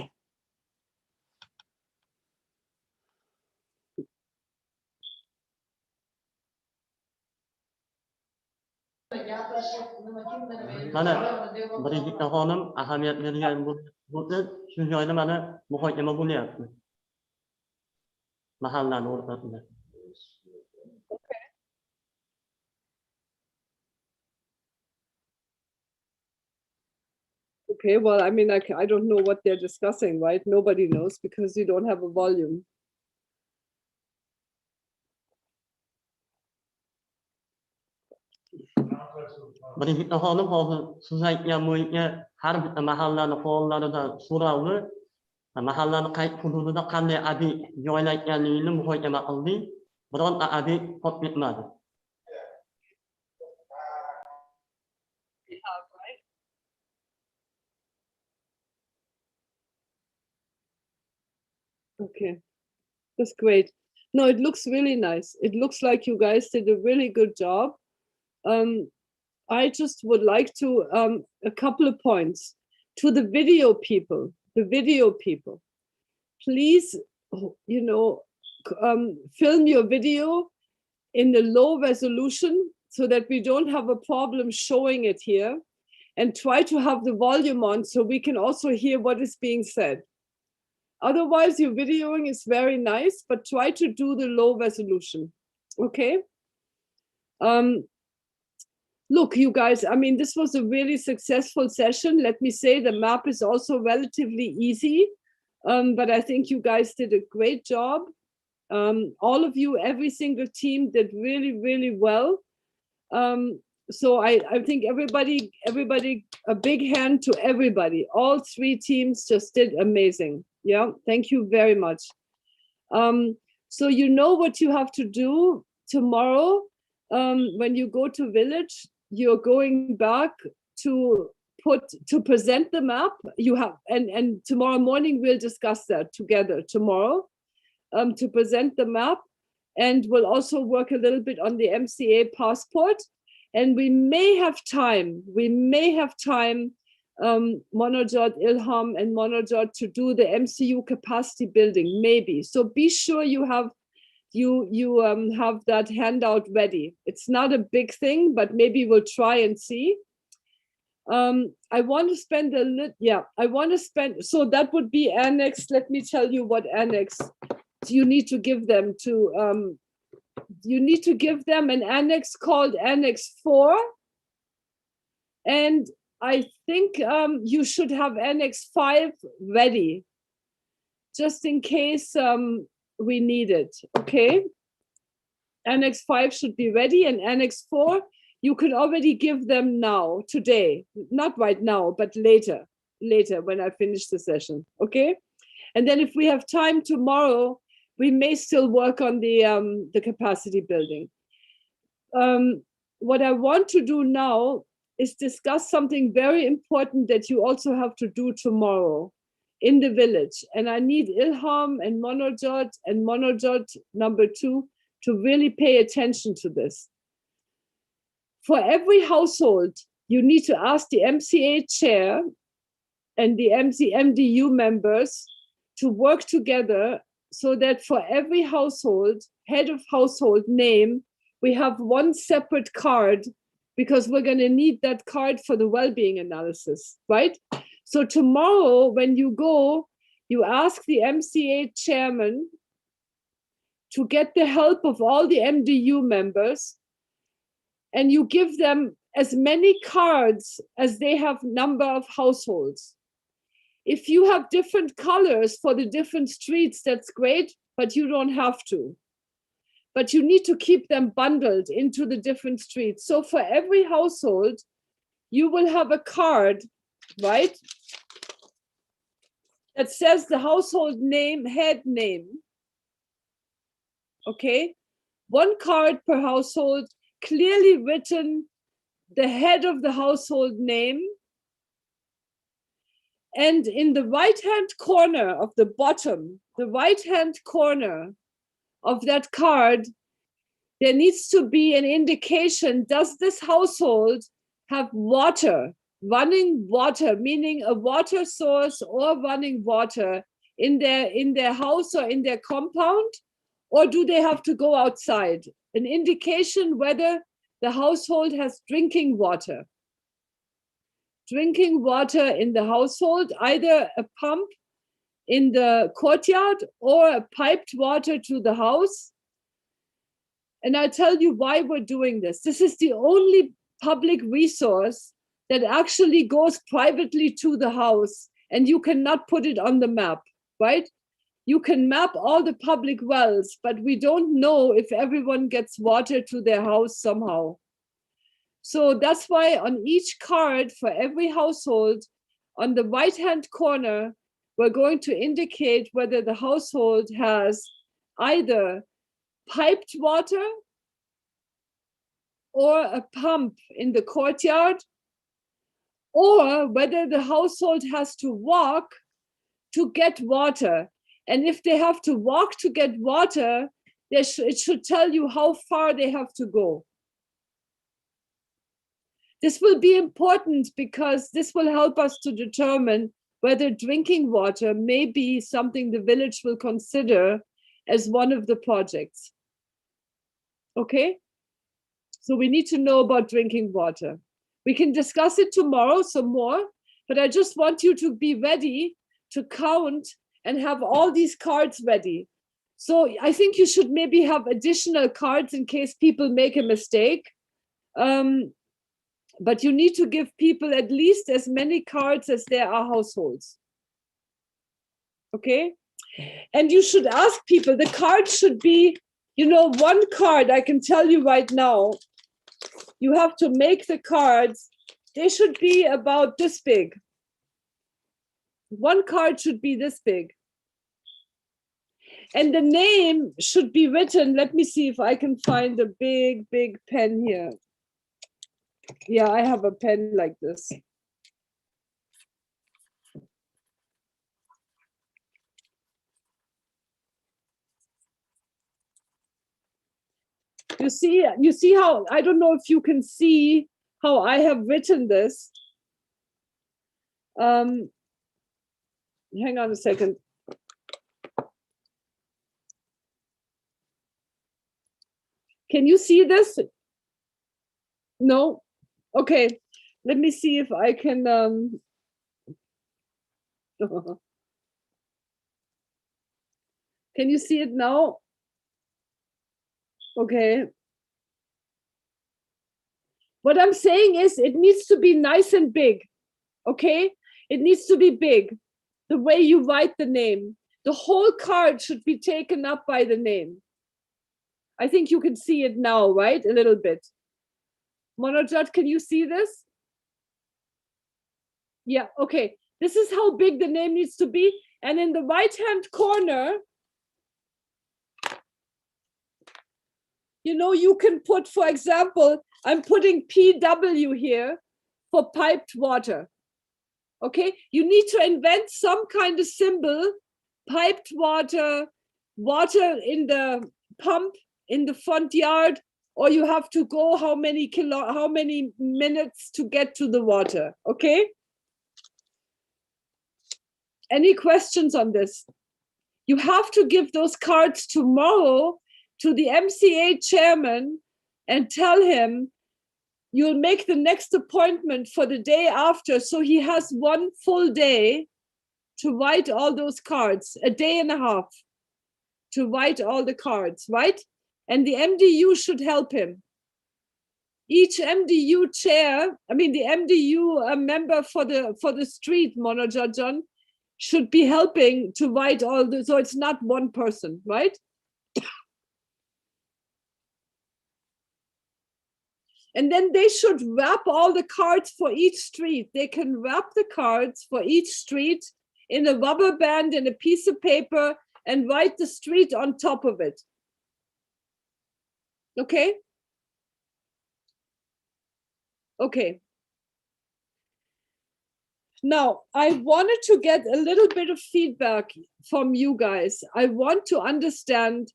Mana birinchi xonim ahamiyat bergan bo'lsa shu joyda mana muhokama bo'lyapti mahallani o'rtasida. Okay, well, I mean, I don't know what they're discussing, right? Nobody knows because you don't have a volume. Birinchi xonim hozir siz aytgan bo'yicha har bitta mahallani faollaridan so'rovni mahallani qaysi hududida qanday obyekt joylashganligini muhokama qildik. Bironta obyekt qolib ketmadi. Okay, that's great. No, it looks really nice. It looks like you guys did a really good job. I just would like to, a couple of points to the video people, please, you know, film your video in the low resolution so that we don't have a problem showing it here, and try to have the volume on so we can also hear what is being said. Otherwise, your videoing is very nice, but try to do the low resolution, okay? Look, you guys, I mean, this was a really successful session. Let me say the map is also relatively easy, but I think you guys did a great job. All of you, every single team did really, really well. So I think everybody, a big hand to everybody. All three teams just did amazing. Yeah, thank you very much. So you know what you have to do tomorrow. When you go to village, you're going back to present the map. You have, and tomorrow morning we'll discuss that together tomorrow, to present the map, and we'll also work a little bit on the MCA passport. And we may have time, Monojot, Ilham and Monojot, to do the MCU capacity building, maybe. So be sure you have have that handout ready. It's not a big thing, but maybe we'll try and see. I want to spend so that would be annex. Let me tell you what annex you need to give them to. You need to give them an annex called Annex 4. And I think you should have Annex 5 ready, just in case we need it, okay? Annex 5 should be ready, and Annex 4, you can already give them now, today. Not right now, but later when I finish the session, okay? And then if we have time tomorrow, we may still work on the capacity building. What I want to do now is discuss something very important that you also have to do tomorrow in the village. And I need Ilham and Monojot number 2 to really pay attention to this. For every household, you need to ask the MCA chair and the MDU members to work together so that for every household, head of household name, we have one separate card, because we're going to need that card for the well-being analysis, right? So tomorrow, when you go, you ask the MCA chairman to get the help of all the MDU members, and you give them as many cards as they have number of households. If you have different colors for the different streets, that's great, but you don't have to. But you need to keep them bundled into the different streets. So for every household, you will have a card, right? That says the household name, head name. Okay? One card per household, clearly written, the head of the household name. And in the right-hand corner of the bottom, the right-hand corner of that card, there needs to be an indication, does this household have water running water, meaning a water source or running water in their house or in their compound, or do they have to go outside? An indication whether the household has drinking water. Drinking water in the household, either a pump in the courtyard or a piped water to the house. And I'll tell you why we're doing this. This is the only public resource that actually goes privately to the house, and you cannot put it on the map, right? You can map all the public wells, but we don't know if everyone gets water to their house somehow. So that's why on each card for every household, on the right-hand corner, we're going to indicate whether the household has either piped water or a pump in the courtyard, or whether the household has to walk to get water. And if they have to walk to get water, it should tell you how far they have to go. This will be important because this will help us to determine whether drinking water may be something the village will consider as one of the projects. Okay? So we need to know about drinking water. We can discuss it tomorrow some more, but I just want you to be ready to count and have all these cards ready. So I think you should maybe have additional cards in case people make a mistake. But you need to give people at least as many cards as there are households. Okay? And you should ask people, the card should be, one card, I can tell you right now, you have to make the cards, they should be about this big. One card should be this big. And the name should be written, let me see if I can find a big, big pen here. Yeah, I have a pen like this. You see how, I don't know if you can see how I have written this. Hang on a second. Can you see this? No? Okay, let me see if I can, can you see it now? Okay. What I'm saying is it needs to be nice and big, okay? It needs to be big, the way you write the name. The whole card should be taken up by the name. I think you can see it now, right? A little bit. Monojat, can you see this? Yeah, okay. This is how big the name needs to be. And in the right-hand corner, you can put, for example, I'm putting PW here for piped water. Okay, you need to invent some kind of symbol, piped water, water in the pump in the front yard, or you have to go how many minutes to get to the water, okay? Any questions on this? You have to give those cards tomorrow to the MCA chairman and tell him you'll make the next appointment for the day after, so he has one full day to write all those cards, a day and a half to write all the cards, right? And the MDU should help him. Each MDU chair, the MDU member for the street, Monojajan, should be helping to write all the, so it's not one person, right? And then they should wrap all the cards for each street. They can wrap the cards for each street in a rubber band and a piece of paper and write the street on top of it. Okay? Okay. Now, I wanted to get a little bit of feedback from you guys. I want to understand,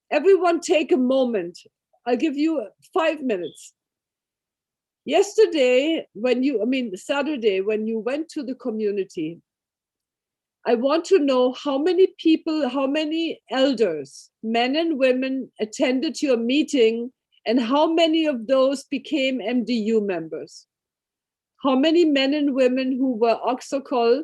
everyone take a moment. I'll give you 5 minutes. yesterday, Saturday, when you went to the community, I want to know how many people, how many elders, men and women, attended your meeting, and how many of those became MDU members? How many men and women who were Oxokol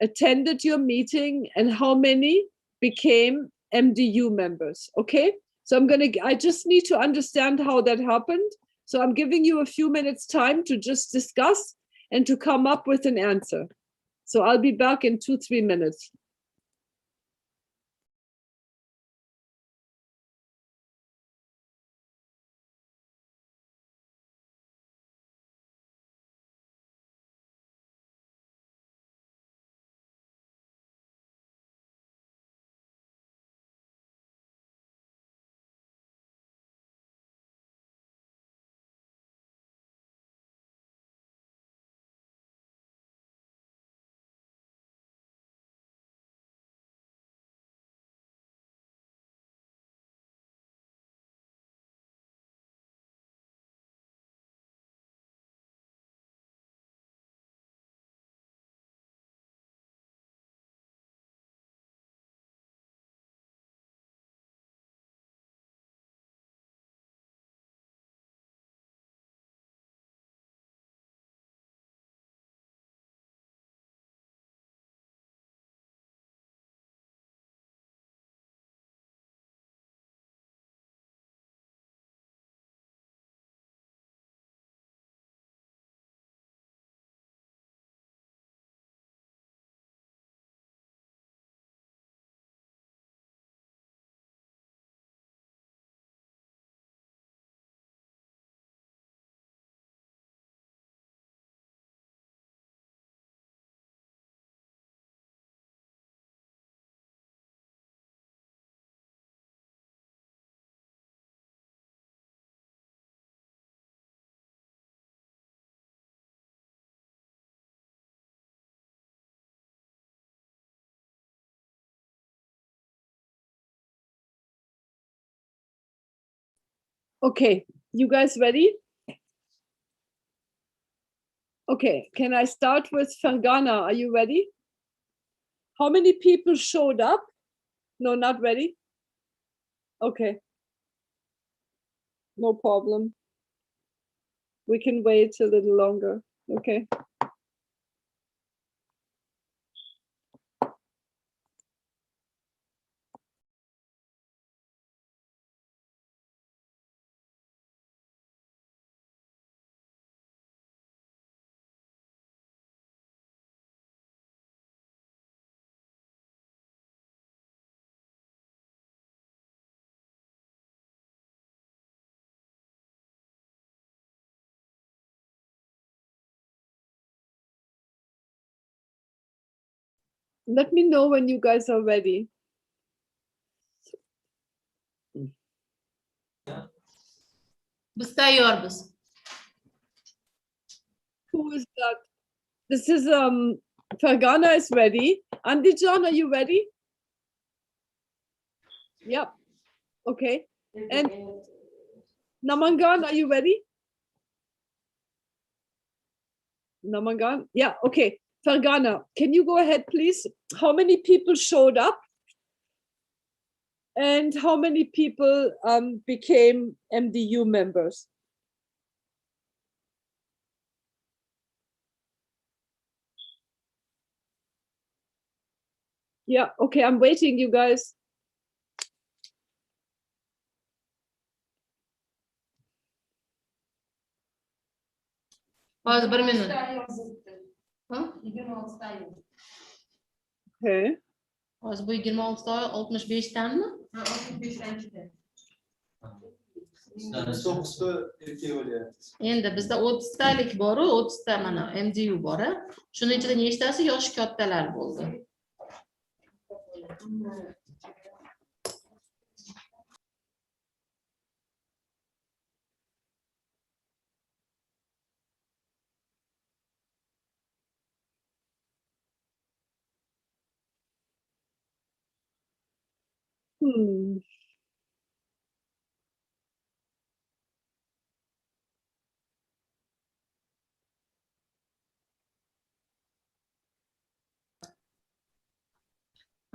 attended your meeting, and how many became MDU members? Okay, so I just need to understand how that happened. So I'm giving you a few minutes time to just discuss and to come up with an answer. So I'll be back in 2-3 minutes. Okay, you guys ready? Okay, can I start with Fergana? Are you ready? How many people showed up? No, not ready? Okay. No problem. We can wait a little longer. Okay. Let me know when you guys are ready. Biz tayyormiz. Who is that? This is Fergana is ready. Andijan, are you ready? Yep. Okay. And Namangan, are you ready? Namangan? Yeah, okay. Fergana, can you go ahead, please? How many people showed up? And how many people became MDU members? Yeah, okay, I'm waiting, you guys. Hozir 1 minut. Okay. Hozir bu 26 ta 65 tanmi? Ha, 65 Endi bizda 30 talik bor-u, 30 ta mana MDU bor-a. Shuning ichida nechtasi yoshi kattalar bo'ldi?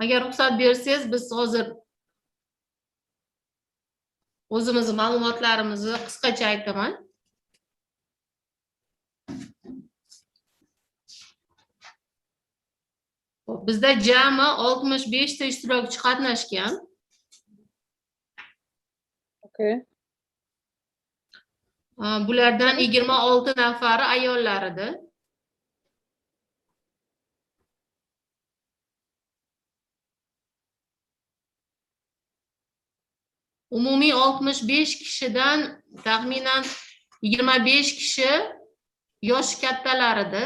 Agar ruxsat bersangiz, biz hozir o'zimizni ma'lumotlarimizni qisqacha aytaman. Bizda jami 65 ta ishtirokchi qatnashgan. Okay. Bulardan 26 nafari ayollar edi. Umumiy 65 kishidan taxminan 25 kishi yosh kattalar edi.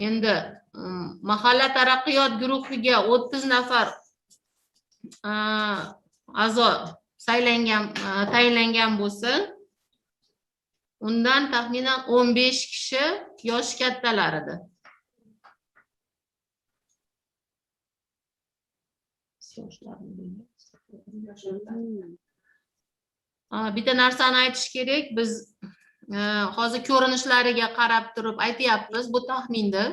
Endi mahalla taraqqiyot guruhiga 30 nafar a'zo tayinlangan bo'lsa, undan taxminan 15 kishi yosh kattalar edi. Bitta narsani aytish kerak, biz hozir ko'rinishlariga qarab turib aytyapmiz, bu taxmindir.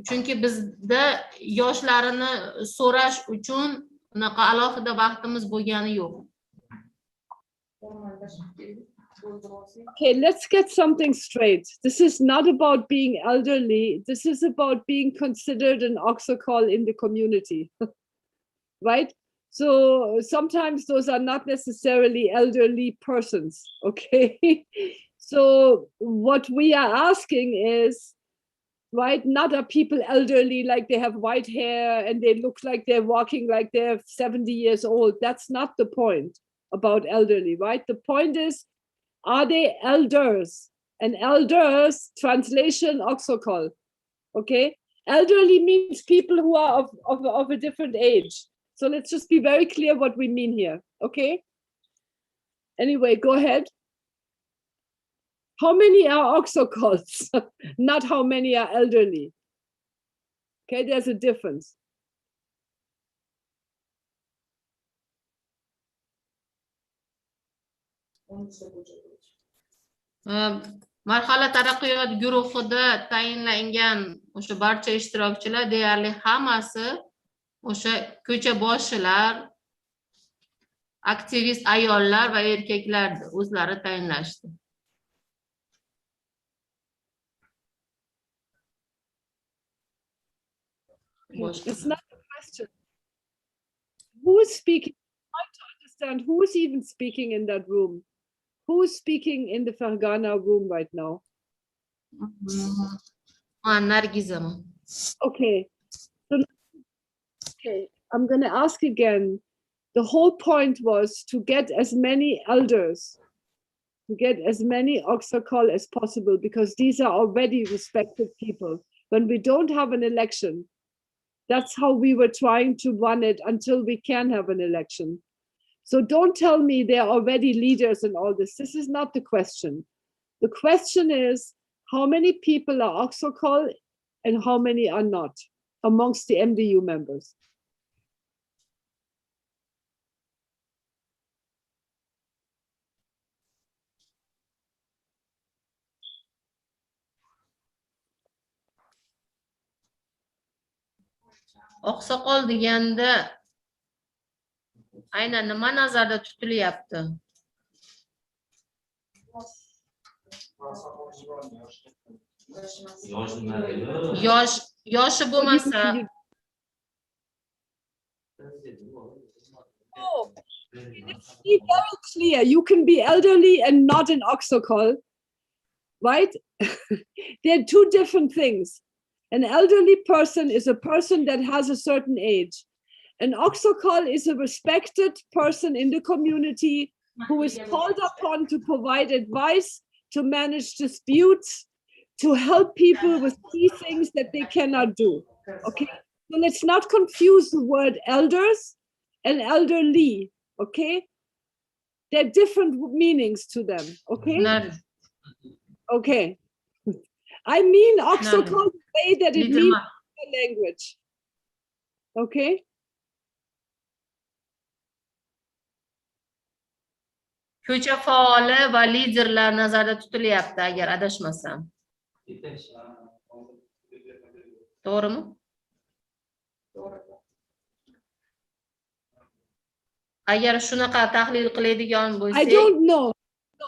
Chunki bizda yoshlarini so'rash uchun unaqa alohida vaqtimiz bo'lgani yo'q. Okay, let's get something straight. This is not about being elderly. This is about being considered an oxocol in the community, right? So sometimes those are not necessarily elderly persons, okay? So what we are asking is, right, not are people elderly like they have white hair and they look like they're walking like they're 70 years old. That's not the point about elderly, right? The point is, are they elders? And elders, translation, oxocol, okay? Elderly means people who are of a different age. So let's just be very clear what we mean here, okay? Anyway, go ahead. How many are oxocols? Not how many are elderly. Okay, there's a difference. Marhala taraqqiyot guruhida tayinlangan o'sha barcha ishtirokchilar deyarli hammasi o'sha ko'cha boshilar, aktivist ayollar va erkaklar o'zlari tayinlashdi. It's not a question. Who is speaking? I try to understand who is even speaking in that room. Who is speaking in the Fergana room right now? Nargizama. Okay. Okay, I'm going to ask again. The whole point was to get as many elders, to get as many oxocol as possible, because these are already respected people. When we don't have an election, that's how we were trying to run it until we can have an election. So don't tell me they're already leaders and all this. This is not the question. The question is, how many people are oxocol and how many are not amongst the MDU members? Oqsoqol deganda aynan nima nazarda tutilyapti? Yoshi bo'lmasa, oh, let's be very clear. You can be elderly and not an oxocol, right? They're two different things. An elderly person is a person that has a certain age. An oxocol is a respected person in the community who is called upon to provide advice, to manage disputes, to help people with key things that they cannot do. Okay, so let's not confuse the word elders and elderly. Okay, there are different meanings to them. Okay. Okay. I mean oxocol the way that it means in the language. Okay. ko'cha faoli va liderlar nazarda tutilyapti agar adashmasam. To'g'rimi? Agar shunaqa tahlil qiladigan I bo'lsak, don't know. No,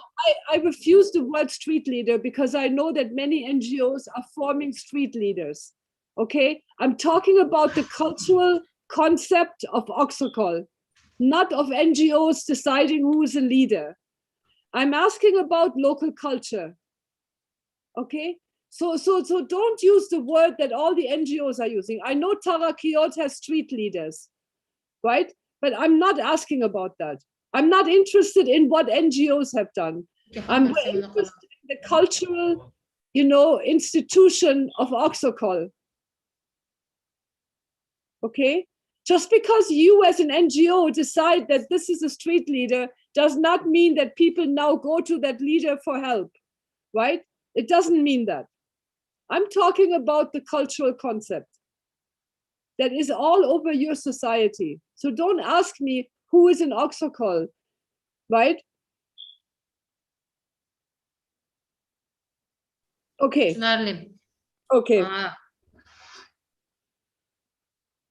I refuse the word street leader because I know that many NGOs are forming street leaders. Okay, I'm talking about the cultural concept of Oxocol, not of NGOs deciding who is a leader. I'm asking about local culture. Okay, so don't use the word that all the NGOs are using. I know Tarakiot has street leaders, right? But I'm not asking about that. I'm not interested in what NGOs have done. I'm interested in the cultural, institution of Oxocol. Okay? Just because you as an NGO decide that this is a street leader does not mean that people now go to that leader for help, right? It doesn't mean that. I'm talking about the cultural concept that is all over your society. So don't ask me who is in Oxocol, right? Okay. tushunarli. Okay.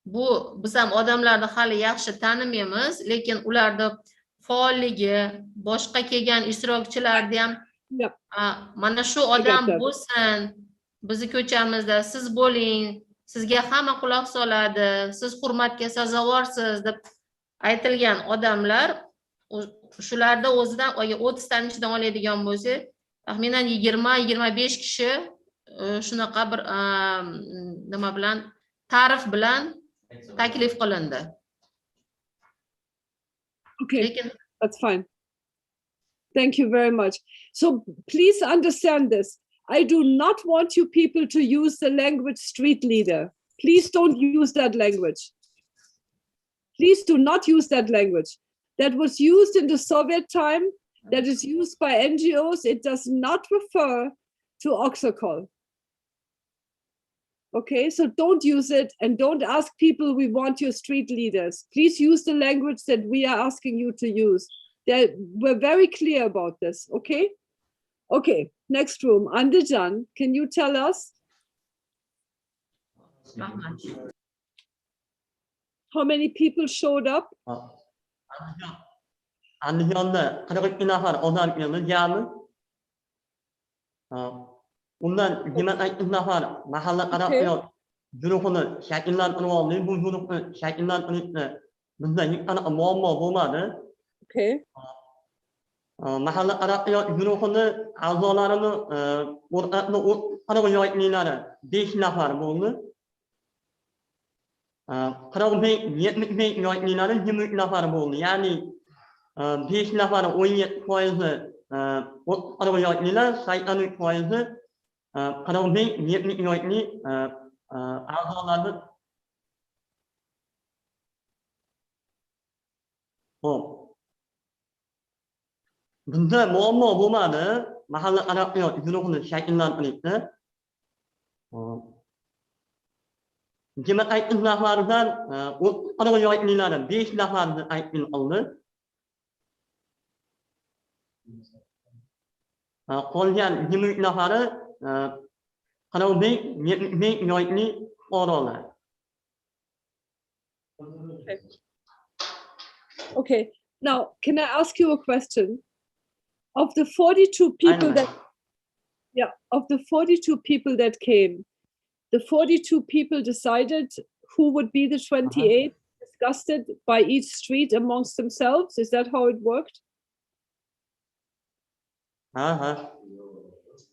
Bu biz ham odamlarni hali yaxshi tanimaymiz, lekin ularni faolligi, boshqa kelgan ishtirokchilarni ham mana shu odam bo'lsin, bizni ko'chamizda siz bo'ling, sizga hamma quloq soladi, siz hurmatga sazovorsiz deb aytilgan odamlar, shularda o'zidan 30 taning ichidan oladigan bo'lsa, taxminan 20-25 kishi shunaqa bir nima bilan, ta'rif bilan taklif qilindi. Okay, that's fine. Thank you very much. So please understand this. I do not want you people to use the language street leader. Please don't use that language. Please do not use that language. That was used in the Soviet time, that is used by NGOs. It does not refer to Oxocol. Okay, so don't use it and don't ask people, we want your street leaders. Please use the language that we are asking you to use. We're very clear about this, okay? Okay, next room. Andijan, can you tell us? How many people showed up? Andijonda 42 nafar odam keldi jami. Undan 28 nafar mahalla taraqqiyot guruhini shakllantirib oldik. Bu guruhni shakllantirishda bizda hech qanaqa muammo bo'lmadi. Okay. Mahalla taraqqiyot guruhini a'zolarini o'rtatni qirg'oqliklari 5 nafar bo'ldi. 75 yoshliklari 23 nafar bo'ldi. Ya'ni 5 nafar 17% qirg'oqlilar, 83% 45-70 yoshli a'zolarni. Xo'p. Bizda muammo bo'lmadi. Mahalla taraqqiyot guruhini shakllantirishda. 28 nafardan 40 yoshlilar 5 nafarni aytib oldi. Qolgan 23 nafari 45-70 yoshli fuqarolar. Okay, now can I ask you a question? Of the 42 people of the 42 people that came, the 42 people decided who would be the 28, discussed it by each street amongst themselves. Is that how it worked?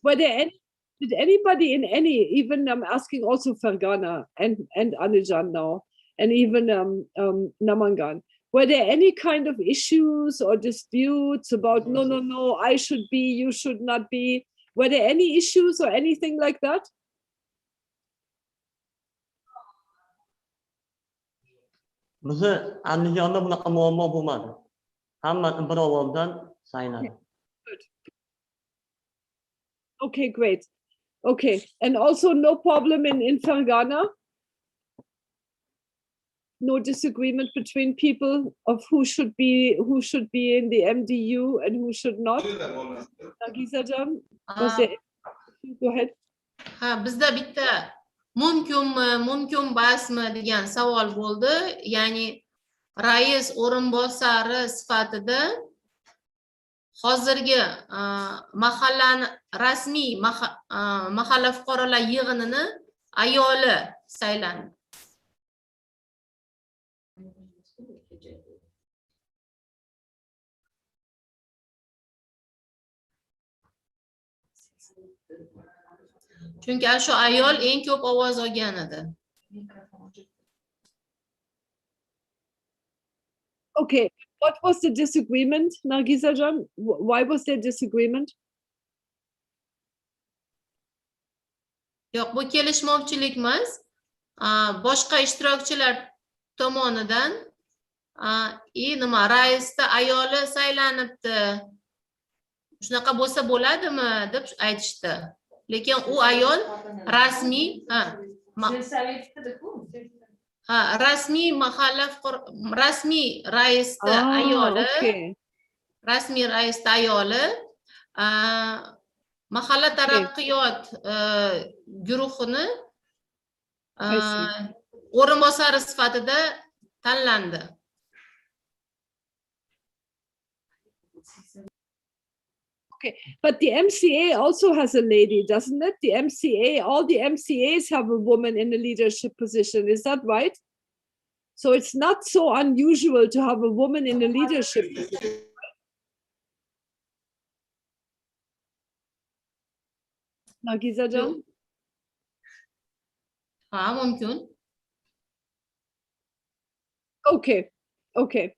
Were there any, did anybody in any, even I'm asking also Fergana and Andijan now, and even Namangan, were there any kind of issues or disputes about no, I should be, you should not be? Were there any issues or anything like that? Bizi Andijonda bunaqa muammo bo'lmadi. Hammasi bir ovozdan saylandi. Okay, great. Okay, and also no problem in Fergana? no disagreement between people of who should be in the MDU and who should not? Nargizajan, was there? Go ahead. Ha, bizda bitta mumkin emasmi degan savol bo'ldi. Ya'ni rais o'rinbosari sifatida hozirgi mahallani rasmiy mahalla fuqarolar yig'inini ayoli saylandi. Chunki shu ayol eng ko'p ovoz olgan edi. Okay, what was the disagreement, Nargizajan? Why was there disagreement? Yo'q, bu kelishmovchilik emas. Boshqa ishtirokchilar tomonidan nima raisda ayoli saylanibdi. Shunaqa bo'lsa bo'ladimi deb aytishdi. Lekin u ayol rasmiy rasmiy mahalla rasmiy raisda ayoli rasmiy raisda ayoli mahalla taraqqiyot guruhini o'rinbosari sifatida tanlandi. Okay, but the MCA also has a lady, doesn't it? The MCA, all the MCAs have a woman in a leadership position. Is that right? So it's not so unusual to have a woman in a leadership position. Nargizajan? Mumkin. Okay, okay.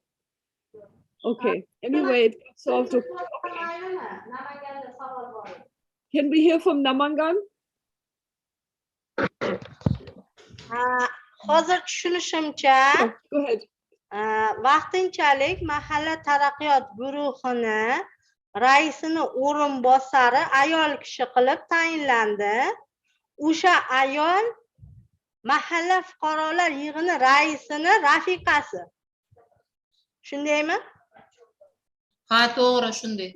Okay, anyway, it got solved. Okay. Can we hear from Namangan? Hozir tushunishimcha, go ahead. Vaqtinchalik mahalla taraqqiyot guruhini raisini o'rinbosari ayol kishi qilib tayinlandi. O'sha ayol mahalla fuqarolar yig'ini raisini rafiqasi. Shundaymi? Ha, to'g'ri, shunday.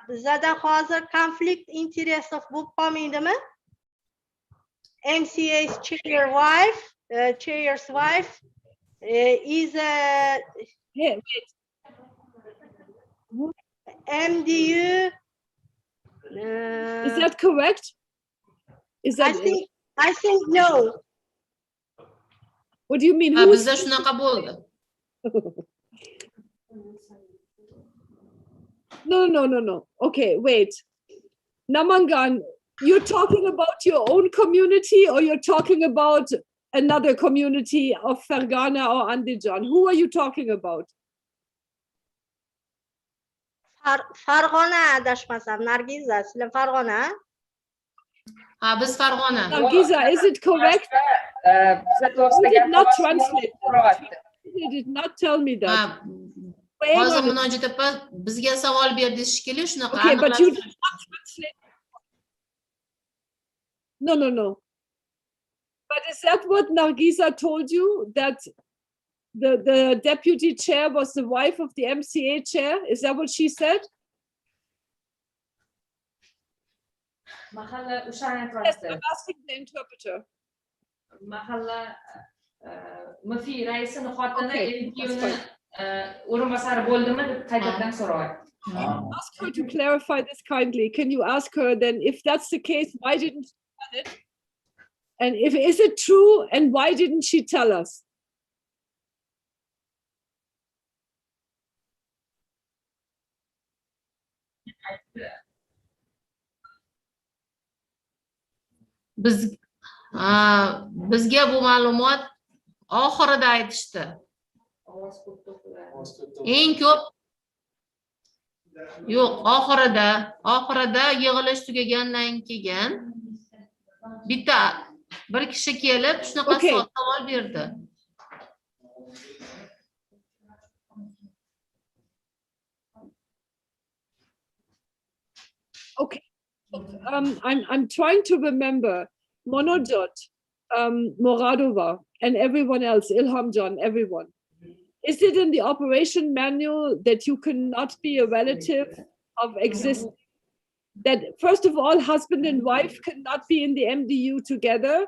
Bizda hozir conflict interesов bo'lib qolmaydimi? MCA's chair's wife is a MDU. Is that correct? Is that? I think no. What do you mean? Bizda shunaqa bo'ldi. No. Okay, wait. Namangan, you're talking about your own community or you're talking about another community of Fergana or Andijan? Who are you talking about? Farg'ona adashmasam, Nargiza, sizlar Farg'ona? Ha, biz Farg'ona. Nargiza, is it correct? You did not translate. You did not tell me that. Hozir Munojat opa bizga savol berdi shekilli, shunaqa. Okay, but you did not translate. No. But is that what Nargiza told you, that the deputy chair was the wife of the MCA chair? Is that what she said? Yes, I'm asking the interpreter. Mahalla Mufi raisini xotini o'rinbosari bo'ldimi deb qaytadan so'rayapti. Ask her to clarify this kindly. Can you ask her then, if that's the case, why didn't she tell it? And if is it true, and why didn't she tell us? Bizga bu ma'lumot oxirida aytishdi. Eng ko'p yo'q, oxirida yig'ilish tugagandan keyin bir kishi kelib shunaqa savol berdi. Okay. I'm trying to remember. Monojot, Moradova and everyone else, Ilhamjan, everyone. Is it in the operation manual that you cannot be a relative of existing? That first of all, husband and wife cannot be in the MDU together,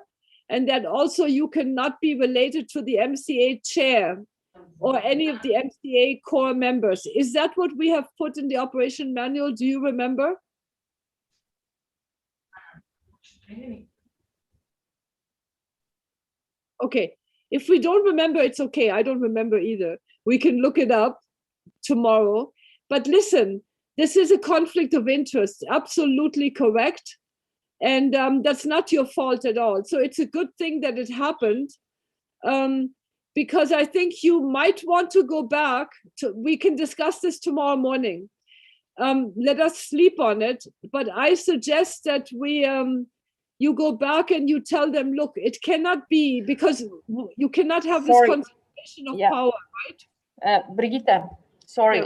and that also you cannot be related to the MCA chair or any of the MCA core members. Is that what we have put in the operation manual? Do you remember? Okay, if we don't remember, it's okay. I don't remember either. We can look it up tomorrow. But listen, this is a conflict of interest, absolutely correct. And that's not your fault at all. So it's a good thing that it happened, because I think you might want to go back to, we can discuss this tomorrow morning. Let us sleep on it. But I suggest that we, you go back and you tell them, look, it cannot be, because you cannot have this concentration of power, right? Brigitta, sorry,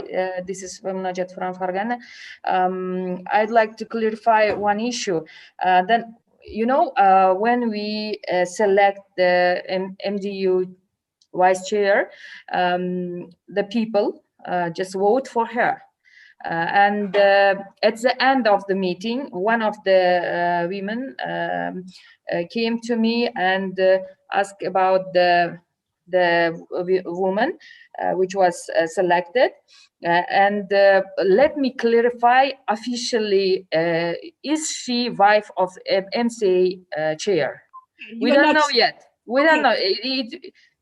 this is Munajat from Fargana. I'd like to clarify one issue. Then, you know, when we select the MDU vice chair, the people just vote for her. And at the end of the meeting, one of the women came to me and asked about the woman which was selected. And let me clarify officially, is she wife of MCA chair? We don't know yet. We don't know.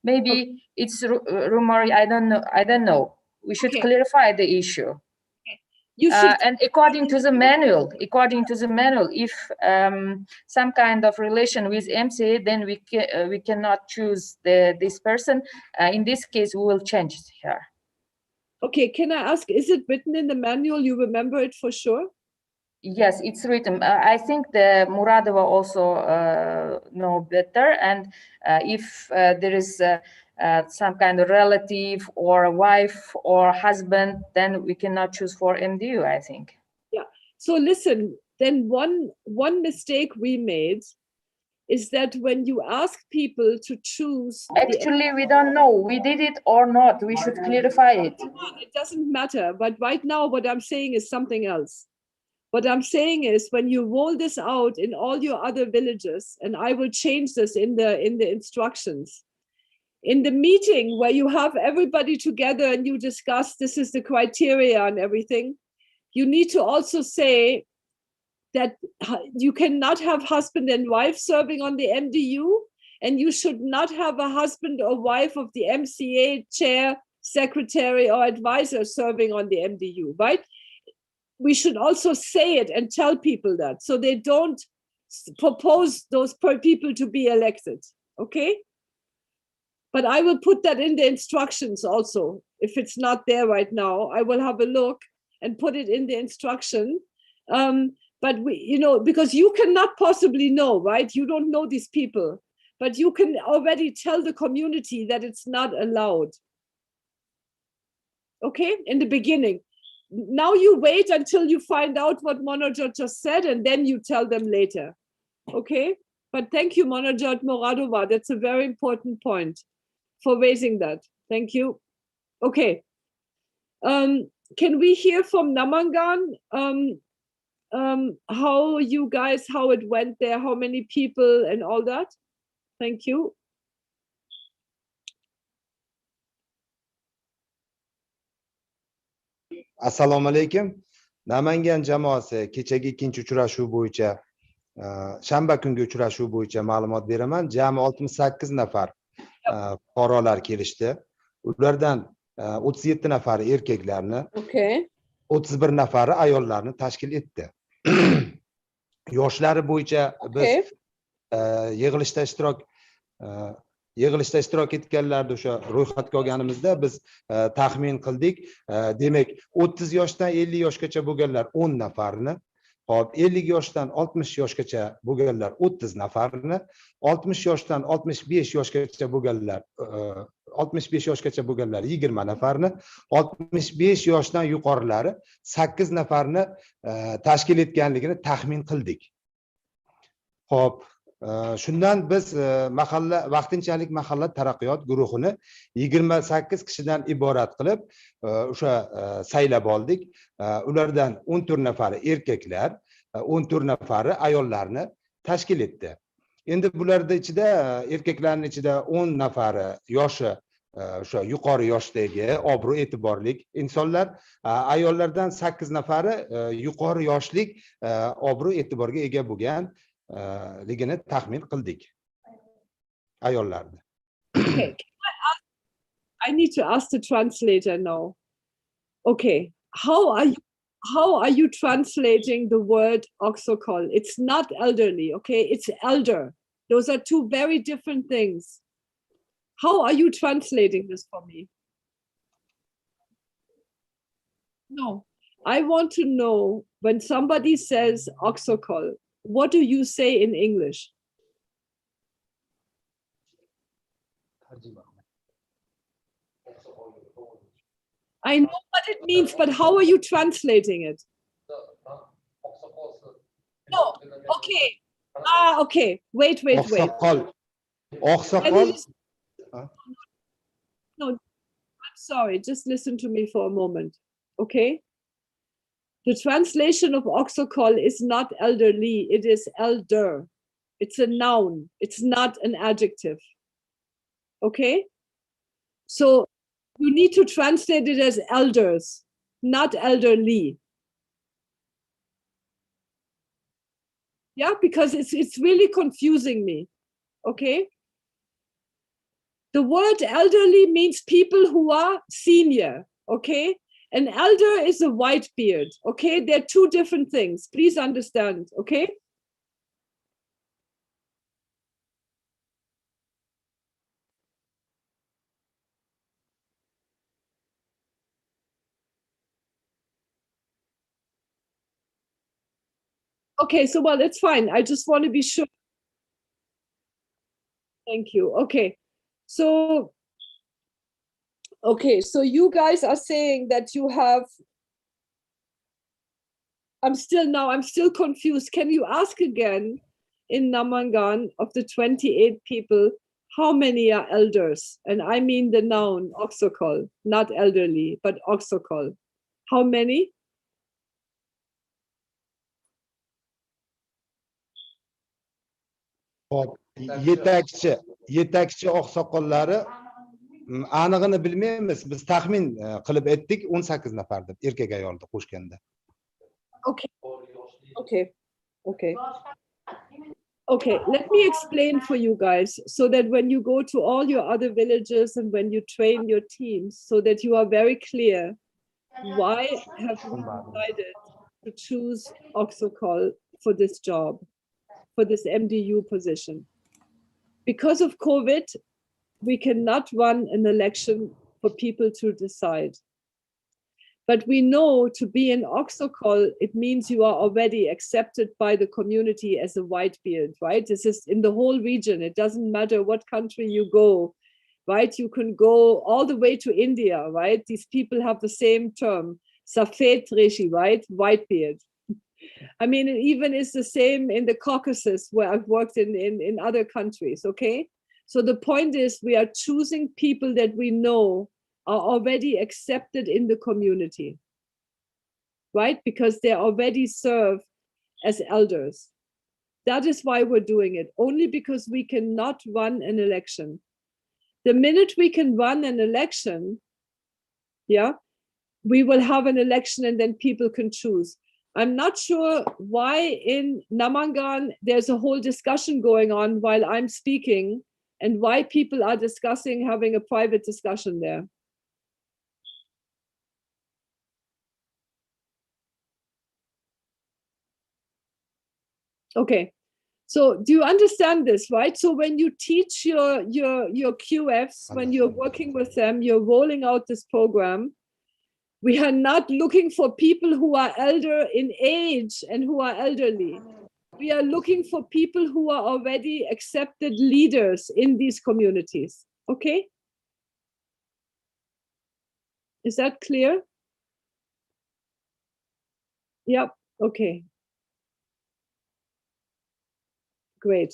Maybe it's rumor. I don't know. I don't know. We should clarify the issue. You should, and according to the manual, if some kind of relation with MCA, then we cannot choose this person. In this case, we will change her. Okay, can I ask, is it written in the manual? You remember it for sure? Yes, it's written. I think the Muradova also know better. And if there is some kind of relative or a wife or husband, then we cannot choose for MDU, I think. Yeah. So listen, then one mistake we made is that when you ask people to choose... Actually, we don't know. We did it or not. We should clarify it. It doesn't matter. But right now, what I'm saying is something else. What I'm saying is when you roll this out in all your other villages, and I will change this in the instructions, in the meeting where you have everybody together and you discuss this is the criteria and everything, you need to also say that you cannot have husband and wife serving on the MDU, and you should not have a husband or wife of the MCA chair, secretary, or advisor serving on the MDU, right? We should also say it and tell people that, so they don't propose those people to be elected, okay? But I will put that in the instructions also. If it's not there right now, I will have a look and put it in the instruction. But we, you know, because you cannot possibly know, right? You don't know these people, but you can already tell the community that it's not allowed. Okay, in the beginning. Now you wait until you find out what Monojot just said, and then you tell them later. Okay, but thank you, Monojot Moradova. That's a very important point for raising that. Thank you. Okay. Can we hear from Namangan how you guys, how it went there, how many people and all that? Thank you. Assalomu alaykum. Namangan jamoasi kechagi ikkinchi uchrashuv bo'yicha shanba kungi uchrashuv bo'yicha ma'lumot beraman. Jami 68 nafar fuqarolar kelishdi. Ulardan 37 nafari erkaklarni, 31 nafari ayollarni tashkil etdi. Yoshlari bo'yicha biz yig'ilishda ishtirok etganlarni o'sha ro'yxatga olganimizda biz taxmin qildik. Demak, 30 yoshdan 50 yoshgacha bo'lganlar 10 nafarni, hop 50 yoshdan 60 yoshgacha bo'lganlar 30 nafarni, 60 yoshdan 65 yoshgacha bo'lganlar 20 nafarni, 65 yoshdan yuqorilari 8 nafarni tashkil etganligini taxmin qildik. Hop, Shundan biz mahalla vaqtinchalik mahalla taraqqiyot guruhini 28 kishidan iborat qilib o'sha saylab oldik. Ulardan 14 nafari erkaklar, 14 nafari ayollarni tashkil etdi. Endi bularda ichida erkaklarning ichida 10 nafari yoshi o'sha yuqori yoshdagi obro' e'tiborlik insonlar, ayollardan 8 nafari yuqori yoshlik obro' e'tiborga ega bo'lgan ligini taxmin qildik ayollarni. Okay. I need to ask the translator now. Okay, how are you translating the word oxocol? It's not elderly, okay? It's elder. Those are two very different things. How are you translating this for me? No, I want to know when somebody says oxocol, what do you say in English? I know what it means, but how are you translating it? No, okay. Okay. Wait. No, I'm sorry. Just listen to me for a moment. Okay? The translation of oxocol is not elderly, it is elder. It's a noun, it's not an adjective. Okay? So you need to translate it as elders, not elderly. Yeah, because it's really confusing me. Okay? The word elderly means people who are senior. Okay? An elder is a white beard. Okay? They're two different things. Please understand. Okay? Okay, so well, it's fine. I just want to be sure. Thank you. Okay. So you guys are saying that you have, I'm still confused. Can you ask again in Namangan of the 28 people, how many are elders? And I mean the noun oxocol, not elderly, but oxocol. How many? yetakchi oqsoqollari anig'ini bilmaymiz. Biz taxmin qilib aytdik 18 nafar deb erkak ayolni qo'shganda. Okay, let me explain for you guys so that when you go to all your other villages and when you train your teams, so that you are very clear why have you decided to choose oxocol for this job, for this MDU position. Because of COVID, we cannot run an election for people to decide. But we know to be an oxocol, it means you are already accepted by the community as a whitebeard, right? This is in the whole region. It doesn't matter what country you go, right? You can go all the way to India, right? These people have the same term, Safed Reshi, right? Whitebeard. I mean, it even is the same in the Caucasus where I've worked in other countries, okay? So the point is we are choosing people that we know are already accepted in the community, right? Because they already serve as elders. That is why we're doing it, only because we cannot run an election. The minute we can run an election, yeah, we will have an election and then people can choose. I'm not sure why in Namangan there's a whole discussion going on while I'm speaking and why people are discussing having a private discussion there. Okay, so do you understand this, right? So when you teach your QFs, when you're working with them, you're rolling out this program, we are not looking for people who are elder in age and who are elderly. We are looking for people who are already accepted leaders in these communities, okay? Is that clear? Yep, okay. Great.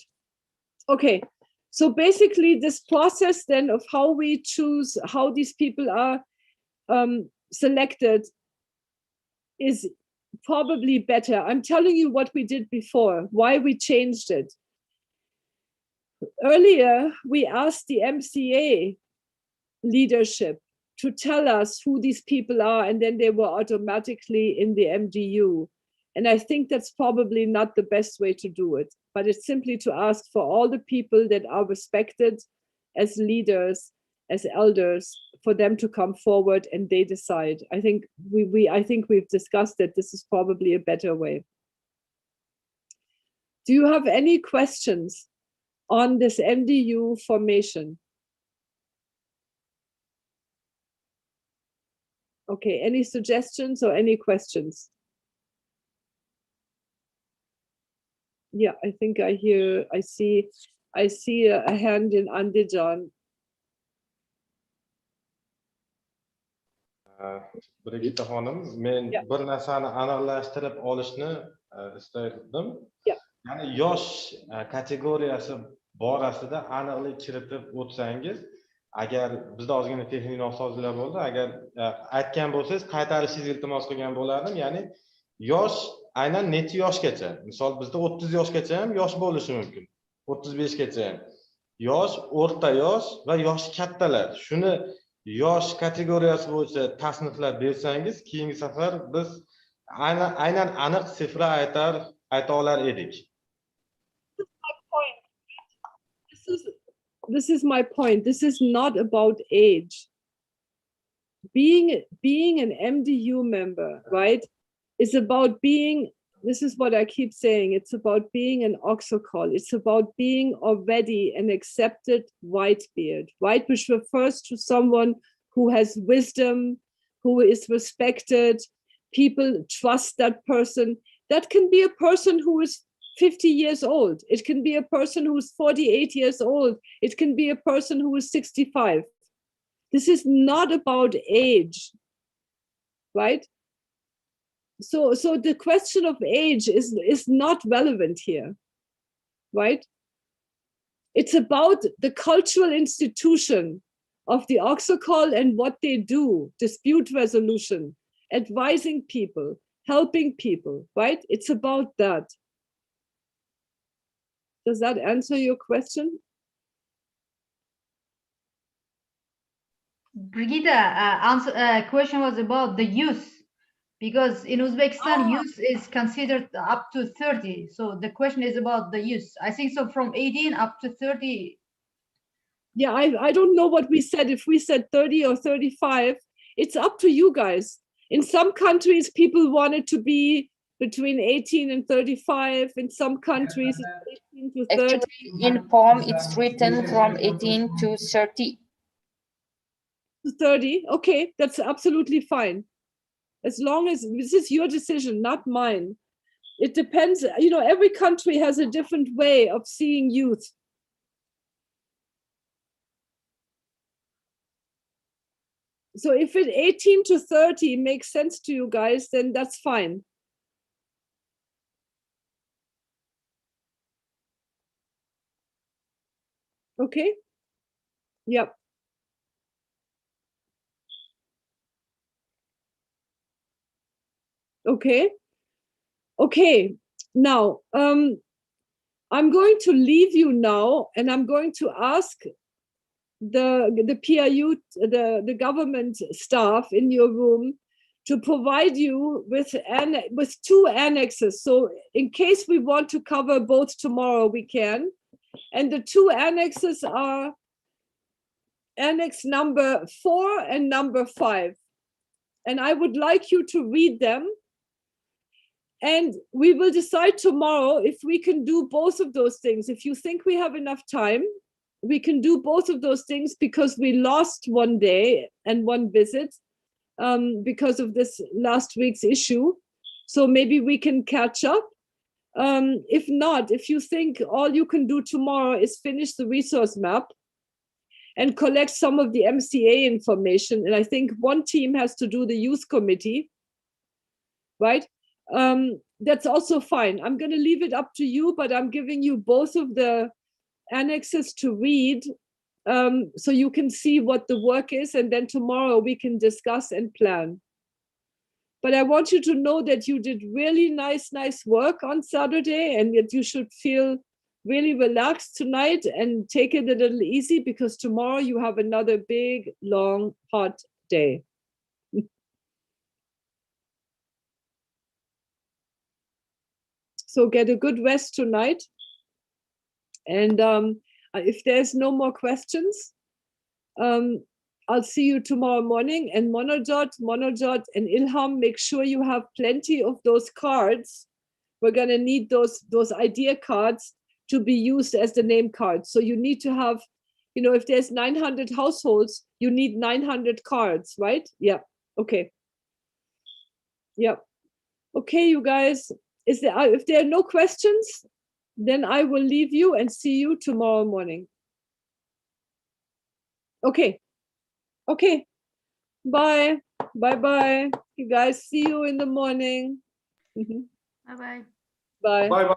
Okay, so basically this process then of how we choose how these people are selected is probably better. I'm telling you what we did before, why we changed it. Earlier, we asked the MCA leadership to tell us who these people are, and then they were automatically in the MDU. And I think that's probably not the best way to do it, but it's simply to ask for all the people that are respected as leaders, as elders, for them to come forward and they decide. I think we've discussed that this is probably a better way. Do you have any questions on this MDU formation? Okay, any suggestions or any questions? Yeah, I think I see a hand in Andijan. Brigitta xonim, men bir narsani aniqlashtirib olishni istardim. Ya'ni yosh kategoriyasi borasida aniqlik kiritib o'tsangiz, agar bizda ozgina texnik nosozliklar bo'ldi, agar aytgan bo'lsangiz qaytarishingizni iltimos qilgan bo'lardim. Ya'ni yosh aynan necha yoshgacha? Misol bizda 30 yoshgacha ham yosh bo'lishi mumkin. 35 gacha ham. Yosh, o'rta yosh va yosh kattalar. Shuni yosh kategoriyasi bo'yicha tasniflab bersangiz, keyingi safar biz aynan aniq sifra ayta olar edik. This is my point. This is not about age. Being an MDU member, right, is about being, this is what I keep saying, it's about being an Oxocol. It's about being already an accepted whitebeard, right, which refers to someone who has wisdom, who is respected, people trust that person. That can be a person who is 50 years old. It can be a person who is 48 years old. It can be a person who is 65. This is not about age, right? So the question of age is not relevant here, right? It's about the cultural institution of the Oxocol and what they do, dispute resolution, advising people, helping people, right? It's about that. Does that answer your question? Brigitta, question was about the youth, because in Uzbekistan, youth is considered up to 30. So the question is about the youth. I think so from 18 up to 30. Yeah, I don't know what we said. If we said 30 or 35, it's up to you guys. In some countries, people want it to be between 18 and 35. In some countries, it's 18 to 30. Actually, in form, it's written from 18 to 30. 30, okay, that's absolutely fine. As long as this is your decision, not mine. It depends, you know, every country has a different way of seeing youth. So if it 18 to 30 makes sense to you guys, then that's fine. Okay? Yep. Okay. Okay. Now, I'm going to leave you now, and I'm going to ask the PIU, the government staff in your room to provide you with 2 annexes. So in case we want to cover both tomorrow, we can. And the 2 annexes are annex number 4 and number 5. And I would like you to read them. And we will decide tomorrow if we can do both of those things. If you think we have enough time, we can do both of those things, because we lost one day and one visit because of this last week's issue. So maybe we can catch up. If not, if you think all you can do tomorrow is finish the resource map and collect some of the MCA information, and I think one team has to do the youth committee, right? That's also fine. I'm going to leave it up to you, but I'm giving you both of the annexes to read, so you can see what the work is, and then tomorrow we can discuss and plan. But I want you to know that you did really nice work on Saturday, and that you should feel really relaxed tonight and take it a little easy, because tomorrow you have another big, long, hot day. So get a good rest tonight. And if there's no more questions, I'll see you tomorrow morning. And Monojot and Ilham, make sure you have plenty of those cards. We're gonna need those idea cards to be used as the name cards. So you need to have, if there's 900 households, you need 900 cards, right? Yeah, okay. Yeah, okay, you guys. If there are no questions, then I will leave you and see you tomorrow morning. Okay. Okay. Bye. Bye-bye. You guys, see you in the morning. Bye-bye. Bye. Bye-bye.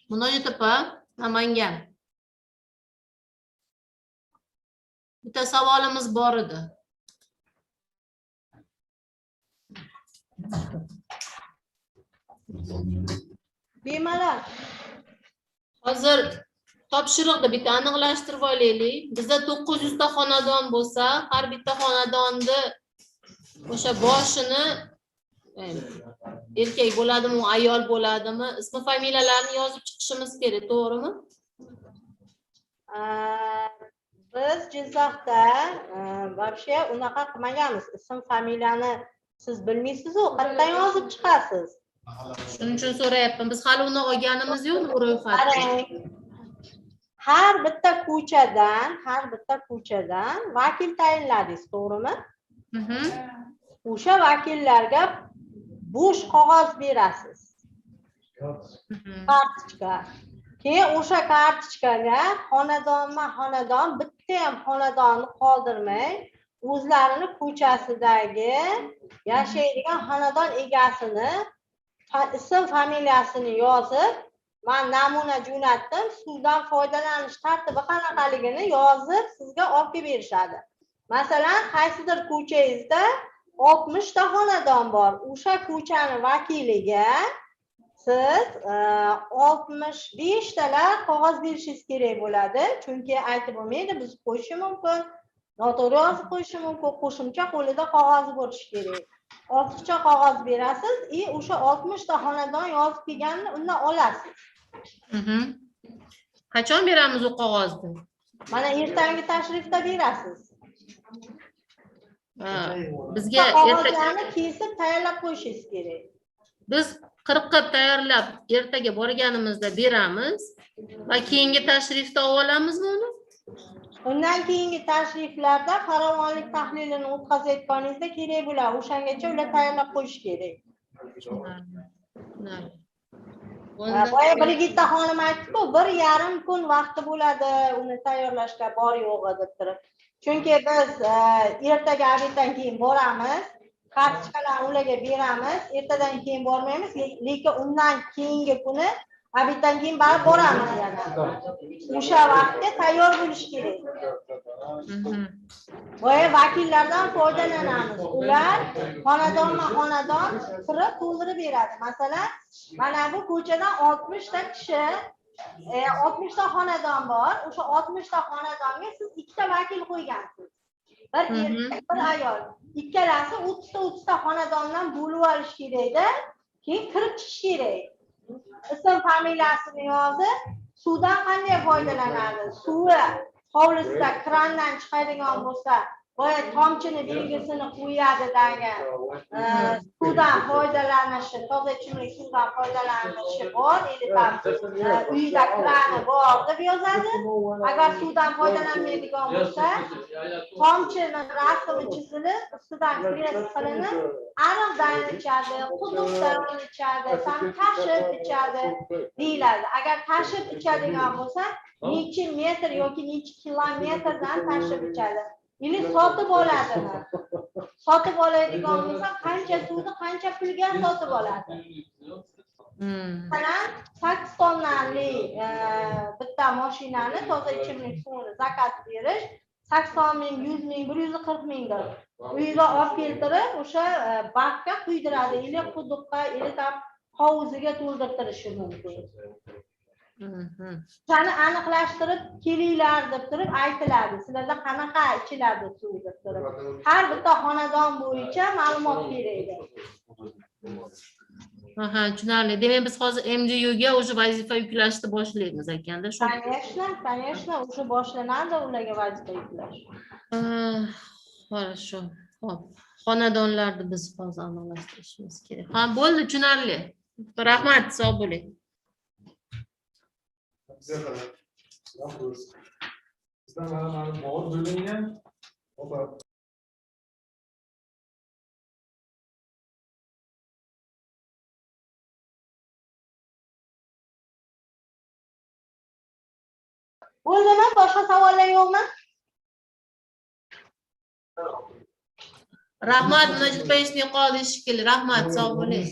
Munojot opa, Namangan. Bitta savolimiz bor edi. Bemalol. Hozir topshiriqni bitta aniqlashtirib olaylik. Bizda 900 ta xonadon bo'lsa, har bitta xonadonni o'sha boshini erkak bo'ladimi, ayol bo'ladimi, ismi familiyalarni yozib chiqishimiz kerak, to'g'rimi? Biz Jizzaxda вообще unaqa qilmaganmiz. Ism familiyani siz bilmaysiz-ku, qayerdan yozib chiqasiz? Shuning uchun so'rayapman. Biz hali uni olganimiz yo'q ro'yxatni. Har bitta ko'chadan vakil tayinladingiz, to'g'rimi? O'sha vakillarga bo'sh qog'oz berasiz. Kartochka. Keyin o'sha kartochkaga xonadonma-xonadon, bitta ham xonadonni qoldirmay, o'zlarini ko'chasidagi yashaydigan xonadon egasini ism familiyasini yozib, men namuna jo'natdim, suvdan foydalanish tartibi qanaqaligini yozib sizga olib berishadi. Masalan, qaysidir ko'changizda 60 ta xonadon bor. O'sha ko'chani vakiliga siz 65 talar qog'oz berishingiz kerak bo'ladi. Chunki aytib bo'lmaydi, biz qo'yishi mumkin, noto'g'ri yozib qo'yishi mumkin, qo'shimcha qo'lida qog'ozi bo'lishi kerak. Ortiqcha qog'oz berasiz, o'sha 60 ta xonadon yozib kelganini undan olasiz. Qachon beramiz u qog'ozni? Mana ertangi tashrifda berasiz. Bizga qog'ozlarni kesib tayyorlab qo'yishingiz kerak. Biz qirqib tayyorlab ertaga borganimizda beramiz va keyingi tashrifda olamizmi uni? Undan keyingi tashriflarda farovonlik tahlilini o'tkazayotganingizda kerak bo'ladi. O'shangacha ular tayyorlab qo'yish kerak. Boya Brigitta xonim aytdi-ku, 1,5 kun vaqti bo'ladi uni tayyorlashga bor yo'g'i deb turib. Chunki biz ertaga obeddan keyin boramiz, kartochkalarni ularga beramiz, ertadan keyin bormaymiz, lekin undan keyingi kuni obeddan keyin barib boramiz yana. O'sha vaqtga tayyor bo'lish kerak. Boya vakillardan foydalanamiz. Ular xonadonma-xonadon kirib to'ldirib beradi. Masalan, mana bu ko'chadan 60 ta kishi 60 ta xonadon bor. O'sha 60 ta xonadonga siz ikkita vakil qo'ygansiz. Bir erkak, bir ayol. Ikkalasi 30 ta xonadondan bo'lib olish kerak-da, keyin kirib chiqish kerak. Ism familiyasini yozib, suvdan qanday foydalanadi? Suvi hovlisida krandan chiqadigan bo'lsa, boya tomchini belgisini qo'yadi degan, suvdan foydalanishi, toza ichimlik suvdan foydalanishi bor, uyda krani bor deb yozadi. Agar suvdan foydalanmaydigan bo'lsa, tomchini rasmi chizilib, ustidan kres qilinib, ariqdan ichadi, quduqdan ichadi, tashib ichadi deyiladi. Agar tashib ichadigan bo'lsa, necha metr yoki necha kilometrdan tashib ichadi. Ili sotib oladimi? Sotib oladigan bo'lsa, qancha suvni qancha pulga sotib oladi? Masalan, 8 tonnali bitta mashinani toza ichimlik suvini zakat berish 80 ming, 100 ming, 140 mingdir. Uyga olib keltirib, o'sha bakka quydiradi, ili quduqqa, ili hovuziga to'ldirtirishi mumkin. Shuni aniqlashtirib kelinglar deb turib aytiladi. Sizlarda qanaqa ichiladi suv deb turib. Har bitta xonadon bo'yicha ma'lumot beradi. Aha, tushunarli. Demak, biz hozir MDU ga o'sha vazifa yuklashni boshlaymiz ekanda. Shu. Конечно, o'sha boshlanadi ularga vazifa yuklash. Хорошо. Xo'p. Xonadonlarni biz hozir aniqlashtirishimiz kerak. Ha, bo'ldi, tushunarli. Rahmat, sog' bo'ling. Bizdan mana bor bo'lingan. Bo'ldimi? Boshqa savollar yo'qmi? Rahmat, Munojatbay qoldi shekilli. Rahmat, sog' bo'ling.